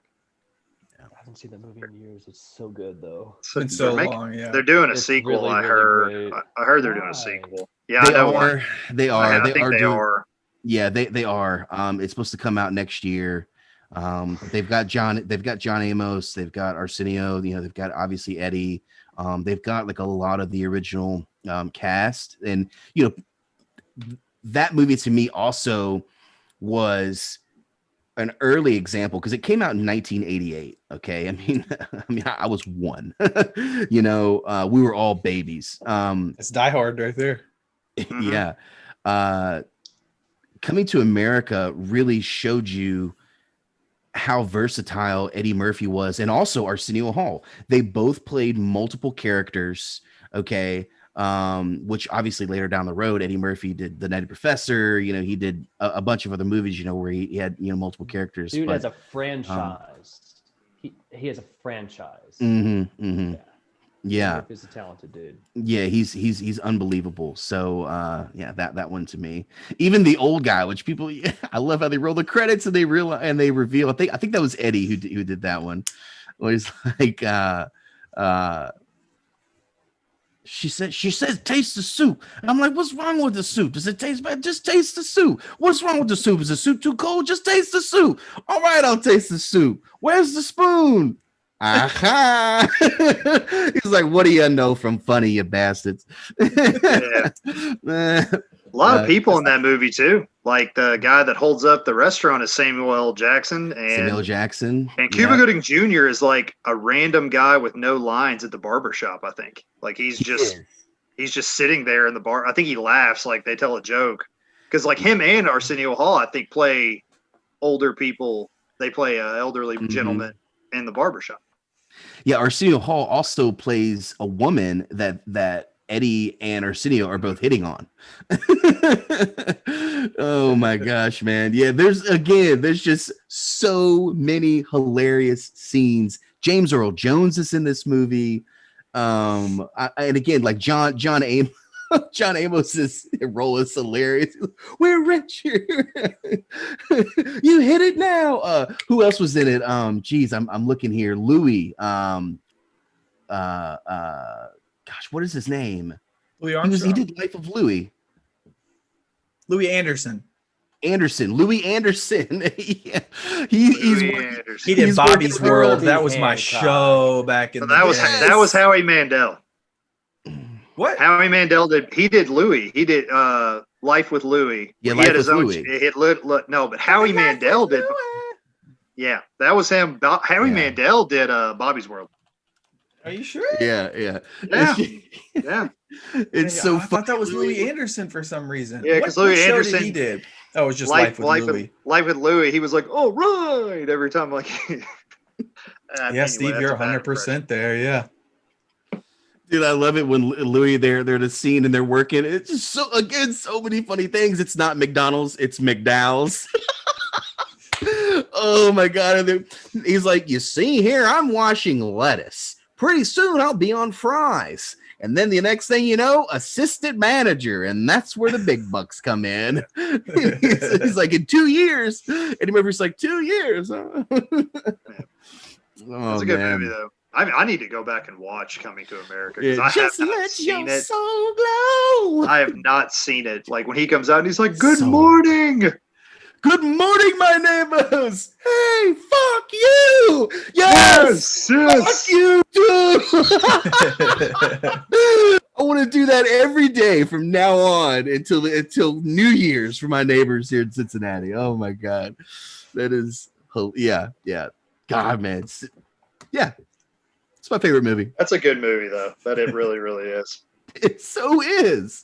I haven't seen that movie in years. It's so good though. So It's so they're making- long, yeah. They're doing a It's sequel. really, I really heard. great. I heard they're doing Why? a sequel. Yeah, They I know. are. They are. I They think are. they are. Yeah, they are. It's supposed to come out next year. They've got John Amos, they've got Arsenio, they've got obviously Eddie. They've got like a lot of the original cast, and that movie to me also was an early example because it came out in 1988. Okay, I mean, I was one. We were all babies. It's Die Hard right there. Yeah. Coming to America really showed you how versatile Eddie Murphy was, and also Arsenio Hall. They both played multiple characters. Okay. Which obviously later down the road, Eddie Murphy did The Nutty Professor. He did a bunch of other movies, where he had, multiple characters. Dude but, has a franchise. He has a franchise. Yeah. He's a talented dude. Yeah, he's unbelievable. So yeah, that one to me. Even the old guy, which people, I love how they roll the credits and they reveal. I think that was Eddie who did that one. Where he's like, she says taste the soup. And I'm like, what's wrong with the soup? Does it taste bad? Just taste the soup. What's wrong with the soup? Is the soup too cold? Just taste the soup. All right, I'll taste the soup. Where's the spoon? Aha! He's like, what do you know from Funny, you bastards? Yeah. A lot of people in that movie too. Like the guy that holds up the restaurant is Samuel L. Jackson, Samuel Jackson. and Cuba Gooding Jr. is like a random guy with no lines at the barber shop. I think like he's just sitting there in the bar. I think he laughs like they tell a joke because like him and Arsenio Hall, I think play older people. They play elderly gentlemen in the barber shop. Yeah, Arsenio Hall also plays a woman that Eddie and Arsenio are both hitting on. Oh my gosh, man. Yeah, there's just so many hilarious scenes. James Earl Jones is in this movie. And again, like John Amos. John Amos's role is hilarious. We're rich. You hit it now. Who else was in it? Geez, I'm looking here. Louis. Gosh, what is his name? Louis He Armstrong. did Life of Louis. Louis Anderson. Louis Anderson. Yeah. He's Louis Anderson. He did He's Bobby's working World. Herbie That was my Hancock. show back in So the that was day. that was Howie Mandel. What? Howie Mandel did Louis. He did Life with Louis. Yeah, he Life had his with own. Louis. No, but Howie Mandel did. Yeah, that was him. Howie Yeah. Mandel did Bobby's World. Are you sure? Yeah. Yeah. Yeah, It's Yeah, so I thought that was funny. Louis Anderson for some reason. Yeah, What- 'cause Louis what show Anderson- did he did. Oh, it was just Life with Louis. Life with Louis. He was like, "Oh right," every time. Like, Yeah, Steve, you're 100% there. Yeah. Dude, I love it when Louis they're the scene and they're working. It's just so many funny things. It's not McDonald's, it's McDowell's. Oh my god! And then he's like, "You see here, I'm washing lettuce. Pretty soon, I'll be on fries." And then the next thing you know, assistant manager, and that's where the big bucks come in. He's like, in 2 years, Eddie Murphy's like, 2 years. Huh? That's a good movie, though. I need to go back and watch Coming to America because Yeah, I have just not let seen your it. soul glow. I have not seen it. Like when he comes out and he's like, "Good So- morning." Good morning, my neighbors. Hey, fuck you. Yes, fuck you too. I want to do that every day from now on until New Year's for my neighbors here in Cincinnati. Oh my god, that is yeah. God, man, yeah, it's my favorite movie. That's a good movie, though. That it really, really is. It so is.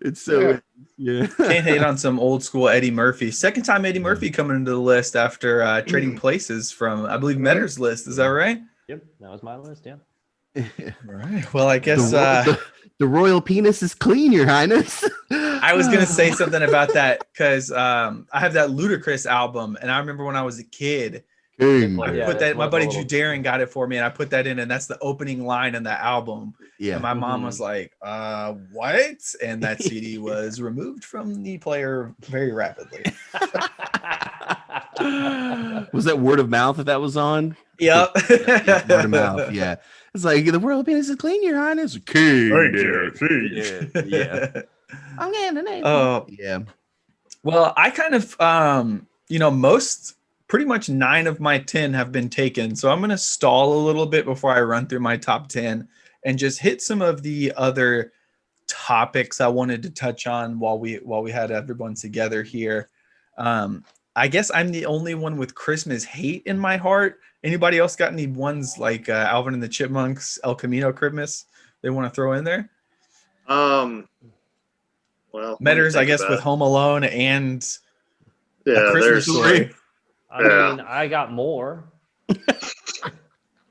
It's so yeah. Can't hate on some old school Eddie Murphy. Second time Eddie Murphy coming into the list after trading places from, I believe, Metter's list. Is that right? Yep, that was my list. Yeah. Right. Well, I guess The royal penis is clean, Your Highness. I was gonna say something about that because I have that Ludacris album, and I remember when I was a kid, King. I Yeah, put that's that. My one buddy of the Drew little- Darren got it for me, and I put that in, and that's the opening line in the album. Yeah. And my mom was like, what? And that CD was removed from the player very rapidly. Was that word of mouth that was on? Yep. Word of mouth, yeah. It's like the royal penis is clean, Your Highness. King. Yeah. I'm getting the name. Oh, Yeah. well, I kind of, pretty much 9 of my 10 have been taken. So I'm going to stall a little bit before I run through my top 10 and just hit some of the other topics I wanted to touch on while we had everyone together here. I guess I'm the only one with Christmas hate in my heart. Anybody else got any ones like Alvin and the Chipmunks, El Camino Christmas they want to throw in there? Well, Metters, I guess, with Home. Home Alone and Yeah, A Christmas there's. Story. I Yeah. mean, I got more. If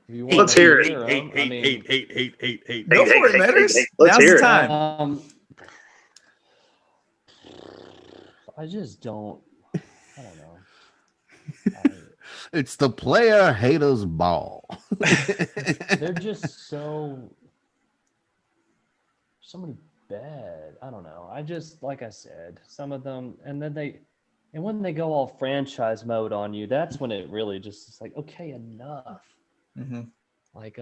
you Let's wanna hear it. hear 'em, I mean, hate. Go for it, Metters. Let's Now's hear the it. time. I just don't. I don't know. It's the player haters ball. They're just so many bad. I don't know. I just, like I said, some of them, and when they go all franchise mode on you, that's when it really just is like, okay, enough. Mhm. Like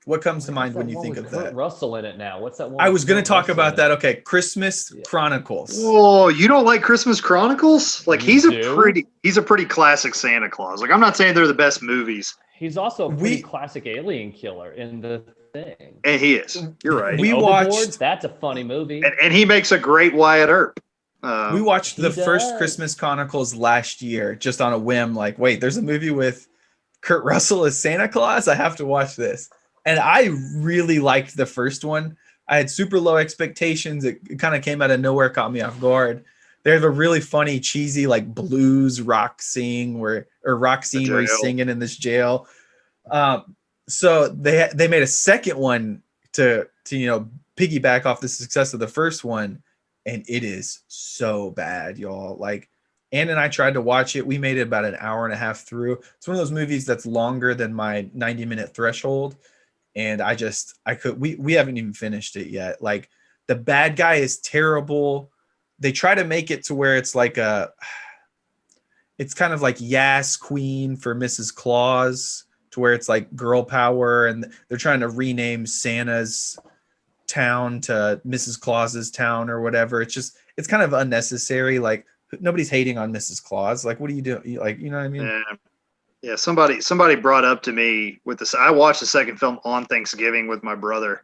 What comes to what's mind that when you one think with of Kurt that? Russell in it now. What's that one? I with was going Kurt to talk Russell about in that. it? Okay, Christmas Yeah. Chronicles. Whoa, you don't like Christmas Chronicles? Like You he's do? a pretty classic Santa Claus. Like I'm not saying they're the best movies, He's also a pretty We- classic alien killer in the thing. and he is. You're right. We Overboard, watched- That's a funny movie. And he makes a great Wyatt Earp. We watched the He first does. Christmas Chronicles last year just on a whim. Like, wait, there's a movie with Kurt Russell as Santa Claus. I have to watch this. And I really liked the first one. I had super low expectations. It kind of came out of nowhere, caught me off guard. They have a really funny, cheesy, like blues rock scene where he's jail. singing in this jail. So they made a second one to piggyback off the success of the first one, and it is so bad, y'all. Like, Ann and I tried to watch it. We made it about an hour and a half through. It's one of those movies that's longer than my 90-minute threshold, and we haven't even finished it yet. Like, the bad guy is terrible. They try to make it to where it's like it's kind of like Yas Queen for Mrs. Claus, to where it's like girl power, and they're trying to rename Santa's town to Mrs. Claus's town or whatever. It's kind of unnecessary. Like, nobody's hating on Mrs. Claus. Like, what are you doing? Like, you know what I mean? Yeah. Somebody brought up to me with this. I watched the second film on Thanksgiving with my brother,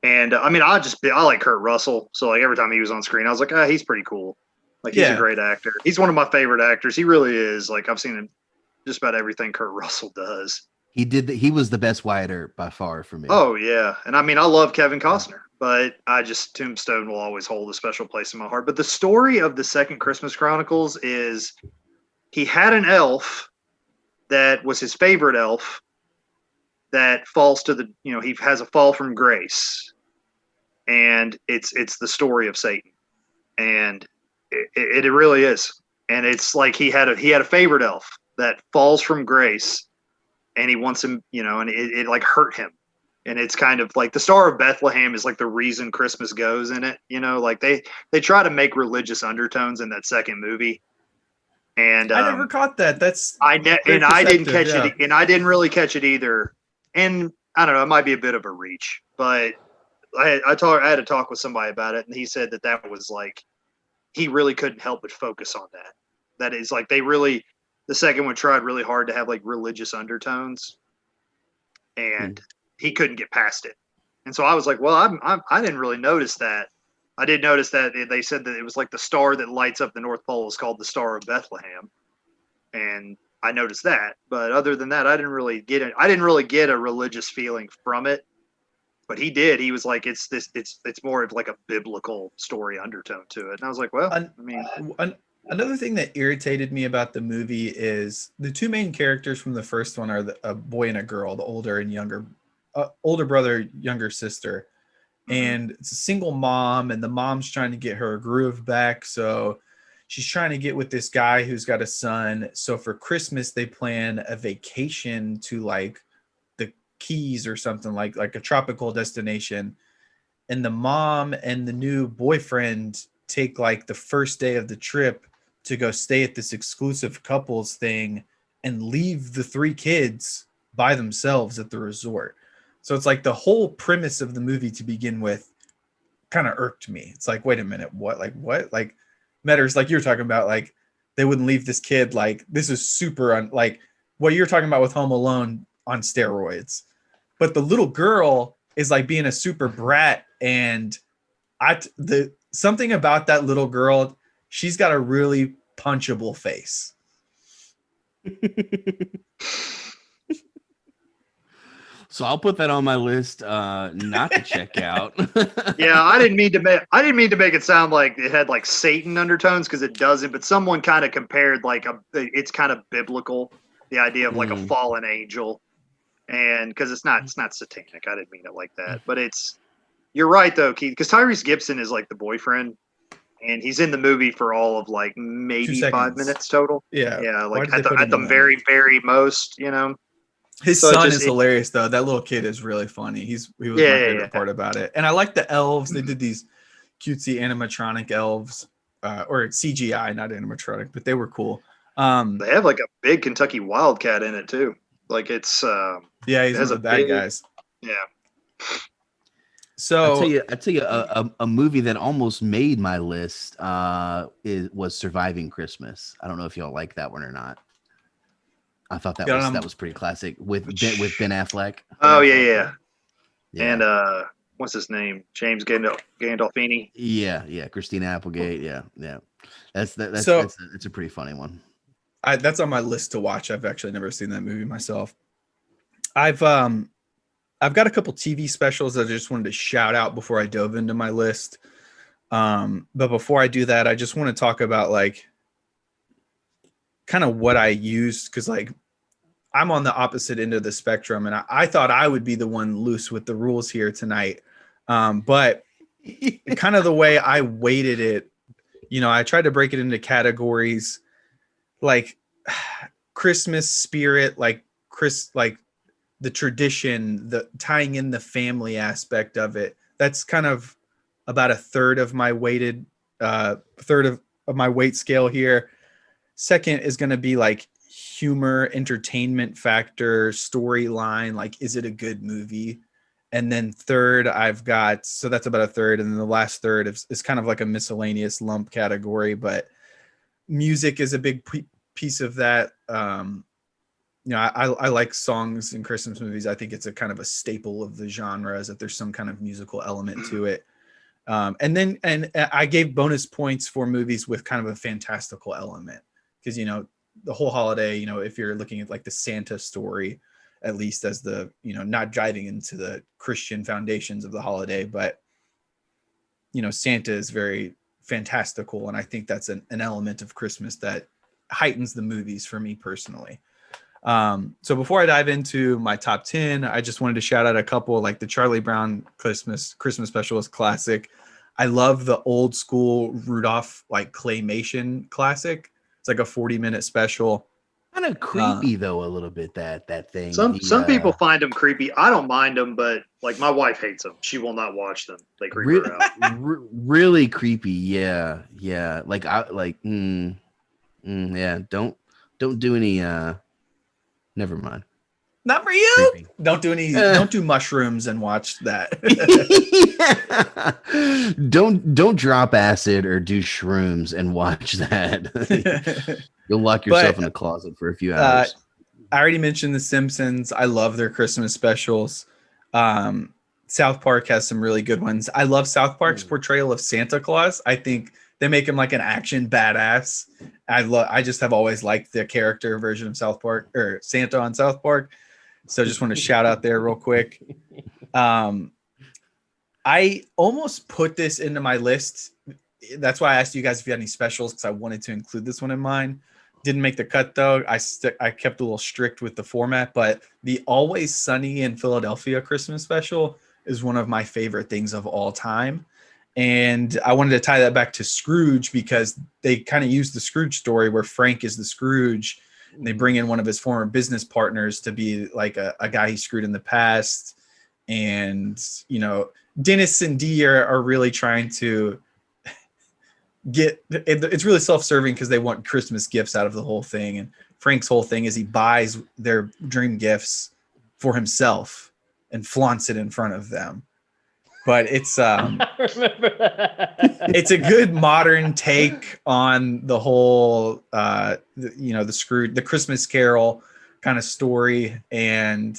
and I mean, I like Kurt Russell. So like every time he was on screen, I was like, he's pretty cool. Like he's a great actor. He's one of my favorite actors. He really is. Like I've seen him just about everything Kurt Russell does. He was the best Wyatt Earp by far for me. Oh yeah, and I mean I love Kevin Costner, but Tombstone will always hold a special place in my heart. But the story of the second Christmas Chronicles is he had an elf that was his favorite elf that falls to he has a fall from grace, and it's the story of Satan, and it really is. and it's like he had a favorite elf that falls from grace, and he wants him, and it like hurt him. And it's kind of like the Star of Bethlehem is like the reason Christmas goes in it, like they try to make religious undertones in that second movie. And I never caught that. That's I didn't catch yeah. it, and I didn't really catch it either. And I don't know, it might be a bit of a reach, but I had a talk with somebody about it, and he said that was like he really couldn't help but focus on that. That is like the second one tried really hard to have like religious undertones, and he couldn't get past it. And so I was like, well, I didn't really notice that. I did notice that they said that it was like the star that lights up the North Pole is called the Star of Bethlehem. And I noticed that. But other than that, I didn't really get it. I didn't really get a religious feeling from it. But he did. He was like, it's more of like a biblical story undertone to it. And I was like, well, Another thing that irritated me about the movie is the two main characters from the first one are a boy and a girl, the older brother, younger sister. And it's a single mom, and the mom's trying to get her groove back. So she's trying to get with this guy who's got a son. So for Christmas, they plan a vacation to like the Keys or something like a tropical destination. And the mom and the new boyfriend take like the first day of the trip to go stay at this exclusive couples thing and leave the three kids by themselves at the resort. So it's like the whole premise of the movie to begin with kind of irked me. It's like, wait a minute, what? Like Metters, like you're talking about, like they wouldn't leave this kid. Like this is super like what you're talking about with Home Alone on steroids. But the little girl is like being a super brat, and something about that little girl, she's got a really punchable face. So I'll put that on my list, not to check out. Yeah, I didn't mean to make it sound like it had like Satan undertones, because it doesn't. But someone kind of compared like it's kind of biblical, the idea of like a fallen angel, and because it's not satanic. I didn't mean it like that, but you're right though, Keith, because Tyrese Gibson is like the boyfriend, and he's in the movie for all of like maybe 5 minutes total. Yeah, like at the very very most, His So son is hilarious though. That little kid is really funny. He was my favorite part about it. And I like the elves. They did these cutesy animatronic elves, or CGI, not animatronic, but they were cool. They have like a big Kentucky Wildcat in it too. Like it's yeah, he's one of the bad guys. Yeah. So I tell you, a movie that almost made my list was Surviving Christmas. I don't know if y'all like that one or not. I thought that was pretty classic with Ben Affleck. Oh yeah. And what's his name? James Gandolfini. Yeah, Christina Applegate. Yeah. That's a pretty funny one. That's on my list to watch. I've actually never seen that movie myself. I've got a couple TV specials that I just wanted to shout out before I dove into my list. But before I do that, I just want to talk about like kind of what I used, because like I'm on the opposite end of the spectrum, and I thought I would be the one loose with the rules here tonight. But kind of the way I weighted it, I tried to break it into categories like Christmas spirit, like the tradition, the tying in the family aspect of it. That's kind of about a third of my weighted third of my weight scale here. Second is going to be like humor, entertainment factor, storyline, like is it a good movie? And then third, so that's about a third, and then the last third is kind of like a miscellaneous lump category, but music is a big piece of that. I like songs in Christmas movies. I think it's a kind of a staple of the genre, is that there's some kind of musical element to it. And I gave bonus points for movies with kind of a fantastical element, because the whole holiday, if you're looking at like the Santa story, at least as the not diving into the Christian foundations of the holiday, but Santa is very fantastical, and I think that's an element of Christmas that heightens the movies for me personally. So before I dive into my top 10, I just wanted to shout out a couple, like the Charlie Brown Christmas special is classic. I love the old school Rudolph like claymation classic It's like a 40-minute special. Kind of creepy though, a little bit that thing. Some people find them creepy. I don't mind them, but like my wife hates them. She will not watch them. They creep her out. Really creepy. Yeah, yeah. Like yeah. Don't do any. Never mind. Not for you. Creepy. Don't do mushrooms and watch that. Don't drop acid or do shrooms and watch that. You'll lock yourself in a closet for a few hours. I already mentioned The Simpsons. I love their Christmas specials. South Park has some really good ones. I love South Park's portrayal of Santa Claus. I think they make him like an action badass. I just have always liked the character version of South Park or Santa on South Park. So just want to shout out there real quick. I almost put this into my list. That's why I asked you guys if you had any specials, because I wanted to include this one in mine. Didn't make the cut though. I kept a little strict with the format, but the Always Sunny in Philadelphia Christmas special is one of my favorite things of all time. And I wanted to tie that back to Scrooge, because they kind of use the Scrooge story where Frank is the Scrooge, and they bring in one of his former business partners to be like a guy he screwed in the past. And, you know, Dennis and Dee are really trying to it's really self-serving because they want Christmas gifts out of the whole thing. And Frank's whole thing is he buys their dream gifts for himself and flaunts it in front of them. But it's I remember that. it's a good modern take on the whole the Christmas Carol kind of story. And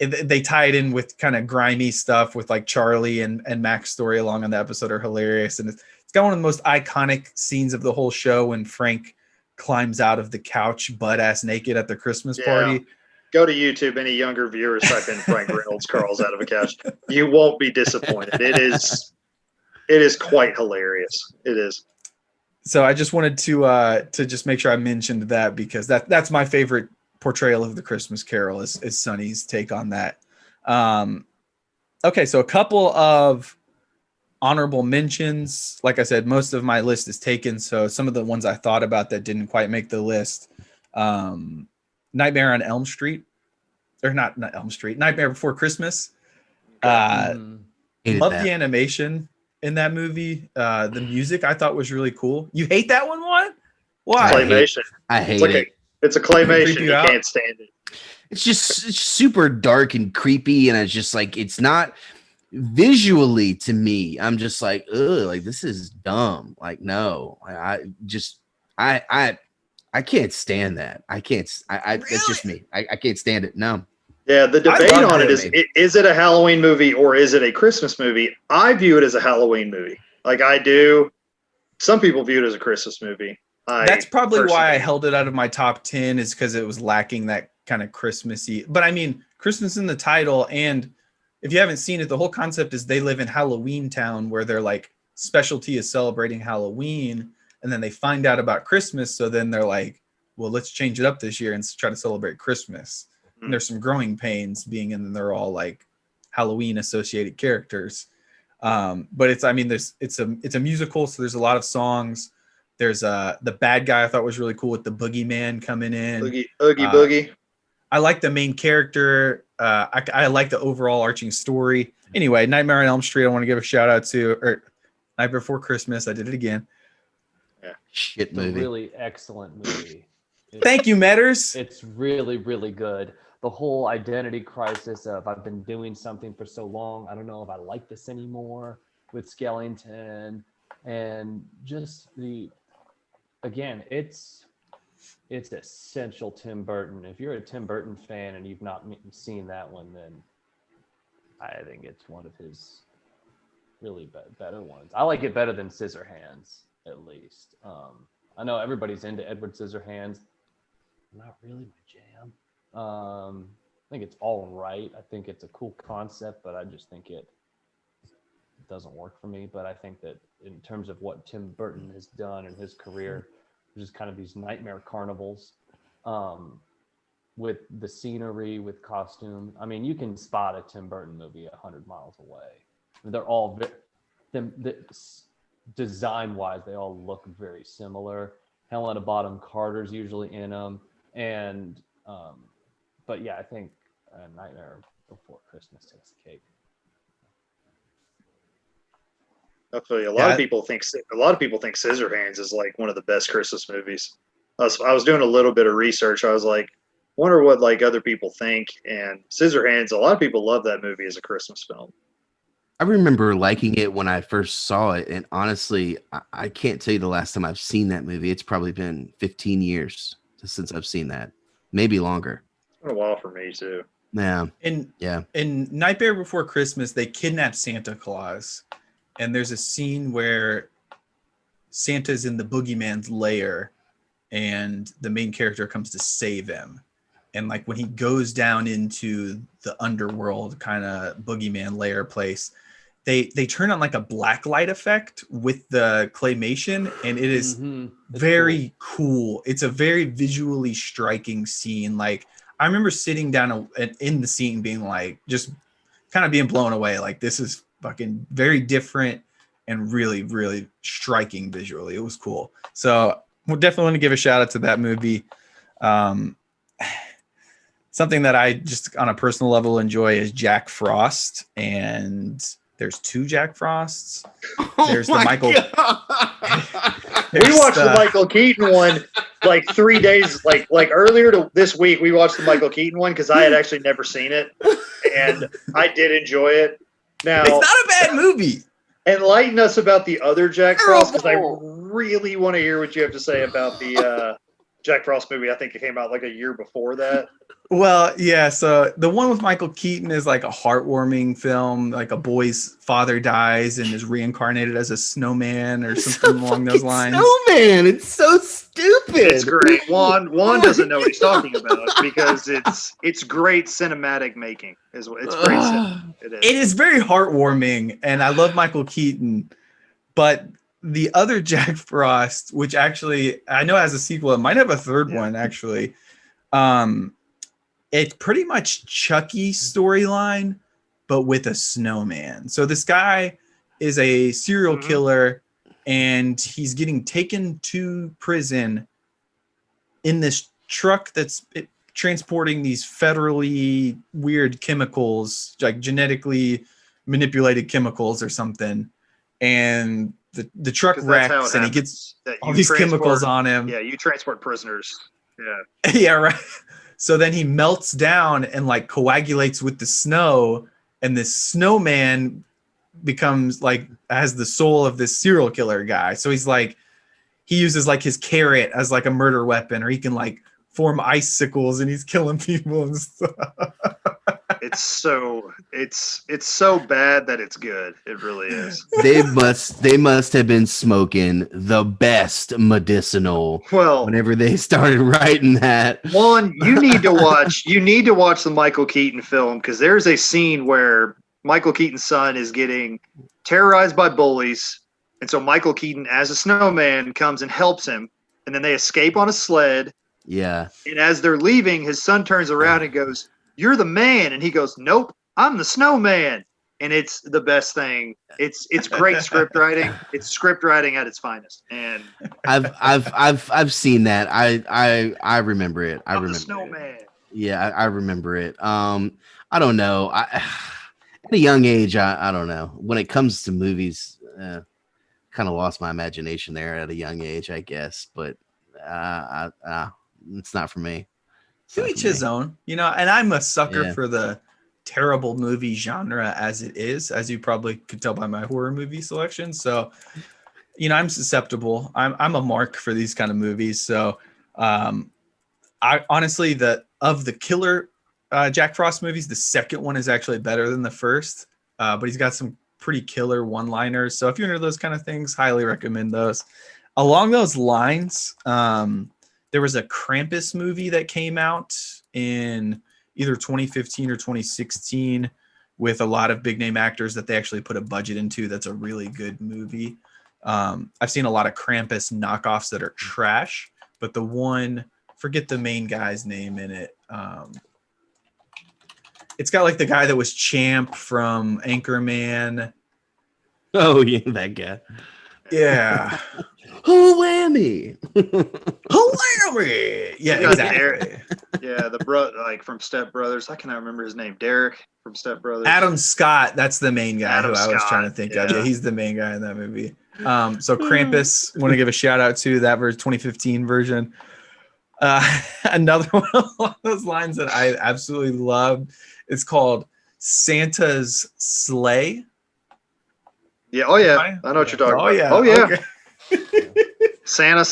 they tie it in with kind of grimy stuff with like Charlie and Mac's story along on the episode are hilarious. And it's got one of the most iconic scenes of the whole show when Frank climbs out of the couch butt-ass naked at the Christmas party. Go to YouTube. Any younger viewers type in Frank Reynolds crawls out of a couch. You won't be disappointed. It is quite hilarious. It is. So I just wanted to just make sure I mentioned that, because that's my favorite portrayal of the Christmas Carol is Sonny's take on that. Okay, so a couple of honorable mentions. Like I said, most of my list is taken, so some of the ones I thought about that didn't quite make the list. Nightmare on Elm Street, or not Elm Street, Nightmare Before Christmas. Love the animation in that movie. The music I thought was really cool. You hate that one? What? Why? Claymation. I hate it. It's a claymation. Creep you You out? can't stand it. It's super dark and creepy, and it's just like, it's not visually to me. I'm just like, ugh, like this is dumb. Like, no, I can't stand that. It's just me. I can't stand it. No. Yeah, the debate love on that it is it a Halloween movie or is it a Christmas movie? I view it as a Halloween movie. Like I do. Some people view it as a Christmas movie. That's probably why I personally- held it out of my top 10, is because it was lacking that kind of Christmassy. But I mean, Christmas in the title, and if you haven't seen it, the whole concept is they live in Halloween Town, where their like specialty is celebrating Halloween, and then they find out about Christmas, so then they're like, well, let's change it up this year and try to celebrate Christmas. And there's some growing pains being in, and they're all like Halloween associated characters. But it's a musical, so there's a lot of songs. There's the bad guy I thought was really cool with the boogeyman coming in. Oogie Boogie. I like the main character. I like the overall arching story. Anyway, Nightmare on Elm Street, I want to give a shout out to, or Night Before Christmas. I did it again. Shit It's a movie. really excellent movie. Thank you, Metters. It's really, really good. The whole identity crisis of I've been doing something for so long, I don't know if I like this anymore, with Skellington, and just again, it's essential Tim Burton. If you're a Tim Burton fan and you've not seen that one, then I think it's one of his really better ones. I like it better than Scissorhands, at least. I know everybody's into Edward Scissorhands. Not really my jam. I think it's all right. I think it's a cool concept, but I just think it doesn't work for me. But I think that in terms of what Tim Burton has done in his career, just kind of these nightmare carnivals, with the scenery, with costume. I mean, you can spot a Tim Burton movie 100 miles away. They're all design-wise, they all look very similar. Helena Bottom Carter's usually in them, and but yeah, I think Nightmare Before Christmas takes the cake. I feel you. A Yeah. lot of people think Scissorhands is like one of the best Christmas movies. I was doing a little bit of research. I was like, wonder what like other people think. And Scissorhands, a lot of people love that movie as a Christmas film. I remember liking it when I first saw it, and honestly, I can't tell you the last time I've seen that movie. It's probably been 15 years since I've seen that, maybe longer. It's been a while for me too. Yeah, In yeah. in Nightmare Before Christmas, they kidnap Santa Claus, and there's a scene where Santa's in the boogeyman's lair, and the main character comes to save him. And like when he goes down into the underworld kind of boogeyman lair place, they turn on like a black light effect with the claymation, and it is Mhm. It's very cool. It's a very visually striking scene. Like I remember sitting down in the scene being like, just kind of being blown away. Like this is fucking very different and really, really striking visually. It was cool. So we'll definitely want to give a shout out to that movie. Something that I just on a personal level enjoy is Jack Frost, and there's two Jack Frosts. There's the Michael. We watched the Michael Keaton one like 3 days, like earlier this week. We watched the Michael Keaton one because I had actually never seen it, and I did enjoy it. Now, It's not a bad movie. enlighten us about the other Jack Frost because I really want to hear what you have to say about the Jack Frost movie. I think it came out like a year before that. Well, yeah. So the one with Michael Keaton is like a heartwarming film. Like a boy's father dies and is reincarnated as a snowman or something along those lines. Snowman, it's so stupid. It's great. Juan doesn't know what he's talking about because it's great cinematic making. It's great. It It is very heartwarming, and I love Michael Keaton. But the other Jack Frost, which actually I know has a sequel, it might have a third one actually. It's pretty much Chucky storyline, but with a snowman. So this guy is a serial killer, and he's getting taken to prison in this truck that's transporting these federally weird chemicals, like genetically manipulated chemicals or something. And the truck 'Cause that's how it wrecks, and he happens, gets that all you these chemicals transport- on him. Yeah, you transport prisoners. Yeah. Yeah, right. So then he melts down and like coagulates with the snow, and this snowman becomes like has the soul of this serial killer guy. So he's like, he uses like his carrot as like a murder weapon, or he can like form icicles and he's killing people and stuff. It's so bad that it's good. It really is. They must have been smoking the best medicinal Well, whenever they started writing that. Juan, you need to watch the Michael Keaton film because there's a scene where Michael Keaton's son is getting terrorized by bullies, and so Michael Keaton as a snowman comes and helps him, and then they escape on a sled. Yeah. And as they're leaving, his son turns around and goes, "You're the man," and he goes, "Nope, I'm the snowman." And it's the best thing. It's great script writing. It's script writing at its finest. And I've seen that. I remember it. I I'm the remember it. snowman. Yeah, I remember it. I don't know. At a young age, I don't know. When it comes to movies, kind of lost my imagination there at a young age, I guess. But it's not for me. To each his own, you know, and I'm a sucker Yeah. for the terrible movie genre as it is, as you probably could tell by my horror movie selection. So, you know, I'm susceptible. I'm a mark for these kind of movies. So, I honestly, of the killer Jack Frost movies, the second one is actually better than the first, but he's got some pretty killer one-liners. So if you're into those kind of things, highly recommend those. Along those lines, there was a Krampus movie that came out in either 2015 or 2016 with a lot of big name actors that they actually put a budget into. That's a really good movie. I've seen a lot of Krampus knockoffs that are trash, but the one, forget the main guy's name in it. It's got like the guy that was Champ from Anchorman. Oh yeah, that guy. Yeah. whammy. Hilarious. Yeah, Yeah, exactly. Yeah, the bro like from Step Brothers. I cannot remember his name. Derek from Step Brothers. Adam Scott, that's the main guy Adam who I was Scott, trying to think of. yeah. Yeah, he's the main guy in that movie. So Krampus, want to give a shout out to that version, 2015 version. Another one along those lines that I absolutely loved. It's called Santa's Sleigh. Yeah. Oh yeah. Right? I know what you're talking Oh about. yeah. Oh yeah. Okay. Santa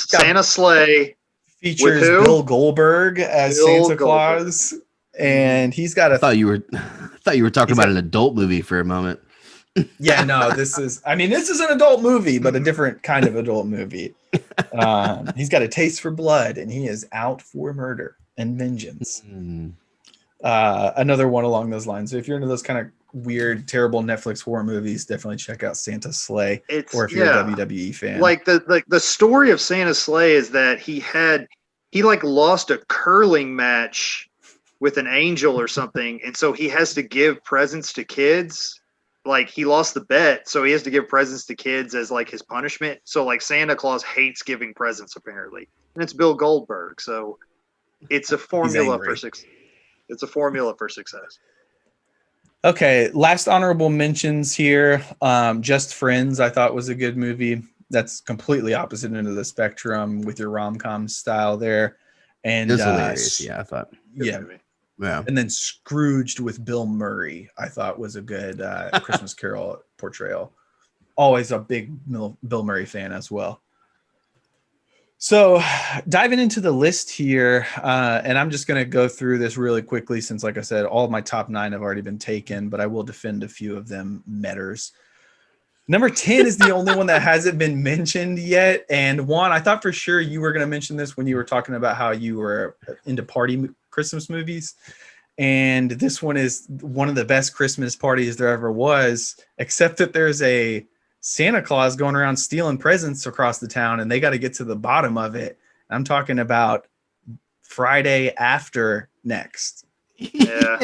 sleigh. Features who? Bill Goldberg as Bill Santa Goldberg. Claus, and he's got I a thought you were talking He's about got- an adult movie for a moment. yeah. No, this is an adult movie, but a different kind of adult movie. He's got a taste for blood, and he is out for murder and vengeance. Mm. Another one along those lines. So if you're into those kind of weird, terrible Netflix horror movies, definitely check out Santa Sleigh. It's Or if you're a WWE fan, Like the story of Santa's sleigh is that he like lost a curling match with an angel or something, and so he has to give presents to kids. Like he lost the bet, so he has to give presents to kids as like his punishment. So like Santa Claus hates giving presents apparently, and it's Bill Goldberg. So it's a formula angry. for success. It's a formula for success. okay. Last honorable mentions here. Just Friends, I thought was a good movie. That's completely opposite end of the spectrum with your rom-com style there, and It was hilarious. Yeah, I thought. Good yeah. movie. Yeah. And then Scrooged with Bill Murray, I thought was a good Christmas Carol portrayal. Always a big Bill Murray fan as well. So diving into the list here, and I'm just going to go through this really quickly since, like I said, all of my top 9 have already been taken, but I will defend a few of them matters. Number 10 is the only one that hasn't been mentioned yet. And Juan, I thought for sure you were going to mention this when you were talking about how you were into party Christmas movies. And this one is one of the best Christmas parties there ever was, except that there's a Santa Claus going around stealing presents across the town, and they got to get to the bottom of it. I'm talking about Friday After Next. Yeah.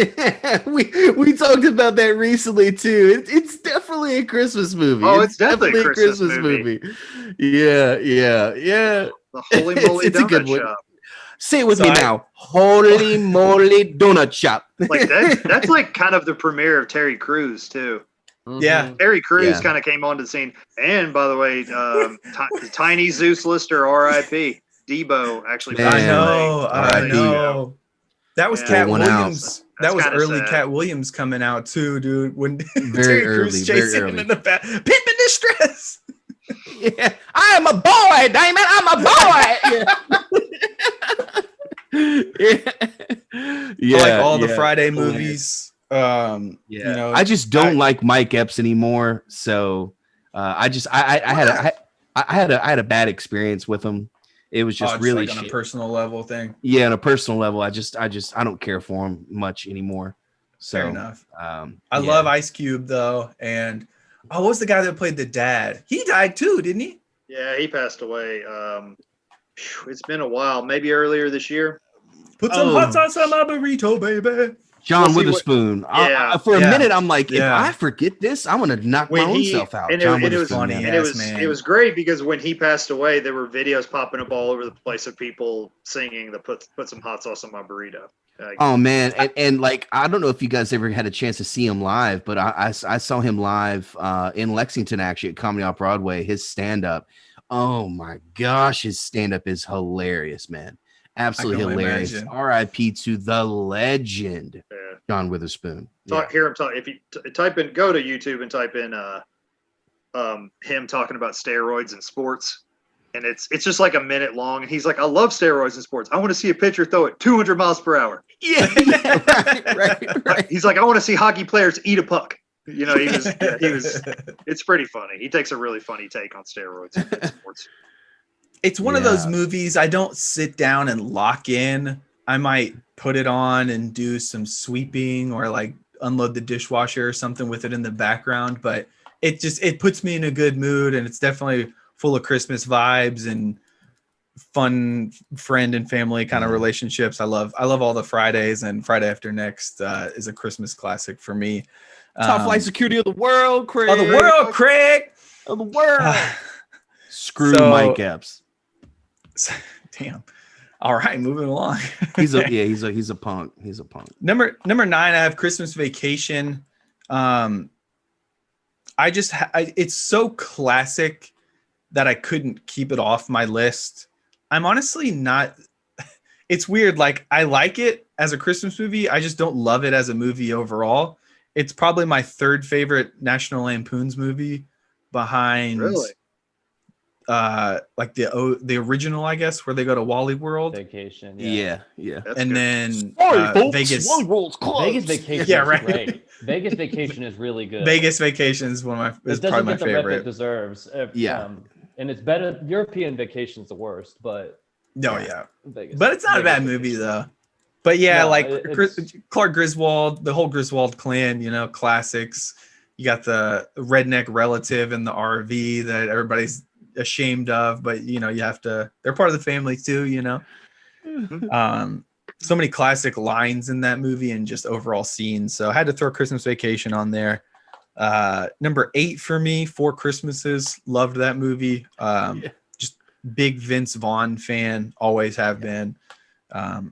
we talked about that recently too. It's definitely a Christmas movie. Oh, it's definitely a Christmas movie. Yeah. The Holy Moly It's a good Donut one. Shop. Say it with So me I- now. Holy moly donut shop. Like that's like kind of the premiere of Terry Crews too. Yeah. Terry Crews Yeah. kind of came onto the scene. And by the way, Tiny Zeus Lister, R.I.P. Debo actually. Man. I passed know. away. I R.I.P. know. That was Yeah. Cat One out. Williams. That That's was kinda early sad. Cat Williams coming out too, dude. When Very Terry early, Crews very chasing him early. in the back. Pimp in distress. Yeah. I am a boy, damn it. I'm a boy. Yeah. I like all the yeah. Friday Hilarious. movies. Yeah. You know, I just don't like Mike Epps anymore. So I had a bad experience with him. It was just really like on a shit. personal level thing. Yeah, on a personal level, I don't care for him much anymore. So Fair enough. I yeah. love Ice Cube though, and what was the guy that played the dad? He died too, didn't he? Yeah, he passed away. It's been a while, maybe earlier this year. Put some Oh. hot sauce on my burrito, baby. John We'll see Witherspoon. Yeah. For a Yeah. minute, I'm like, Yeah. if I forget this, I'm gonna knock my When own he- self out. and it- John and it was Witherspoon, funny, man. yeah. And Yes, man. it was great because when he passed away, there were videos popping up all over the place of people singing the put some hot sauce on my burrito. Like, Oh man, and like I don't know if you guys ever had a chance to see him live, but I saw him live in Lexington actually at Comedy Off Broadway. His stand up, oh my gosh, his stand up is hilarious, man. Absolutely I can only hilarious. imagine. R.I.P. to the legend, yeah. John Witherspoon. Hear him talk. If you type in, go to YouTube and type in him talking about steroids and sports, and it's just like a minute long. And he's like, "I love steroids and sports. I want to see a pitcher throw it 200 miles per hour." Yeah, right. He's like, "I want to see hockey players eat a puck." You know, he was. It's pretty funny. He takes a really funny take on steroids and sports. It's one of those Yeah. movies I don't sit down and lock in. I might put it on and do some sweeping or like unload the dishwasher or something with it in the background, but it puts me in a good mood, and it's definitely full of Christmas vibes and fun friend and family kind of relationships. I love all the Fridays, and Friday After Next is a Christmas classic for me. Top flight security of the world, Craig. of the world, Craig. Of the world. Screw So- Mike Epps. Damn. All right, moving along. He's a punk. He's a punk. Number 9, I have Christmas Vacation. It's so classic that I couldn't keep it off my list. I'm honestly not. It's weird. Like, I like it as a Christmas movie. I just don't love it as a movie overall. It's probably my 3rd favorite National Lampoon's movie, behind Really? like the original, I guess, where they go to Wally World, Vacation. Yeah, yeah. That's and good. then Vegas. Vegas Vacation Yeah, is right. great. Vegas Vacation is really good. Vegas Vacation is one of my is it doesn't probably my get the rep it favorite. deserves. Yeah. And it's better. European Vacation's the worst, but No, yeah, Vegas. but it's not a Vegas bad movie Vacation. though. But yeah, No, like it's- Clark Griswold, the whole Griswold clan, classics. You got the redneck relative in the RV that everybody's ashamed of, but you have to. They're part of the family too, So many classic lines in that movie and just overall scenes. So I had to throw Christmas Vacation on there. Number 8 for me, Four Christmases. Loved that movie. Just big Vince Vaughn fan, always have been.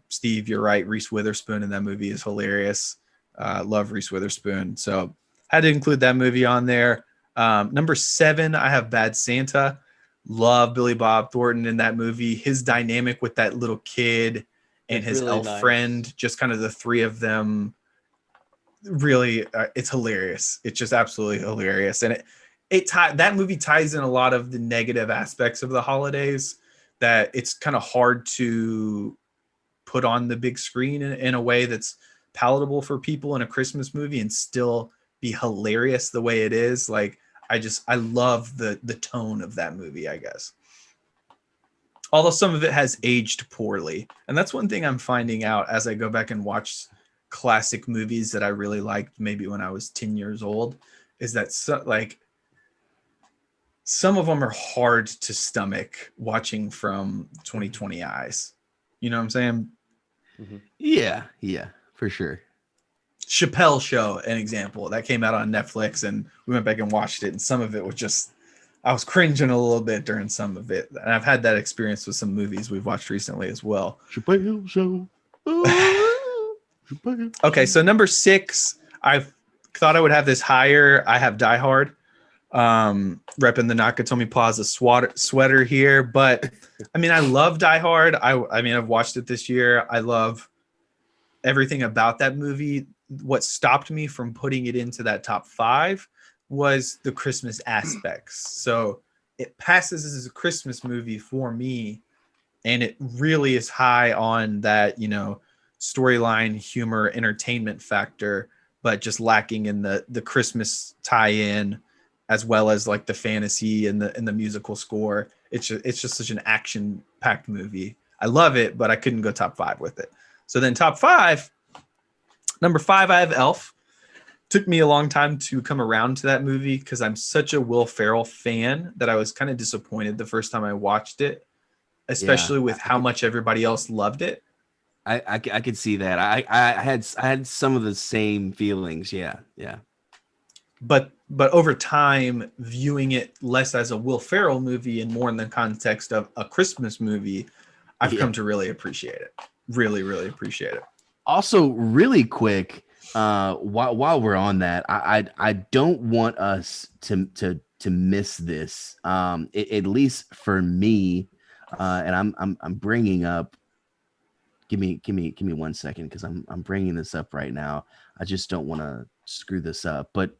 Steve, you're right. Reese Witherspoon in that movie is hilarious. Love Reese Witherspoon. So had to include that movie on there. Number 7, I have Bad Santa. Love Billy Bob Thornton in that movie. His dynamic with that little kid and It's his really elf nice. friend, just kind of the 3 of them. Really, it's hilarious. It's just absolutely hilarious. And that movie ties in a lot of the negative aspects of the holidays that it's kind of hard to put on the big screen in a way that's palatable for people in a Christmas movie and still be hilarious the way it is. Like, I love the tone of that movie, I guess. Although some of it has aged poorly. And that's one thing I'm finding out as I go back and watch classic movies that I really liked maybe when I was 10 years old, is that some of them are hard to stomach watching from 2020 eyes. You know what I'm saying? Yeah, for sure. Chappelle Show, an example that came out on Netflix, and we went back and watched it, and some of it was just, I was cringing a little bit during some of it, and I've had that experience with some movies we've watched recently as well. Chappelle Show. Chappelle. Okay, so number 6, I thought I would have this higher. I have Die Hard, repping the Nakatomi Plaza sweater here, but I mean, I love Die Hard. I mean, I've watched it this year. I love everything about that movie. What stopped me from putting it into that top 5 was the Christmas aspects. So it passes as a Christmas movie for me, and it really is high on that, storyline, humor, entertainment factor, but just lacking in the Christmas tie-in, as well as like the fantasy and the musical score. It's just such an action-packed movie. I love it, but I couldn't go top 5 with it. So then top 5, number 5, I have Elf. Took me a long time to come around to that movie because I'm such a Will Ferrell fan that I was kind of disappointed the first time I watched it, especially with how much everybody else loved it. I could see that. I had some of the same feelings. Yeah. But over time, viewing it less as a Will Ferrell movie and more in the context of a Christmas movie, I've come to really appreciate it. Really, really appreciate it. Also, really quick, while we're on that, I don't want us to miss this. At least for me, and I'm bringing up. Give me 1 second because I'm bringing this up right now. I just don't want to screw this up, but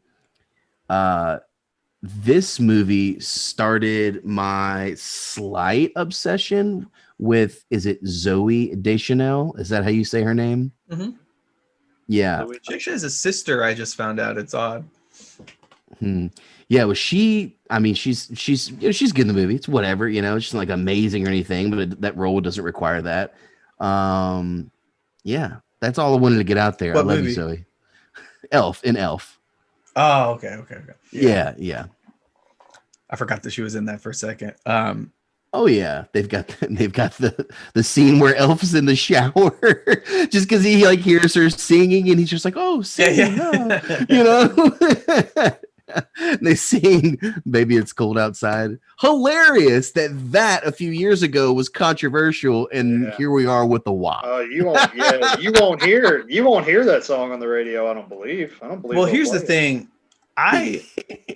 this movie started my slight obsession with, is it Zoe Deschanel? Is that how you say her name? Mhm. Yeah. She actually has a sister. I just found out. It's odd. Yeah. Well, she, I mean, she's good in the movie. It's whatever, it's not like amazing or anything, but that role doesn't require that. Yeah, that's all I wanted to get out there. What I love movie? you, Zoe. Elf. Oh, okay. Yeah. I forgot that she was in that for a second. Oh yeah, they've got the scene where Elf's in the shower just because he like hears her singing and he's just like, oh, sing, yeah. huh?" They sing "Baby It's Cold Outside." Hilarious that a few years ago was controversial, and Yeah. here we are with the WAP. Oh, you won't. Yeah, you won't hear that song on the radio. I don't believe. Well, they'll here's the play it. thing.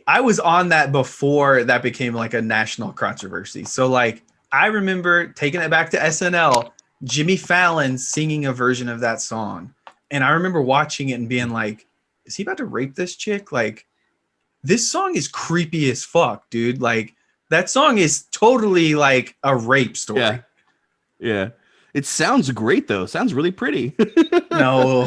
I was on that before that became like a national controversy. So like I remember taking it back to SNL, Jimmy Fallon singing a version of that song. And I remember watching it and being like, is he about to rape this chick? Like, this song is creepy as fuck, dude. Like, that song is totally like a rape story. Yeah. Yeah. It sounds great though. Sounds really pretty. No,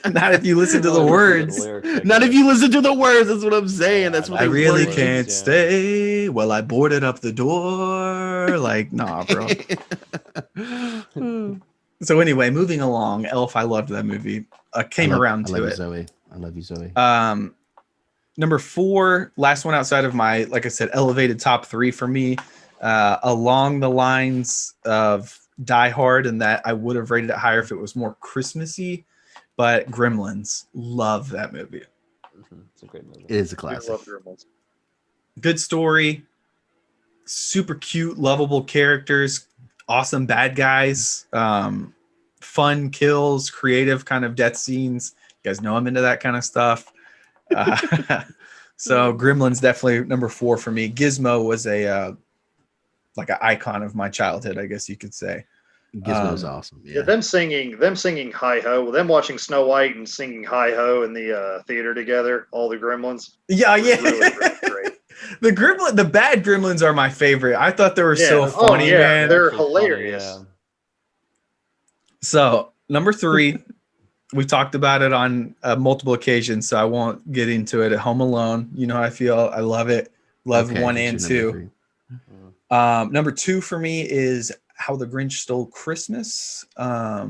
not if you listen to the words. Not if you listen to the words. That's what I'm saying. Yeah, That's what I they really worded. can't yeah. stay. Well, I boarded up the door. Like, nah, bro. So anyway, moving along. Elf, I loved that movie. Came around I to love it. You, Zoe. I love you, Zoe. Number 4, last one outside of my, like I said, elevated top 3 for me, along the lines of Die Hard, and that I would have rated it higher if it was more Christmassy, but Gremlins. Love that movie. It's a great movie. It is a I classic. love Gremlins. Good story, super cute, lovable characters, awesome bad guys, fun kills, creative kind of death scenes. You guys know I'm into that kind of stuff. So Gremlins definitely number 4 for me. Gizmo was a like an icon of my childhood, I guess you could say. Gizmo's awesome. Yeah, Yeah. them singing Hi Ho, them watching Snow White and singing Hi Ho in the theater together, all the Gremlins. Yeah, was yeah. really, really great. The bad Gremlins are my favorite. I thought they were Yeah. so Oh, funny, yeah. man. They're Actually funny, hilarious. yeah. So number 3, we talked about it on multiple occasions, so I won't get into it. At Home Alone, you know how I feel. I love it. Love Okay, 1 what's and your 2. number 3? Number 2 for me is How the Grinch Stole Christmas. I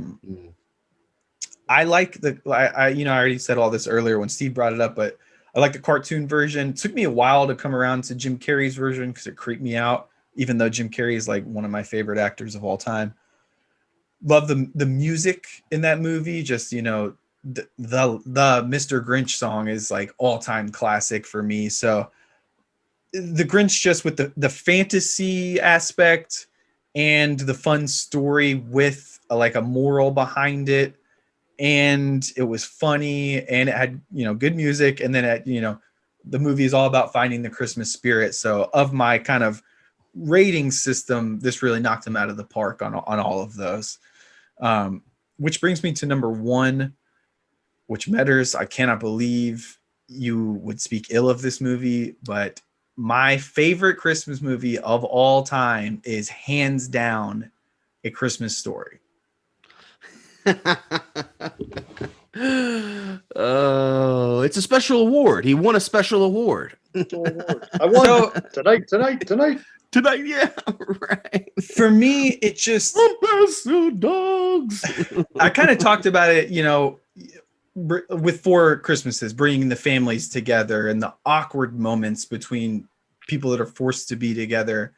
like I already said all this earlier when Steve brought it up, but I like the cartoon version. It took me a while to come around to Jim Carrey's version because it creeped me out, even though Jim Carrey is like one of my favorite actors of all time. Love the music in that movie. Just, you know, the Mr. Grinch song is like all-time classic for me. So the Grinch, just with the fantasy aspect and the fun story with like a moral behind it, and it was funny and it had, you know, good music, and then the movie is all about finding the Christmas spirit. So of my kind of rating system, this really knocked him out of the park on all of those. Which brings me to number 1, which matters. I cannot believe you would speak ill of this movie, but my favorite Christmas movie of all time is hands down A Christmas Story. Oh, it's a special award. He won a special award I won tonight. tonight. Yeah, right. For me, it just, Ambassador dogs. I kind of talked about it, you know, with 4 Christmases, bringing the families together and the awkward moments between people that are forced to be together.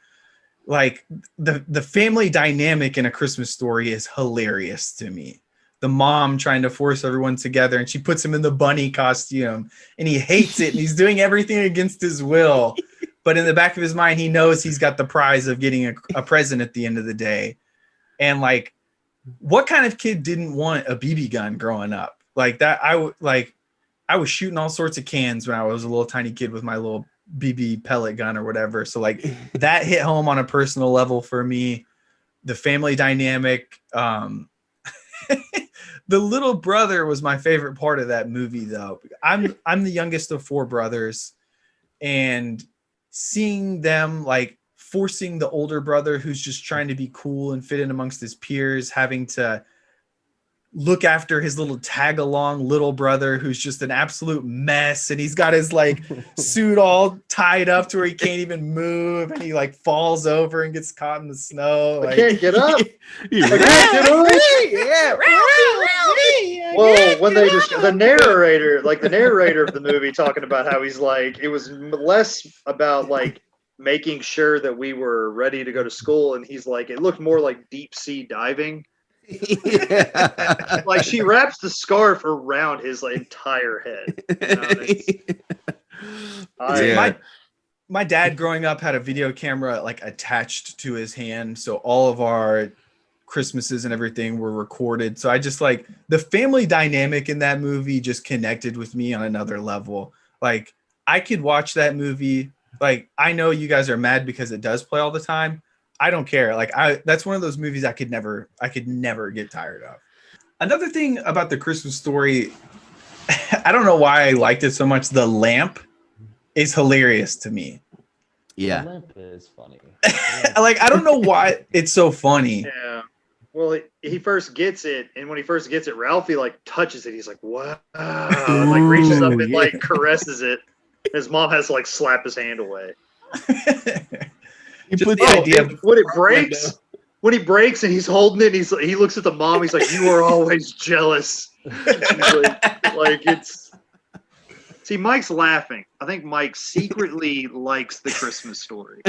Like the family dynamic in A Christmas Story is hilarious to me. The mom trying to force everyone together, and she puts him in the bunny costume, and he hates it, and he's doing everything against his will. But in the back of his mind, he knows he's got the prize of getting a present at the end of the day. And like, what kind of kid didn't want a BB gun growing up? Like that, I was shooting all sorts of cans when I was a little tiny kid with my little BB pellet gun or whatever. So like that hit home on a personal level for me. The family dynamic, the little brother was my favorite part of that movie, though. I'm the youngest of 4 brothers, and seeing them like forcing the older brother, who's just trying to be cool and fit in amongst his peers, having to look after his little tag along little brother who's just an absolute mess, and he's got his like suit all tied up to where he can't even move, and he like falls over and gets caught in the snow. I Like, can't get up. Yeah. I can't get up. Well, when they just the narrator of the movie talking about how he's like, it was less about like making sure that we were ready to go to school, and he's like, it looked more like deep sea diving. Like she wraps the scarf around his like, entire head. You know, Yeah. My dad growing up had a video camera like attached to his hand, so all of our Christmases and everything were recorded. So I just like the family dynamic in that movie just connected with me on another level. Like I could watch that movie. Like I know you guys are mad because it does play all the time. I don't care. Like that's one of those movies I could never get tired of. Another thing about the Christmas Story, I don't know why I liked it so much. The lamp is hilarious to me. The Yeah. lamp is funny. Like I don't know why it's so funny. Yeah. Well, he first gets it, and when he first gets it, Ralphie like touches it. He's like, "Wow!" And, like reaches up and Yeah. like caresses it. His mom has to like slap his hand away. He Just puts the it idea in- of When it breaks, when he breaks and he's holding it, and he looks at the mom. He's like, "You are always jealous." He's like it's. See, Mike's laughing. I think Mike secretly likes the Christmas Story.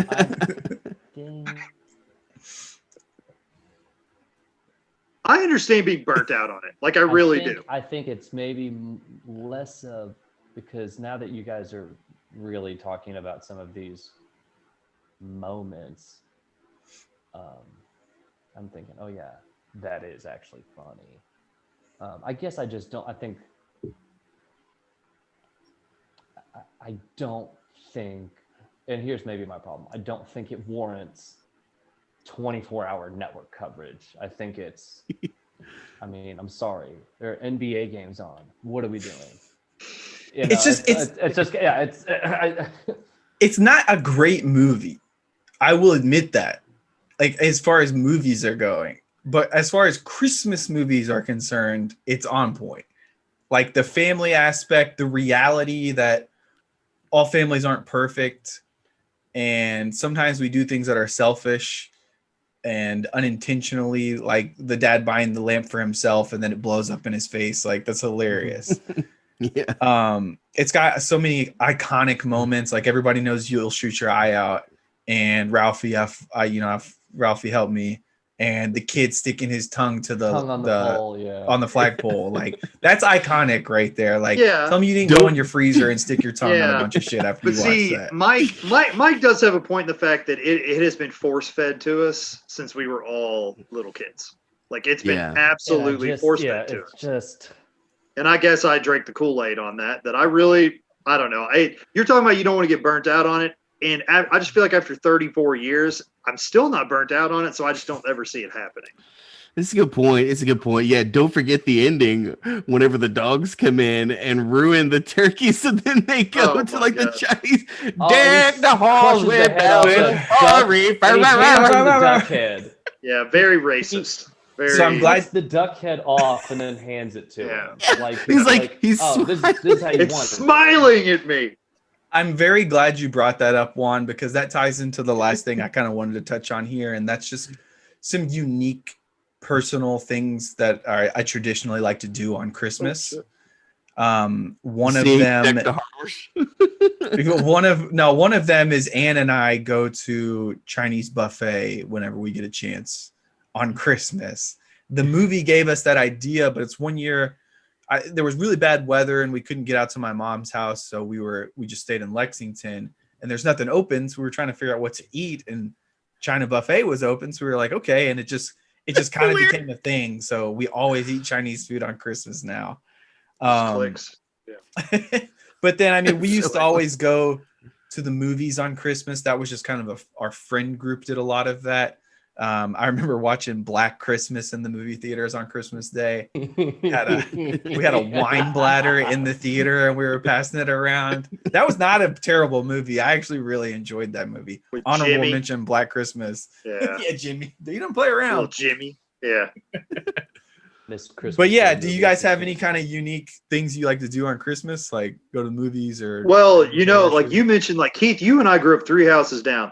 I understand being burnt out on it. Like I really do. I think it's maybe less of because now that you guys are really talking about some of these moments, I'm thinking, oh yeah, that is actually funny. I guess I just don't. I think I don't think, and here's maybe my problem. I don't think it warrants 24-hour network coverage. I think it's, I mean, I'm sorry. There are NBA games on. What are we doing? You know, It's just- it's not a great movie. I will admit that. Like as far as movies are going, but as far as Christmas movies are concerned, it's on point. Like the family aspect, the reality that all families aren't perfect, and sometimes we do things that are selfish and unintentionally, like the dad buying the lamp for himself and then it blows up in his face. Like that's hilarious. Yeah. It's got so many iconic moments. Like everybody knows you'll shoot your eye out, and Ralphie, Ralphie helped me, and the kid sticking his tongue to the tongue on the pole, yeah. on the flagpole. Like that's iconic right there. Like Yeah. tell me you didn't go in your freezer and stick your tongue on a Yeah. bunch of shit after But you watched see, that. Mike does have a point in the fact that it has been force fed to us since we were all little kids. Like it's been Yeah. absolutely force fed to it's us. just And I guess I drank the Kool-Aid on that. That I don't know. You're talking about you don't want to get burnt out on it. And I just feel like after 34 years, I'm still not burnt out on it. So I just don't ever see it happening. It's a good point. It's a good point. Yeah, don't forget the ending whenever the dogs come in and ruin the turkey. So then they go Oh to my like God. the Chinese Oh, deck and the he halls crushes with the head off bells the and duck, hurry. and he hands him the duck head. Yeah, very racist. Very. So I'm glad- Cuts the duck head off and then hands it to Yeah. him. Like He's like, he's oh, this is how you It's want it. smiling at me. I'm very glad you brought that up, Juan, because that ties into the last thing I kind of wanted to touch on here, and that's just some unique personal things that I traditionally like to do on Christmas. One of See, them, deck the horse. one of them is Ann and I go to Chinese buffet whenever we get a chance on Christmas. The movie gave us that idea, but it's one year. There was really bad weather and we couldn't get out to my mom's house, so we just stayed in Lexington, and there's nothing open, so we were trying to figure out what to eat, and China buffet was open, so we were like, okay, and it just kind of became a thing. So we always eat Chinese food on Christmas now. Clicks. But then I mean, we So used to always go to the movies on Christmas. That was just kind of our friend group did a lot of that. I remember watching Black Christmas in the movie theaters on Christmas Day. We had a wine bladder in the theater and we were passing it around. That was not a terrible movie. I actually really enjoyed that movie. With Honorable Jimmy. mention, Black Christmas. Yeah. Yeah, Jimmy. You don't play Little around. Jimmy. Yeah. This Christmas But yeah, Day do you movie guys is have just- any kind of unique things you like to do on Christmas? Like go to the movies or Well, like you mentioned, like Keith, you and I grew up 3 houses down,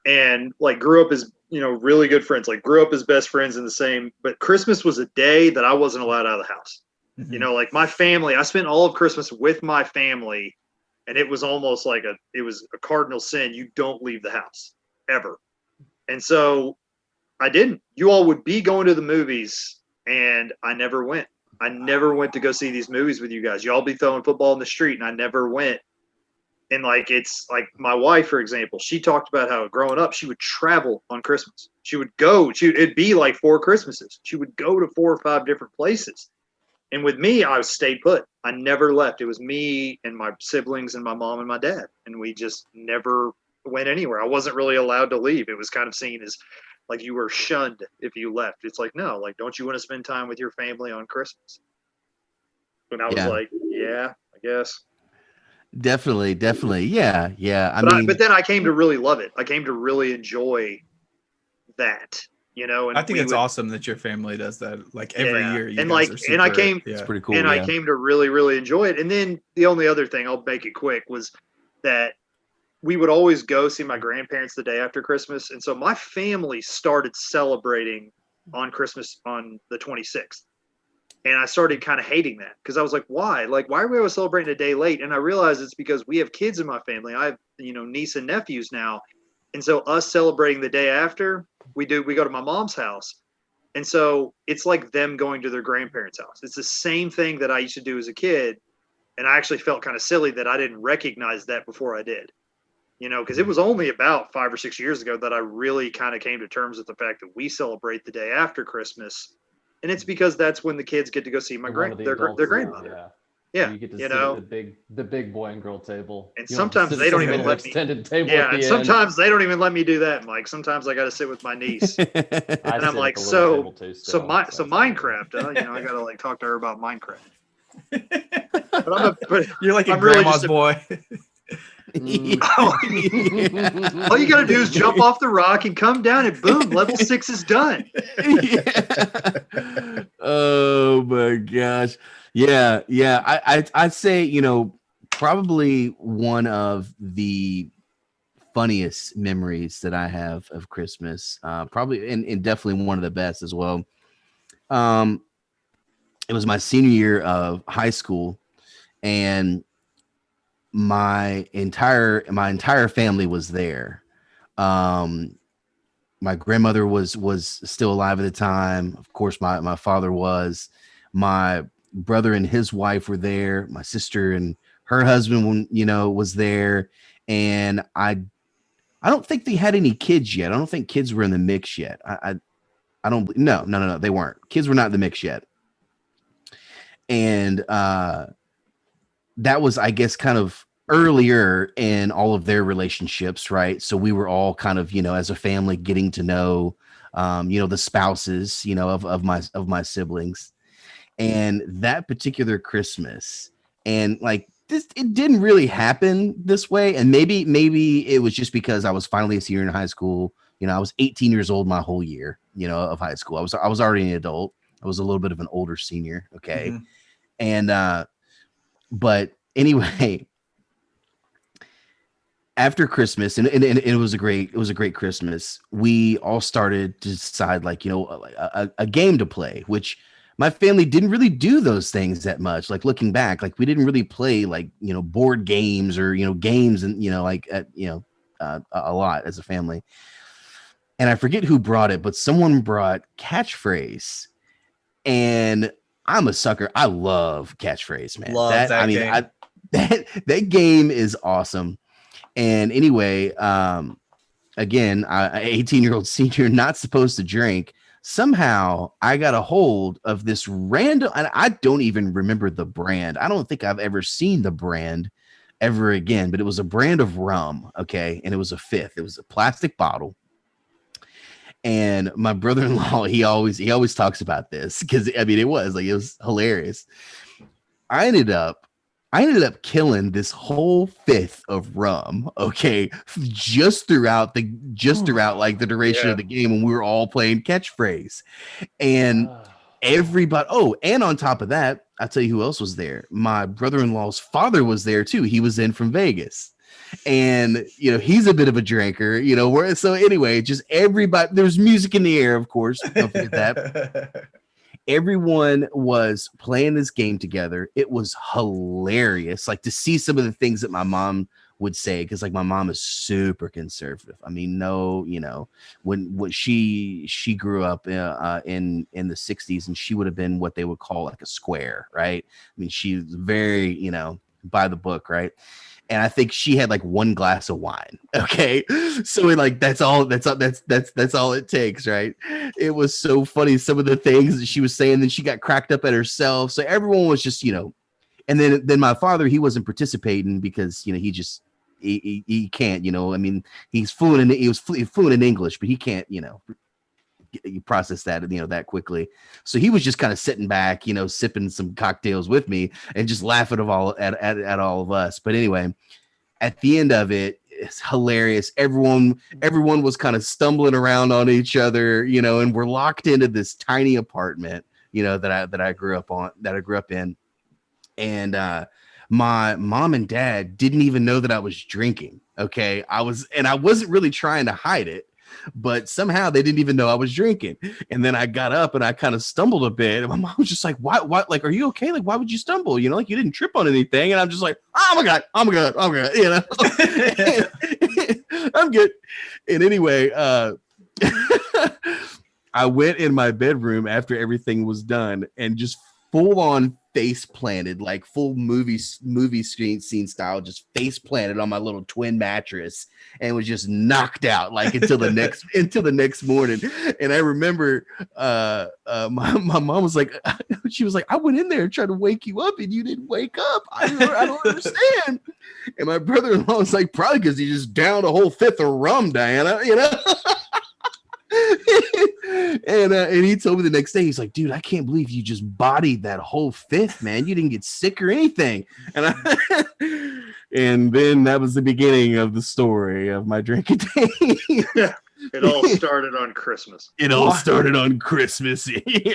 and like grew up as really good friends. Like grew up as best friends in the same. But Christmas was a day that I wasn't allowed out of the house. Mhm. Like my family, I spent all of Christmas with my family, and it was almost like it was a cardinal sin. You don't leave the house ever. And so I didn't. You all would be going to the movies, and I never went. I never went to go see these movies with you guys. Y'all be throwing football in the street, and I never went. And like it's like my wife, for example, she talked about how growing up she would travel on Christmas. She would go. It'd be like 4 Christmases. She would go to 4 or 5 different places. And with me, I stayed put. I never left. It was me and my siblings and my mom and my dad, and we just never went anywhere. I wasn't really allowed to leave. It was kind of seen as like you were shunned if you left. It's like, no, like, don't you want to spend time with your family on Christmas? And I was Yeah. like, yeah, I guess. Definitely. Yeah. But then I came to really love it. I came to really enjoy that, you know. And I think we it's would- awesome that your family does that. Like every Yeah. year, you And, guys like, are and I super- came- it's yeah. pretty cool. and yeah. I came to really, really enjoy it. And then the only other thing, I'll make it quick, was that we would always go see my grandparents the day after Christmas. And so my family started celebrating on Christmas on the 26th. And I started kind of hating that because I was like, why? Like, why are we always celebrating a day late? And I realized it's because we have kids in my family. I have, niece and nephews now. And so us celebrating the day after, we go to my mom's house. And so it's like them going to their grandparents' house. It's the same thing that I used to do as a kid. And I actually felt kind of silly that I didn't recognize that before I did. Because it was only about 5 or 6 years ago that I really kind of came to terms with the fact that we celebrate the day after Christmas. And it's because that's when the kids get to go see One of the their adults, grandmother. Yeah, You get to sit at the big boy and girl table. And You don't sometimes sit they don't at even the let me- extended table Yeah, at the and end. sometimes they don't even let me do that, Mike. Sometimes I got to sit with my niece. I and sit I'm at like, the little so table too still, so it's fine. Minecraft, I got to like talk to her about Minecraft. But You're like a I'm really grandma's just a- boy. all you got to do is jump off the rock and come down, and boom, level 6 is done. Yeah. Oh my gosh. Yeah. I'd say, probably one of the funniest memories that I have of Christmas, probably and definitely one of the best as well. It was my senior year of high school, and my entire family was there. My grandmother was still alive at the time. Of course, my father was. My brother and his wife were there. My sister and her husband, was there. And I don't think they had any kids yet. I don't think kids were in the mix yet. I don't. No, they weren't. Kids were not in the mix yet. And that was, I guess, kind of earlier in all of their relationships, right? So we were all kind of, as a family getting to know, the spouses, of my siblings. And that particular Christmas, and like this, it didn't really happen this way. And maybe it was just because I was finally a senior in high school. I was 18 years old my whole year, of high school. I was already an adult. I was a little bit of an older senior. Okay. Mhm. And but anyway, after Christmas, and it was a great Christmas. We all started to decide, like, a game to play, which my family didn't really do those things that much. Like, looking back, like, we didn't really play, like, board games or games, and a lot as a family. And I forget who brought it, but someone brought Catchphrase, and I'm a sucker. I love Catchphrase, man. Love that game. That game is awesome. And anyway, again, I 18-year-old senior, not supposed to drink. Somehow I got a hold of this random, and I don't even remember the brand. I don't think I've ever seen the brand ever again, but it was a brand of rum. Okay. And it was a fifth. It was a plastic bottle. And my brother-in-law, he always talks about this because it was hilarious. I ended up killing this whole fifth of rum, okay, just throughout like the duration of the game when we were all playing Catchphrase. And everybody, and on top of that, I'll tell you who else was there. My brother-in-law's father was there too. He was in from Vegas. And he's a bit of a drinker, so anyway, just everybody, there's music in the air, of course. Don't forget that. Everyone was playing this game together. It was hilarious, like, to see some of the things that my mom would say, because, like, my mom is super conservative. I mean, when she grew up in the 60s, and she would have been what they would call like a square, right? I mean, she's very by the book, right? and I think she had like one glass of wine. Okay, so like that's all it takes, right? It was so funny, some of the things that she was saying. Then she got cracked up at herself. So everyone was just, and then my father, he wasn't participating because he just he can't, I mean, he was fluent in English, but he can't, you process that, that quickly. So he was just kind of sitting back, sipping some cocktails with me and just laughing at all of us. But anyway, at the end of it, it's hilarious. Everyone was kind of stumbling around on each other, and we're locked into this tiny apartment, that I grew up in. And my mom and dad didn't even know that I was drinking. Okay. I wasn't really trying to hide it, but somehow they didn't even know I was drinking. And then I got up and I kind of stumbled a bit. And my mom was just like, why, like, are you okay? Like, why would you stumble? Like you didn't trip on anything. And I'm just like, oh my God, I'm good. I'm good. And anyway, I went in my bedroom after everything was done and just full on face planted, like full movie scene style, just face planted on my little twin mattress and was just knocked out like until the next morning. And I remember my mom was like, she was like, I went in there and tried to wake you up and you didn't wake up. I don't understand. And my brother-in-law was like, probably because he just downed a whole fifth of rum, Diana, and he told me the next day, he's like, dude, I can't believe you just bodied that whole fifth, man. You didn't get sick or anything. And then that was the beginning of the story of my drinking days. It all started on Christmas. Yeah.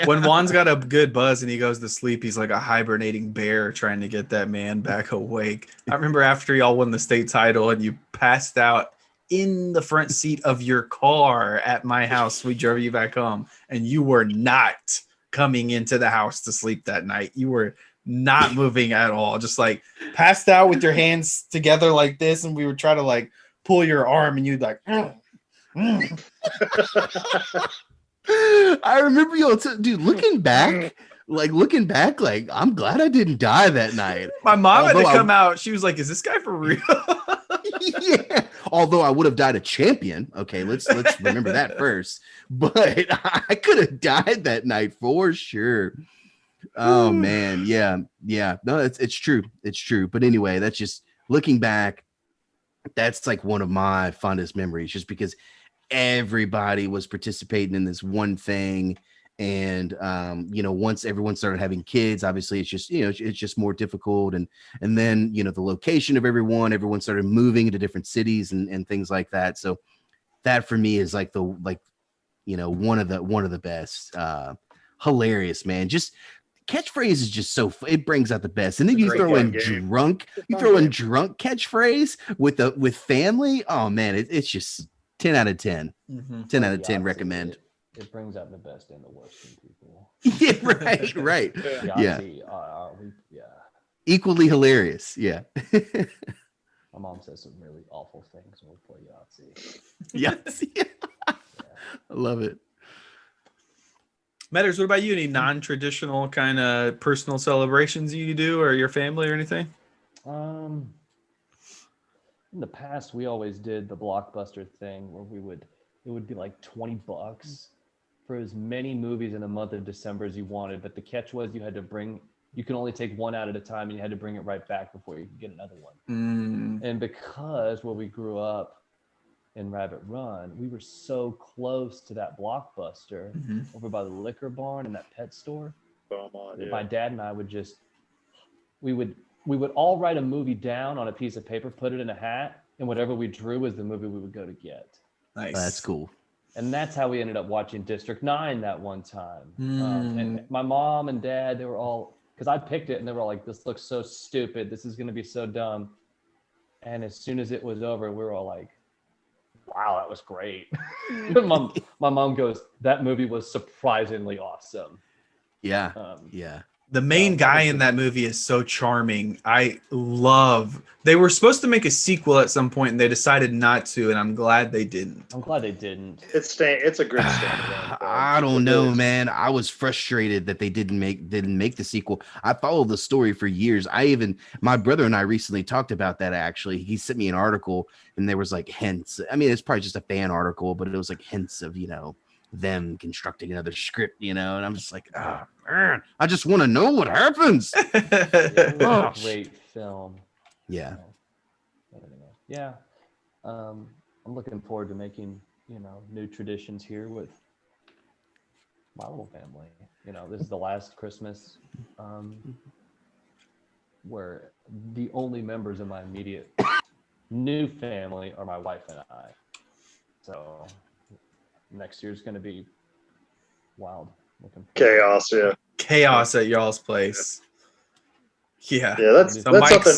When Juan's got a good buzz and he goes to sleep, he's like a hibernating bear trying to get that man back awake. I remember after y'all won the state title and you passed out in the front seat of your car at my house. We drove you back home and you were not coming into the house to sleep that night. You were not moving at all, just like passed out with your hands together like this. And we would try to like pull your arm and you'd like, I remember dude, looking back, like I'm glad I didn't die that night. my mom had to come out. She was like, is this guy for real? Yeah. Although I would have died a champion. Okay, let's remember that first. But I could have died that night for sure. Oh man, yeah. No, it's true. It's true. But anyway, that's just looking back. That's like one of my fondest memories, just because everybody was participating in this one thing. And once everyone started having kids, obviously it's just it's just more difficult. And then the location of everyone started moving into different cities and things like that. So that for me is like one of the best. Hilarious, man. Just catchphrase is just it brings out the best. And then you throw in drunk catchphrase with family. Oh man, it's just 10 out of 10. 10 out of 10 recommend. It brings out the best and the worst in people. Yeah, right. Yeah. Equally hilarious. Yeah. My mom says some really awful things when we play Yahtzee. Yahtzee. I love it. Matters, what about you? Any non-traditional kind of personal celebrations you do or your family or anything? In the past, we always did the Blockbuster thing where it would be like $20 for as many movies in the month of December as you wanted. But the catch was you can only take one out at a time and you had to bring it right back before you could get another one. And because where we grew up in Rabbit Run, we were so close to that Blockbuster over by the liquor barn and that pet store. My dad and I we would all write a movie down on a piece of paper, put it in a hat, and whatever we drew was the movie we would go to get. Nice. That's cool. And that's how we ended up watching District 9 that one time. And my mom and dad, they were all, because I picked it and they were all like, this looks so stupid. This is going to be so dumb. And as soon as it was over, we were all like, wow, that was great. My mom goes, that movie was surprisingly awesome. Yeah. Yeah. The main guy in that movie is so charming. They were supposed to make a sequel at some point and they decided not to, and I'm glad they didn't. I'm glad they didn't. It's a good standalone film. I don't know, man. I was frustrated that they didn't make the sequel. I followed the story for years. My brother and I recently talked about that. Actually, he sent me an article, and there was like hints. I mean, it's probably just a fan article, but it was like hints of them constructing another script, and I'm just like, man, I just want to know what happens. It was a great film. Yeah. But anyway, yeah. I'm looking forward to making new traditions here with my little family. This is the last Christmas where the only members of my immediate new family are my wife and I. So next year's going to be wild. Chaos, yeah. Chaos at y'all's place. Yeah. Yeah, that's So something.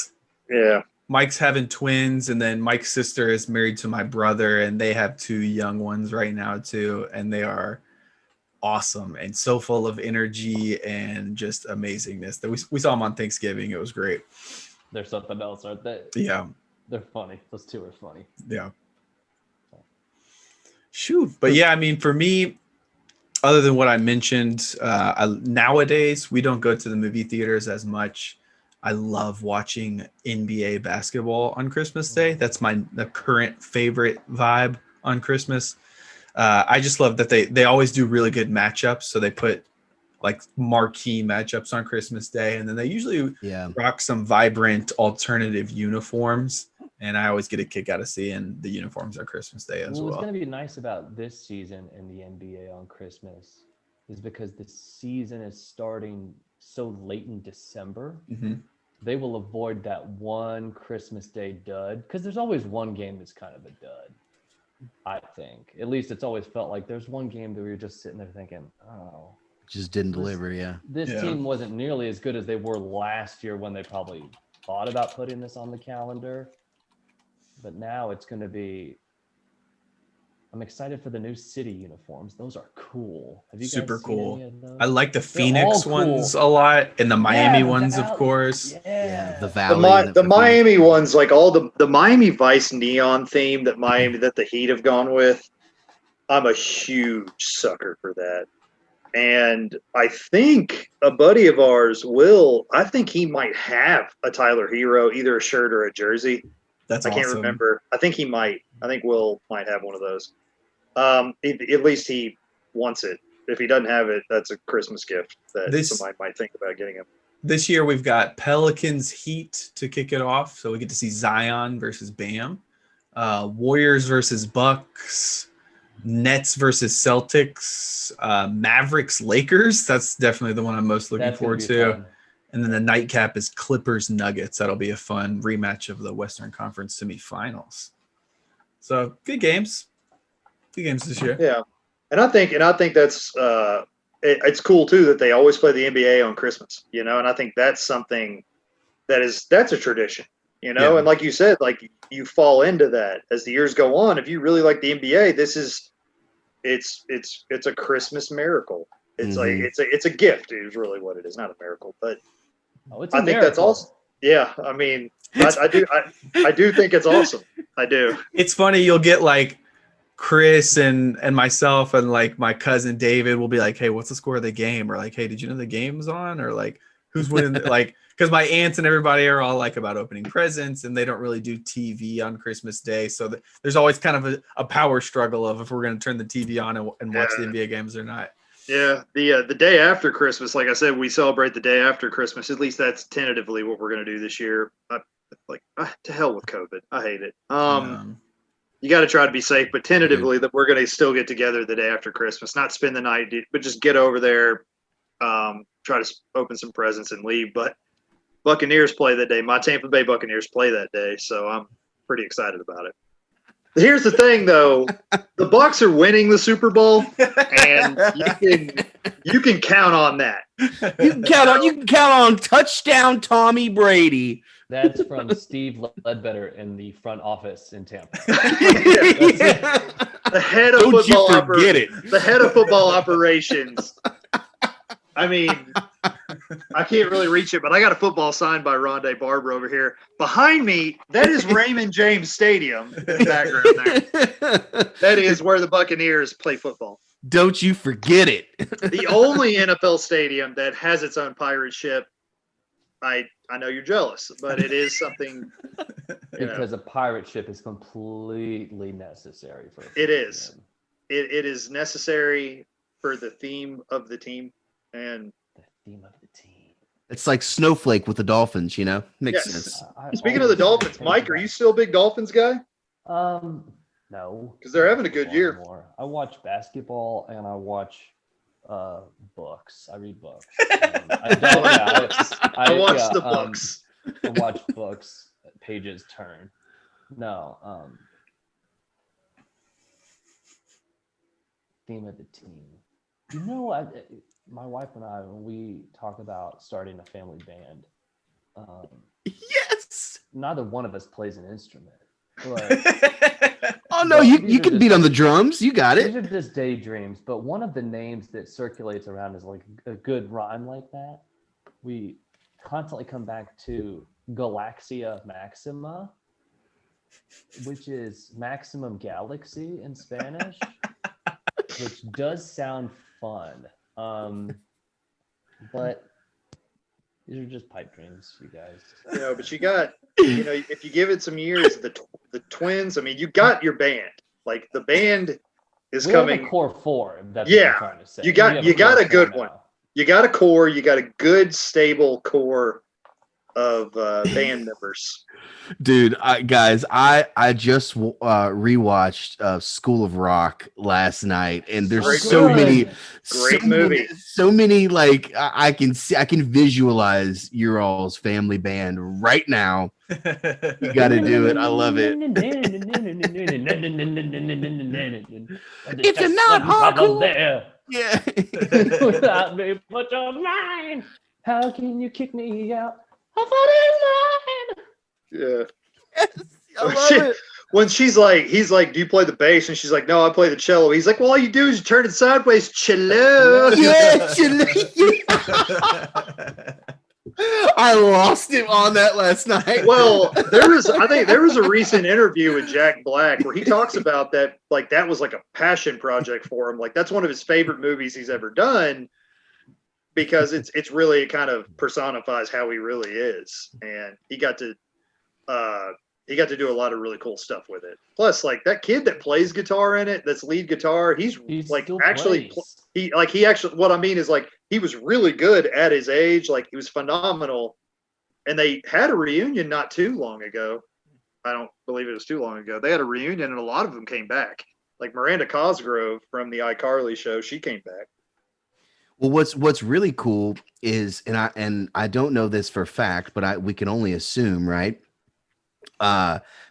Yeah. Mike's having twins, and then Mike's sister is married to my brother, and they have 2 young ones right now too, and they are awesome and so full of energy and just amazingness. That we saw them on Thanksgiving. It was great. They're something else, aren't they? Yeah. They're funny. Those 2 are funny. Yeah. Shoot. But yeah, I mean, for me, other than what I mentioned, nowadays we don't go to the movie theaters as much. I love watching NBA basketball on Christmas Day. That's the current favorite vibe on Christmas. I just love that they always do really good matchups. So they put like marquee matchups on Christmas Day, and then they usually rock some vibrant alternative uniforms. And I always get a kick out of seeing the uniforms on Christmas Day as well. What's going to be nice about this season in the NBA on Christmas is because the season is starting so late in December. Mm-hmm. They will avoid that one Christmas Day dud, because there's always one game that's kind of a dud, I think. At least it's always felt like there's one game that we were just sitting there thinking, oh. Just didn't deliver, yeah. This team wasn't nearly as good as they were last year when they probably thought about putting this on the calendar. But now it's going to be, I'm excited for the new City uniforms. Those are cool. Have you guys Super seen cool. any of those? I like the They're Phoenix all ones cool. a lot, and the Miami the ones, of Valley. course. Yeah. The Valley. The Miami ones, like all the Miami Vice neon theme that the Heat have gone with, I'm a huge sucker for that. And I think a buddy of ours, Will, I think he might have a Tyler Hero, either a shirt or a jersey. That's I can't awesome. remember. I think he might. I think Will might have one of those. At least he wants it. If he doesn't have it, that's a Christmas gift that somebody might think about getting him. This year we've got Pelicans Heat to kick it off, so we get to see Zion versus Bam, Warriors versus Bucks, Nets versus Celtics, Mavericks Lakers. That's definitely the one I'm most looking forward to. Fun. And then the nightcap is Clippers Nuggets. That'll be a fun rematch of the Western Conference semifinals. So good games. Good games this year. Yeah. And I think that's it's cool too that they always play the NBA on Christmas, and I think that's something that's a tradition, And like you said, like you fall into that as the years go on. If you really like the NBA, it's a Christmas miracle. It's like it's a gift is really what it is, not a miracle, but it's a I think miracle. that's awesome. Yeah, I mean, I do think it's awesome. I do. It's funny, you'll get like Chris and myself and like my cousin David will be like, hey, what's the score of the game? Or like, hey, did you know the game's on? Or like, who's winning? Like, because my aunts and everybody are all like about opening presents, and they don't really do TV on Christmas Day. So there's always kind of a power struggle of if we're going to turn the TV on and watch the NBA games or not. Yeah, the day after Christmas, like I said, we celebrate the day after Christmas. At least that's tentatively what we're going to do this year. To hell with COVID. I hate it. You got to try to be safe, but tentatively that we're going to still get together the day after Christmas, not spend the night, but just get over there, try to open some presents and leave. But Buccaneers play that day. My Tampa Bay Buccaneers play that day, so I'm pretty excited about it. Here's the thing, though: the Bucs are winning the Super Bowl, and you can count on that. You can count on touchdown Tommy Brady. That's from Steve Ledbetter in the front office in Tampa. The head of Don't you football forget it. The head of football operations. I mean, I can't really reach it, but I got a football signed by Rondé Barber over here. Behind me, that is Raymond James Stadium in the background there. That is where the Buccaneers play football. Don't you forget it. The only NFL stadium that has its own pirate ship. I know you're jealous, but it is something. Because a pirate ship is completely necessary for. It is. It is necessary for the theme of the team, and The theme of the team. It's like Snowflake with the Dolphins, you know? Makes Yes. sense. speaking of the Dolphins, Mike, are you still a big Dolphins guy? No. 'Cause they're having a good Not year. anymore. I watch basketball and I watch books. I read books. I don't. I watched yeah, the books. I watch books. Pages turn. No. Theme of the team. You know, my wife and I, when we talk about starting a family band, Yes. neither one of us plays an instrument. But Oh no, But you these are can just beat on the like- drums. You got these it. are just daydreams. But one of the names that circulates around is like a good rhyme like that. We constantly come back to Galaxia Maxima, which is maximum galaxy in Spanish, which does sound fun. But these are just pipe dreams, you guys. But you got, if you give it some years, the Twins. I mean, you got your band. Like the band is We have coming. a core four. That's Yeah, what I'm trying to say. you got- We have you got core a good four one. now. You got a core. You got a good, stable core of band members. Dude, guys, I just rewatched School of Rock last night, and there's Great so movie. many, Great movie. so many. Like I can see, I can visualize your all's family band right now. You got to do it. I love it. If you're not hardcore- there Yeah. without me, but you're mine. How can you kick me out? I thought it was Yeah. I love Shit. it. When he's like, "Do you play the bass?" and she's like, "No, I play the cello." He's like, "Well, all you do is you turn it sideways, cello." Yeah, I lost him on that last night. Well, I think there was a recent interview with Jack Black where he talks about that, like that was like a passion project for him. Like that's one of his favorite movies he's ever done because it really kind of personifies how he really is, and he got to do a lot of really cool stuff with it. Plus, like that kid that plays guitar in it, that's lead guitar, he's like still actually plays. he actually, what I mean is like he was really good at his age, like he was phenomenal. And they had a reunion not too long ago. I don't believe it was too long ago. They had a reunion and a lot of them came back. Like Miranda Cosgrove from the iCarly show, she came back. Well, what's really cool is, and I don't know this for a fact, but we can only assume, right?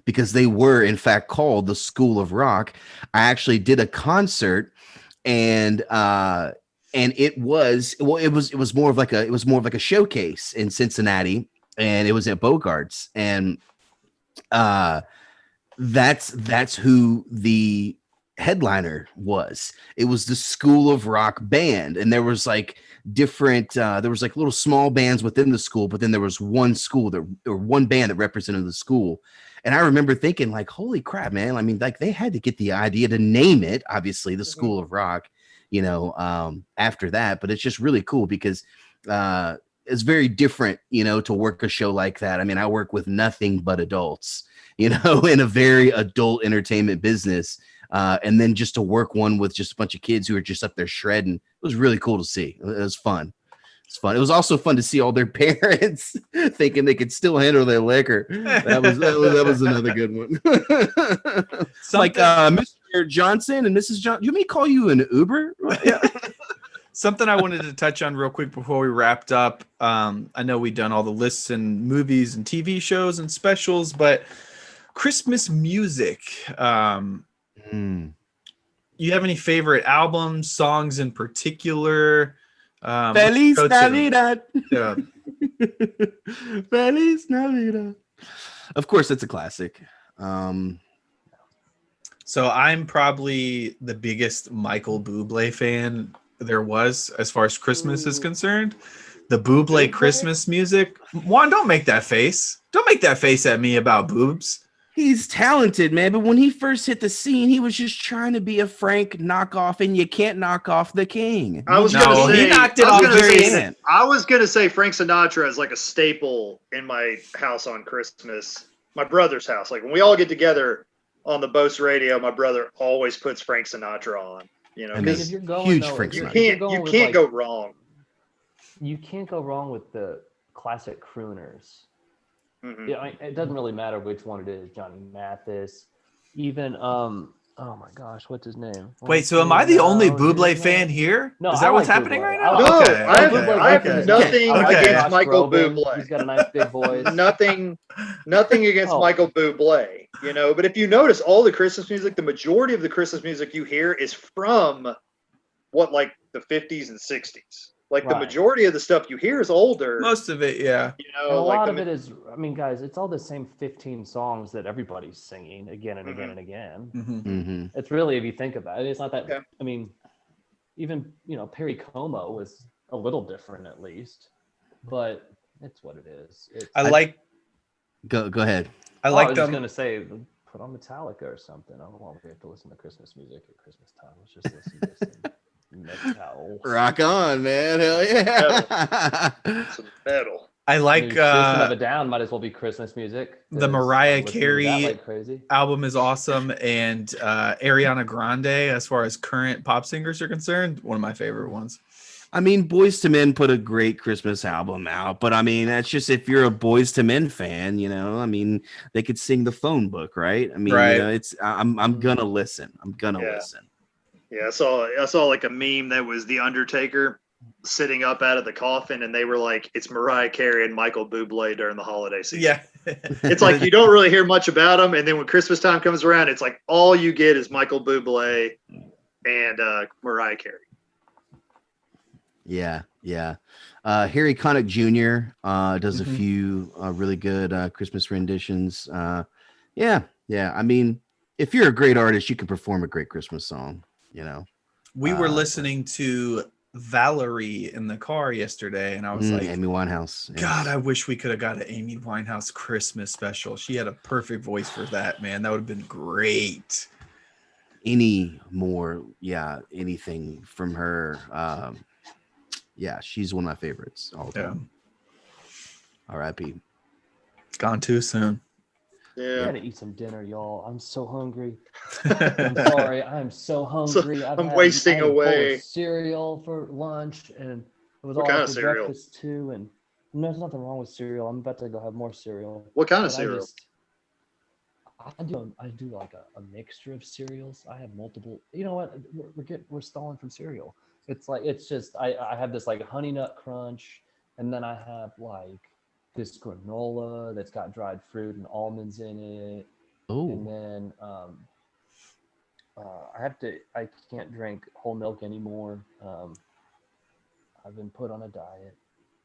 Because they were in fact called the School of Rock. I actually did a concert, and it was more of like a showcase in Cincinnati, and it was at Bogart's, and that's who the headliner was. It was the School of Rock band, and there was like different there was like little small bands within the school, but then there was one band that represented the school. And I remember thinking like, holy crap, man. I mean, like they had to get the idea to name it, obviously, the School of Rock, after that. But it's just really cool because it's very different, to work a show like that. I mean, I work with nothing but adults, in a very adult entertainment business. And then just to work one with just a bunch of kids who are just up there shredding, it was really cool to see. It was fun. It's fun. It was also fun to see all their parents thinking they could still handle their liquor. That was another good one. Like Mr. Johnson and Mrs. Johnson. You may call you an Uber. Yeah. Something I wanted to touch on real quick before we wrapped up. I know we've done all the lists and movies and TV shows and specials, but Christmas music. You have any favorite albums, songs in particular? Feliz let's go to- Navidad. Yeah. Feliz Navidad. Of course, it's a classic. So I'm probably the biggest Michael Bublé fan there was as far as Christmas is concerned. the Buble Christmas music. Juan, don't make that face. Don't make that face at me about boobs. He's talented, man. But when he first hit the scene, he was just trying to be a Frank knockoff, and you can't knock off the king. I was No, gonna say he knocked it I was off gonna very say- soon. I was gonna say Frank Sinatra is like a staple in my house on Christmas. My brother's house. Like when we all get together on the Bose radio, my brother always puts Frank Sinatra on. You know, I I mean, mean, because if you're going, huge though, Frank you Sinatra. if you're can't going you with, can't like, go wrong. You can't go wrong with the classic crooners. Mhm. Yeah, it doesn't really matter which one it is. Johnny Mathis, even oh my gosh, what's his name? Wait, so am I the only Buble fan here? No, Is I that what's like happening Buble. right I now? like- No, Okay, I have, okay, I have okay. nothing Okay. against Josh Michael Groban. Bublé. He's got a nice big voice. Nothing against Oh. Michael Bublé, you know. But if you notice, all the Christmas music, the majority of the Christmas music you hear is from what, like the 50s and 60s. Like the Right. majority of the stuff you hear is older. Most of it, yeah. You And know, a like lot the of it is, I mean, guys, it's all the same 15 songs that everybody's singing again and again Mhm. and again. Mhm. Mm-hmm. It's really, if you think about it, it's not that. Okay. I mean, even Perry Como was a little different at least, but it's what it is. It's, I like Go ahead. I I like was just them. gonna say, put on Metallica or something. I don't want to have to listen to Christmas music at Christmas time. Let's just listen to some metal. Rock on, man. Hell yeah. some metal. I I mean, like System of a Down might as well be Christmas music. the 'cause I'm Mariah listening to that Carey like crazy. album is awesome, and Ariana Grande, as far as current pop singers are concerned, one of my favorite ones. I mean, Boys to Men put a great Christmas album out, but I mean, that's just if you're a Boys to Men fan, I mean, they could sing the phone book, right? I mean, Right. it's I'm gonna listen. I'm gonna Yeah. listen. Yeah, I saw like a meme that was the Undertaker sitting up out of the coffin, and they were like, "It's Mariah Carey and Michael Bublé during the holiday season." Yeah, It's like you don't really hear much about them, and then when Christmas time comes around, it's like all you get is Michael Bublé and Mariah Carey. Yeah, yeah. Harry Connick Jr. Does a Mhm. few really good Christmas renditions. Yeah. I mean, if you're a great artist, you can perform a great Christmas song. we were Uh, listening to Valerie in the car yesterday, and I was like, Amy Winehouse. yes. God, I wish we could have got an Amy Winehouse Christmas special. She had a perfect voice for that, man. That would have been great. Any more? Yeah, anything from her. Yeah, she's one of my favorites. All Yeah, time. R.I.P. gone too soon. I Yeah, gotta eat some dinner, y'all. I'm so hungry. I'm sorry. I'm so hungry. I'm wasting I had a bowl of away. cereal for lunch, and it was What all kind out of for cereal? breakfast too. And there's nothing wrong with cereal. I'm about to go have more cereal. what kind of But cereal? I do like a mixture of cereals. I have multiple. You know what? We're stalling from cereal. It's just I have this like honey nut crunch, and then I have like this granola that's got dried fruit and almonds in it. And Oh, then I can't drink whole milk anymore. I've been put on a diet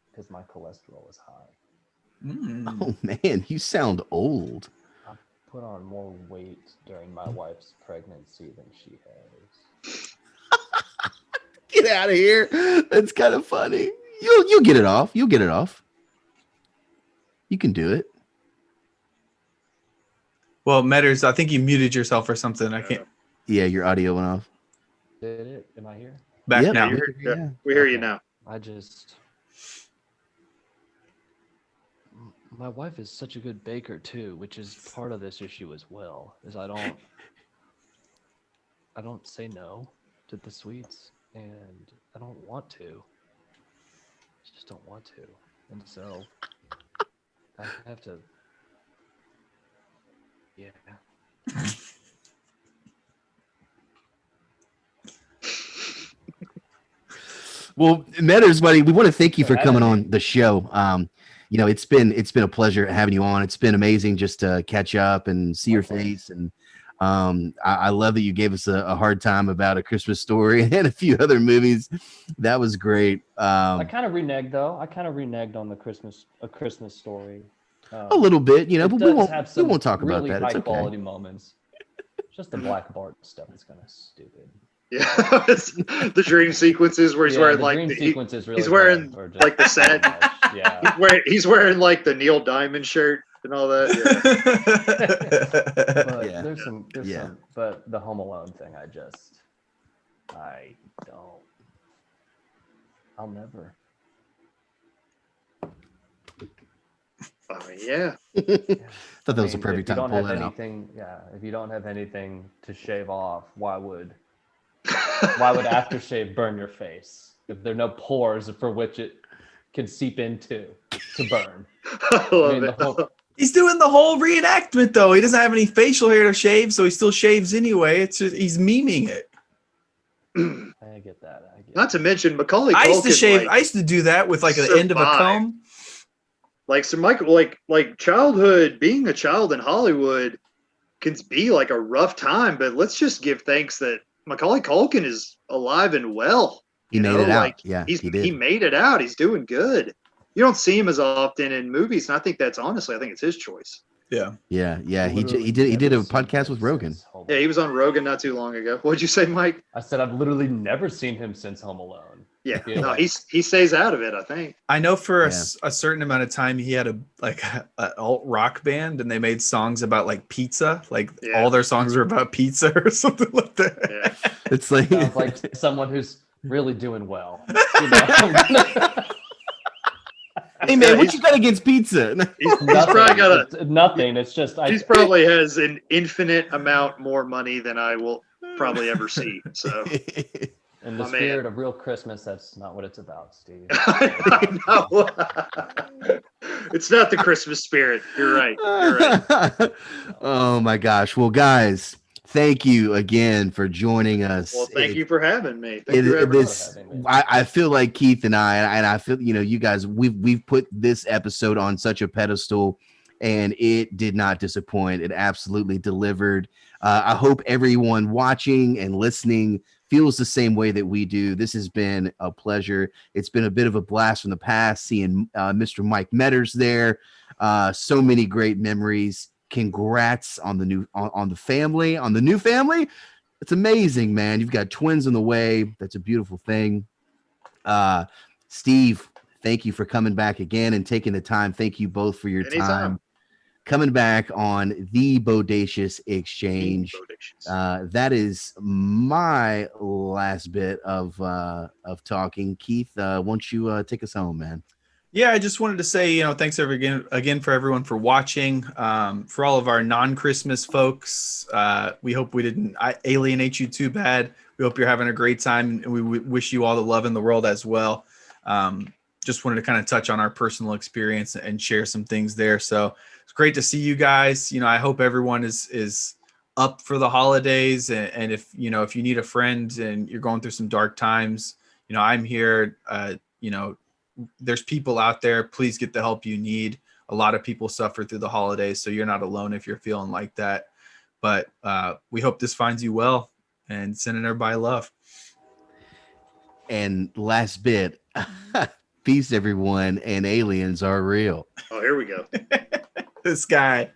because my cholesterol is high. Mm. oh man, you sound old. Put on more weight during my wife's pregnancy than she has. Get out of here. That's kind of funny. You'll get it off. You'll get it off. You can do it. Well, Metters, I think you muted yourself or something. I can't. Yeah, your audio went off. Did it? Am I here? Back Yep, now. we can hear you. We hear you Okay. now. My wife is such a good baker too, which is part of this issue as well. Is I don't say no to the sweets, and I don't want to. I just don't want to, and so I have to. Yeah. Well, Metters, buddy, we want to thank you for For coming having on the show. It's been a pleasure having you on. It's been amazing just to catch up and see your face. And I love that you gave us a hard time about A Christmas Story and a few other movies. That was great. I kind of reneged though. I kind of reneged on A Christmas Story. A little bit, It but we does won't have we some won't talk about really that. It's high okay. quality moments. Just the Black Bart stuff is kind of stupid. Yeah, it's the dream sequences where he's wearing the like dream sequence is really he's wearing, fun, or just like, the set. so much, Yeah. he's wearing like the Neil Diamond shirt and all that. Yeah. But Yeah. there's some, Yeah. but the Home Alone thing, I'll never. Yeah. Thought that was a I mean, perfect if you time to don't pull have that out. anything, if you don't have anything to shave off, why would aftershave burn your face? If there are no pores for which it can seep into to burn. I love mean, the it. whole- He's doing the whole reenactment though. He doesn't have any facial hair to shave, so he still shaves anyway. It's just he's memeing it. I get that. Not to mention Macaulay Culkin. I used to shave. Like, I used to do that with like the end of a survive. comb. like Sir Michael, like childhood, being a child in Hollywood can be like a rough time. But let's just give thanks that Macaulay Culkin is alive and well. He you made know, it out. like, Yeah, he did. made it out. He's doing good. You don't see him as often in movies, and I think that's honestly, I think it's his choice. Yeah. Yeah. He Literally did a never seen podcast him with Rogan. since Home Yeah, he was on Rogan not too long ago. What'd you say, Mike? I said I've literally never seen him since Home Alone. Yeah, Yeah. no, he stays out of it. I think. I know for Yeah. a certain amount of time he had a alt rock band and they made songs about like pizza. Like Yeah. all their songs were about pizza or something like that. Yeah. It's like, Sounds like someone who's really doing well. You know? hey man, what you got against pizza? He's probably got It's nothing. It's just He's probably has an infinite amount more money than I will probably ever see. So in the my man. spirit of real Christmas. That's not what it's about, Steve. I know. It's not the Christmas spirit. You're right. You're right. Oh my gosh. Well, guys, thank you again for joining us. Well, thank you for having me. Thank It, you for it- having me. this, I feel like Keith and I feel, you guys, we've put this episode on such a pedestal, and it did not disappoint. It absolutely delivered. I hope everyone watching and listening feels the same way that we do. This has been a pleasure. It's been a bit of a blast from the past seeing Mr. Mike Metters there. So many great memories. Congrats on the new on the new family. It's amazing, man. You've got twins on the way. That's a beautiful thing. Steve, thank you for coming back again and taking the time. Thank you both for your Anytime. time. Coming back on the Bodacious Exchange. That is my last bit of talking. Keith, won't you take us home, man? Yeah, I just wanted to say, thanks again for everyone for watching. For all of our non-Christmas folks, we hope we didn't alienate you too bad. We hope you're having a great time, and we wish you all the love in the world as well. Just wanted to kind of touch on our personal experience and share some things there. So it's great to see you guys. I hope everyone is up for the holidays, and if you need a friend and you're going through some dark times, I'm here. There's people out there. Please get the help you need. A lot of people suffer through the holidays, so you're not alone if you're feeling like that. But we hope this finds you well, and sending everybody love. And last bit, peace, everyone, and aliens are real. Oh, here we go. This guy.